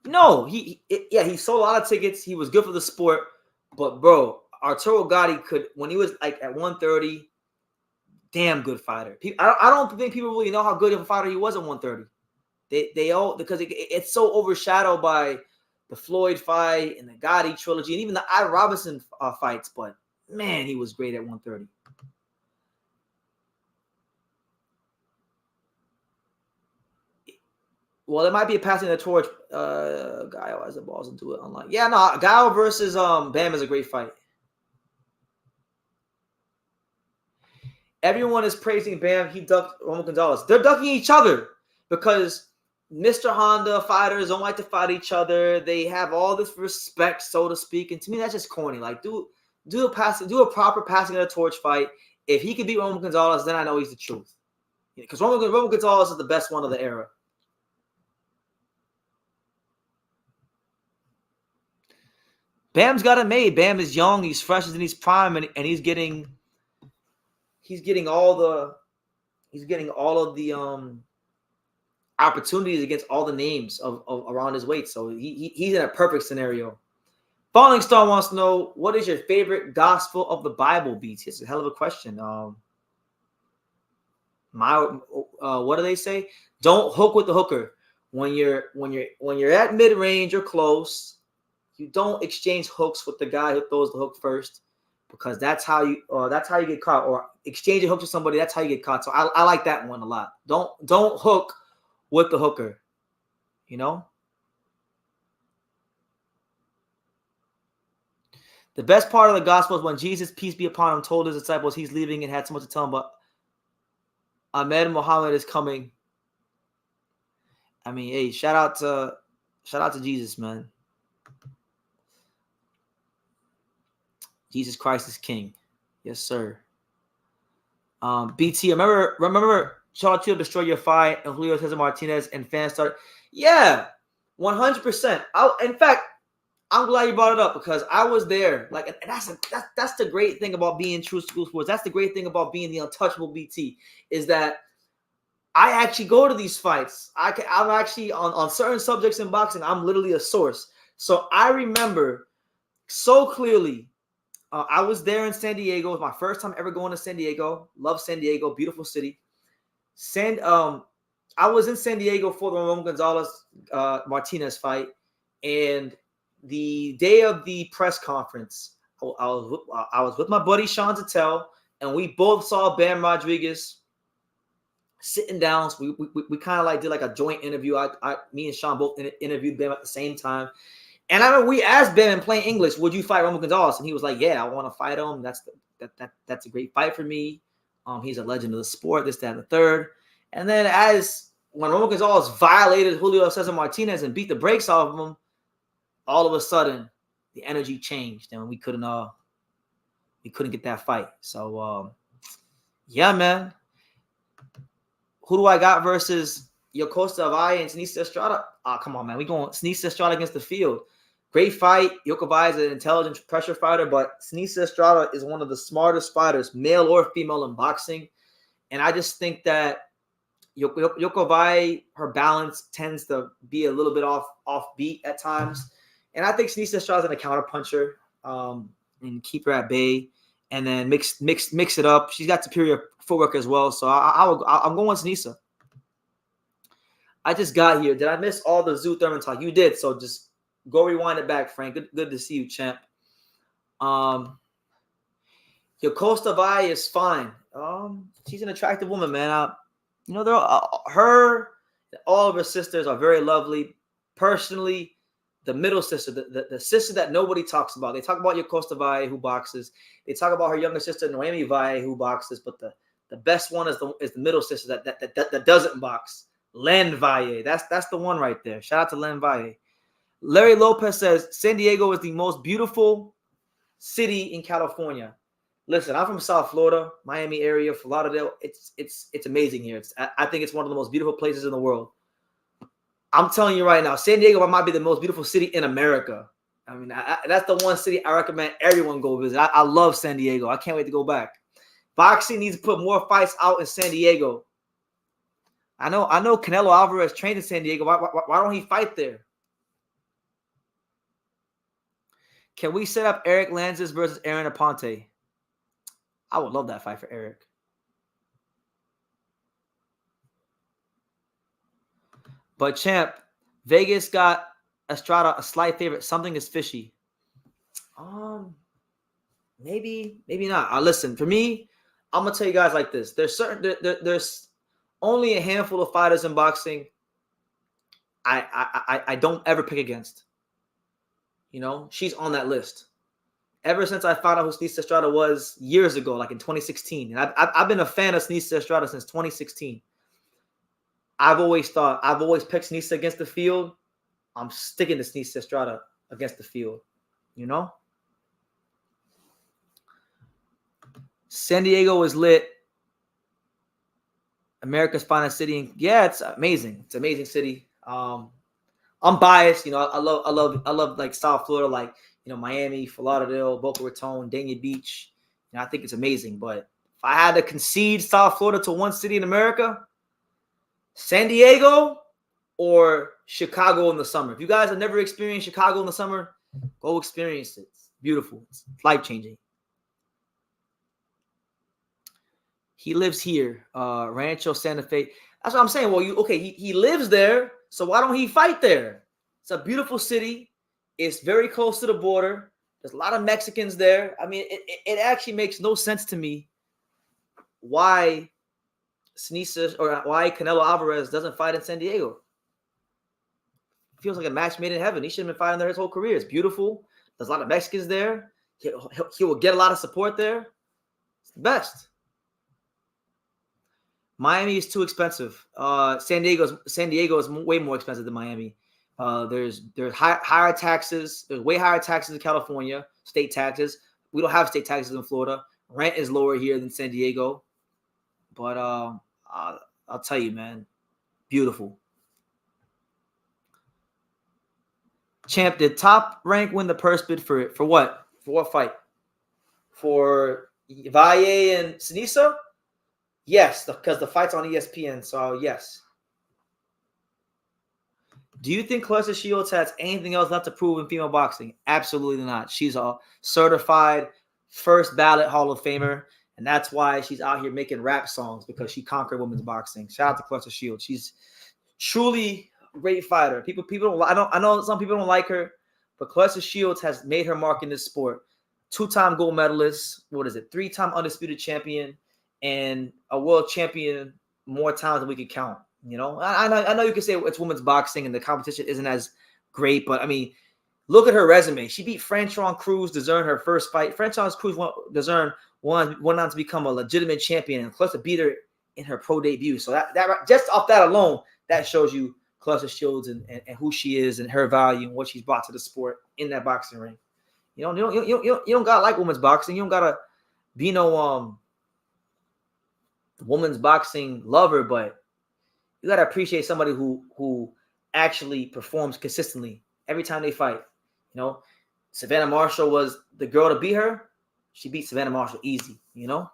No, he sold a lot of tickets. He was good for the sport. But bro, Arturo Gatti when he was at 130, damn good fighter. I don't think people really know how good of a fighter he was at 130. They all, because it's so overshadowed by the Floyd fight and the Gatti trilogy and even the I. Robinson fights. But, man, he was great at 130. Well, it might be a passing the torch. Guile has the balls into it online. Yeah, no, Guile versus Bam is a great fight. Everyone is praising Bam. He ducked Roman Gonzalez. They're ducking each other because Mr. Honda fighters don't like to fight each other. They have all this respect, so to speak. And to me, that's just corny. Like, do a proper passing of the torch fight. If he can beat Roman Gonzalez, then I know he's the truth. Because Roman Gonzalez is the best one of the era. Bam's got it made. Bam is young. He's fresh. He's in his prime, and he's getting all of the opportunities against all the names of around his weight. So he's in a perfect scenario. Falling Star wants to know, what is your favorite gospel of the Bible, BT? It's a hell of a question. What do they say? Don't hook with the hooker. When you're at mid range or close, you don't exchange hooks with the guy who throws the hook first, because that's how you get caught. Or exchanging hooks with somebody, that's how you get caught. So I like that one a lot. Don't hook with the hooker. You know? The best part of the gospel is when Jesus, peace be upon him, told his disciples he's leaving and had so much to tell them, but Ahmed Muhammad is coming. I mean, hey, shout out to Jesus, man. Jesus Christ is King. Yes, sir. BT, remember Charles Tszyu destroyed your fight and Julio Cesar Martinez and fans started. Yeah, 100%. In fact, I'm glad you brought it up because I was there. Like, and that's the great thing about being true school sports. That's the great thing about being the untouchable BT, is that I actually go to these fights. I'm actually on certain subjects in boxing. I'm literally a source. So I remember so clearly. I was there in San Diego. It was my first time ever going to San Diego. Love San Diego, beautiful city. I was in San Diego for the Roman Gonzalez Martinez fight, and the day of the press conference, I was with my buddy Sean Zattel, and we both saw Bam Rodriguez sitting down. So we kind of like did like a joint interview. Me and Sean both interviewed Bam at the same time. And I remember we asked Ben in plain English, would you fight Roman Gonzalez? And he was like, yeah, I want to fight him. That's a great fight for me. He's a legend of the sport, this, that, and the third. And then when Roman Gonzalez violated Julio Cesar Martinez and beat the brakes off of him, all of a sudden the energy changed and we couldn't get that fight. So yeah, man. Who do I got versus Yocosta Avai and Sinisa Estrada? Come on, man. We going Sinisa Estrada against the field. Great fight. Yokovai is an intelligent pressure fighter, but Sinisa Estrada is one of the smartest fighters, male or female, in boxing. And I just think that Yokovai, her balance tends to be a little bit off beat at times. And I think Sinisa Estrada is a counter puncher and keep her at bay, and then mix it up. She's got superior footwork as well. So I'm going with Sinisa. I just got here. Did I miss all the Tszyu Thurman talk? You did. So just go rewind it back, Frank. Good to see you, champ. Yocosta Vai is fine. She's an attractive woman, man. Her, all of her sisters are very lovely. Personally, the middle sister, the sister that nobody talks about. They talk about Yocosta Vai, who boxes. They talk about her younger sister, Noemi Vai, who boxes. But the best one is the middle sister that doesn't box. Len Valle. That's the one right there. Shout out to Len Valle. Larry Lopez says San Diego is the most beautiful city in California. Listen, I'm from South Florida, Miami area, Fort Lauderdale. It's amazing here. I think it's one of the most beautiful places in the world. I'm telling you right now, San Diego might be the most beautiful city in America. I mean, that's the one city I recommend everyone go visit. I love San Diego. I can't wait to go back. Boxing needs to put more fights out in San Diego. I know Canelo Alvarez trained in San Diego. Why don't he fight there? Can we set up Eric Lanzis versus Aaron Aponte? I would love that fight for Eric. But champ, Vegas got Estrada a slight favorite. Something is fishy. Maybe not. Listen, for me, I'm gonna tell you guys like this. There's only a handful of fighters in boxing I don't ever pick against. You know, she's on that list. Ever since I found out who Sneesa Estrada was years ago, like in 2016, and I've been a fan of Sneesa Estrada since 2016. I've always picked Sneesa against the field. I'm sticking to Sneesa Estrada against the field. You know? San Diego is lit. America's finest city. Yeah, it's amazing. It's an amazing city. I'm biased. You know, I love like South Florida, like, you know, Miami, Fort Lauderdale, Boca Raton, Dania Beach. You know, I think it's amazing. But if I had to concede South Florida to one city in America, San Diego or Chicago in the summer. If you guys have never experienced Chicago in the summer, go experience it. It's beautiful. It's life-changing. He lives here, Rancho Santa Fe. That's what I'm saying. Well, he lives there, so why don't he fight there? It's a beautiful city. It's very close to the border. There's a lot of Mexicans there. I mean, it actually makes no sense to me why Sneesa or why Canelo Alvarez doesn't fight in San Diego. It feels like a match made in heaven. He should have been fighting there his whole career. It's beautiful. There's a lot of Mexicans there. He will get a lot of support there. It's the best. Miami is too expensive. San Diego is way more expensive than Miami. There's higher taxes. There's way higher taxes in California, state taxes. We don't have state taxes in Florida. Rent is lower here than San Diego. But I'll tell you, man, beautiful. Champ, did Top Rank win the purse bid for what? For what fight? For Valle and Sneesa? Yes, because the fight's on ESPN, so yes. Do you think Clarissa Shields has anything else left to prove in female boxing? Absolutely not. She's a certified first ballot Hall of Famer, and that's why she's out here making rap songs, because she conquered women's boxing. Shout out to Clarissa Shields. She's truly a great fighter. People don't. I know some people don't like her, but Clarissa Shields has made her mark in this sport. 2-time gold medalist. What is it? 3-time undisputed champion. And a world champion more times than we could count. You know, I know you can say it's women's boxing and the competition isn't as great, but I mean, look at her resume. She beat Franchon Cruz DAZN her first fight. Franchon Cruz DAZN went on to become a legitimate champion, and Clarissa beat her in her pro debut. So that just off that alone, that shows you Clarissa Shields and who she is and her value and what she's brought to the sport in that boxing ring. You don't gotta like women's boxing. You don't gotta be no women's boxing lover, but you gotta appreciate somebody who actually performs consistently every time they fight. You know, Savannah Marshall was the girl to beat her. She beat Savannah Marshall easy. You know,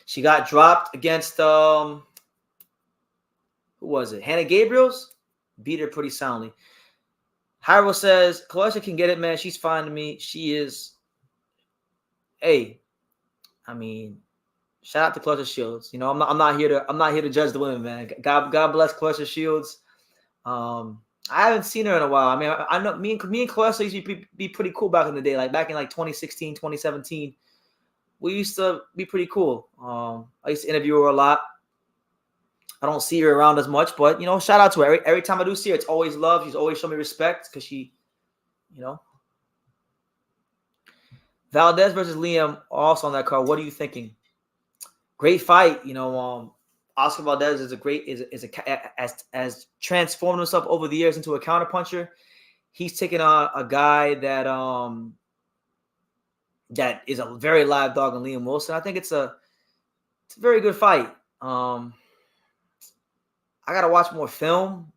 she got dropped against who was it? Hannah Gabriels. Beat her pretty soundly. Hyro says Clarissa can get it, man. She's fine to me. She is. Hey, I mean, shout out to Clarissa Shields. You know, I'm not here to judge the women, man. God bless Clarissa Shields. I haven't seen her in a while. I mean, I know me and Clarissa used to be pretty cool back in the day. Like back in like 2016, 2017, we used to be pretty cool. I used to interview her a lot. I don't see her around as much, but you know, shout out to her. Every time I do see her, it's always love. She's always shown me respect because she, you know. Valdez versus Liam also on that card. What are you thinking? Great fight, you know. Oscar Valdez has transformed himself over the years into a counterpuncher. He's taking on a guy that is a very live dog in Liam Wilson. I think it's a very good fight. I gotta watch more film.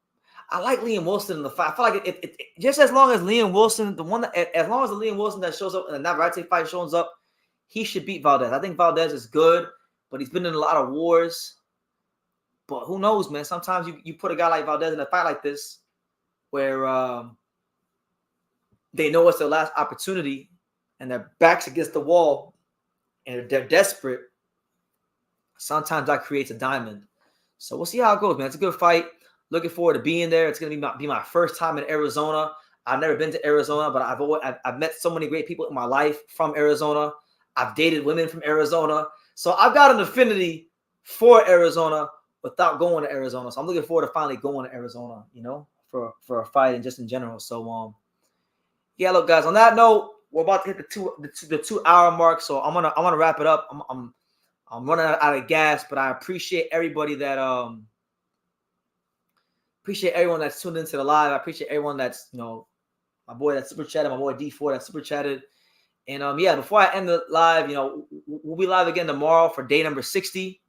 I like Liam Wilson in the fight. I feel like it just as long as Liam Wilson, as long as the Liam Wilson that shows up in the Navarrete fight shows up, he should beat Valdez. I think Valdez is good, but he's been in a lot of wars. But who knows, man? Sometimes you put a guy like Valdez in a fight like this where they know it's their last opportunity and their back's against the wall and they're desperate. Sometimes that creates a diamond. So we'll see how it goes, man. It's a good fight. Looking forward to being there. It's going to be my first time in Arizona. I've never been to Arizona, but I've met so many great people in my life from Arizona. I've dated women from Arizona. So I've got an affinity for Arizona without going to Arizona. So I'm looking forward to finally going to Arizona, you know, for a fight and just in general. So yeah, look, guys, on that note, we're about to hit the 2 hour mark. So I'm gonna wrap it up. I'm running out of gas, but I appreciate everybody that appreciate everyone that's tuned into the live. I appreciate everyone that's, you know, my boy that super chatted, my boy D4 that super chatted. And yeah, before I end the live, you know, we'll be live again tomorrow for day number 60.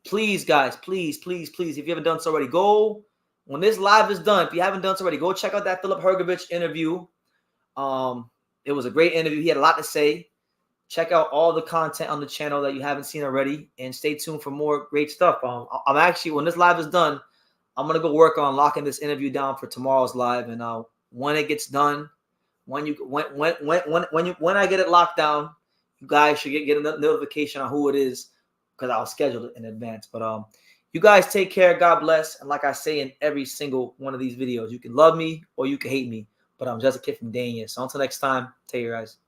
Please, guys, please, if you haven't done so already, go when this live is done. If you haven't done so already, go check out that Filip Hrgović interview. It was a great interview. He had a lot to say. Check out all the content on the channel that you haven't seen already, and stay tuned for more great stuff. I'm actually, when this live is done, I'm gonna go work on locking this interview down for tomorrow's live, and when it gets done, when I get it locked down, you guys should get a notification on who it is, because I'll schedule it in advance. But you guys take care. God bless. And like I say in every single one of these videos, you can love me or you can hate me, but I'm just a kid from Dania. So until next time, take care, guys.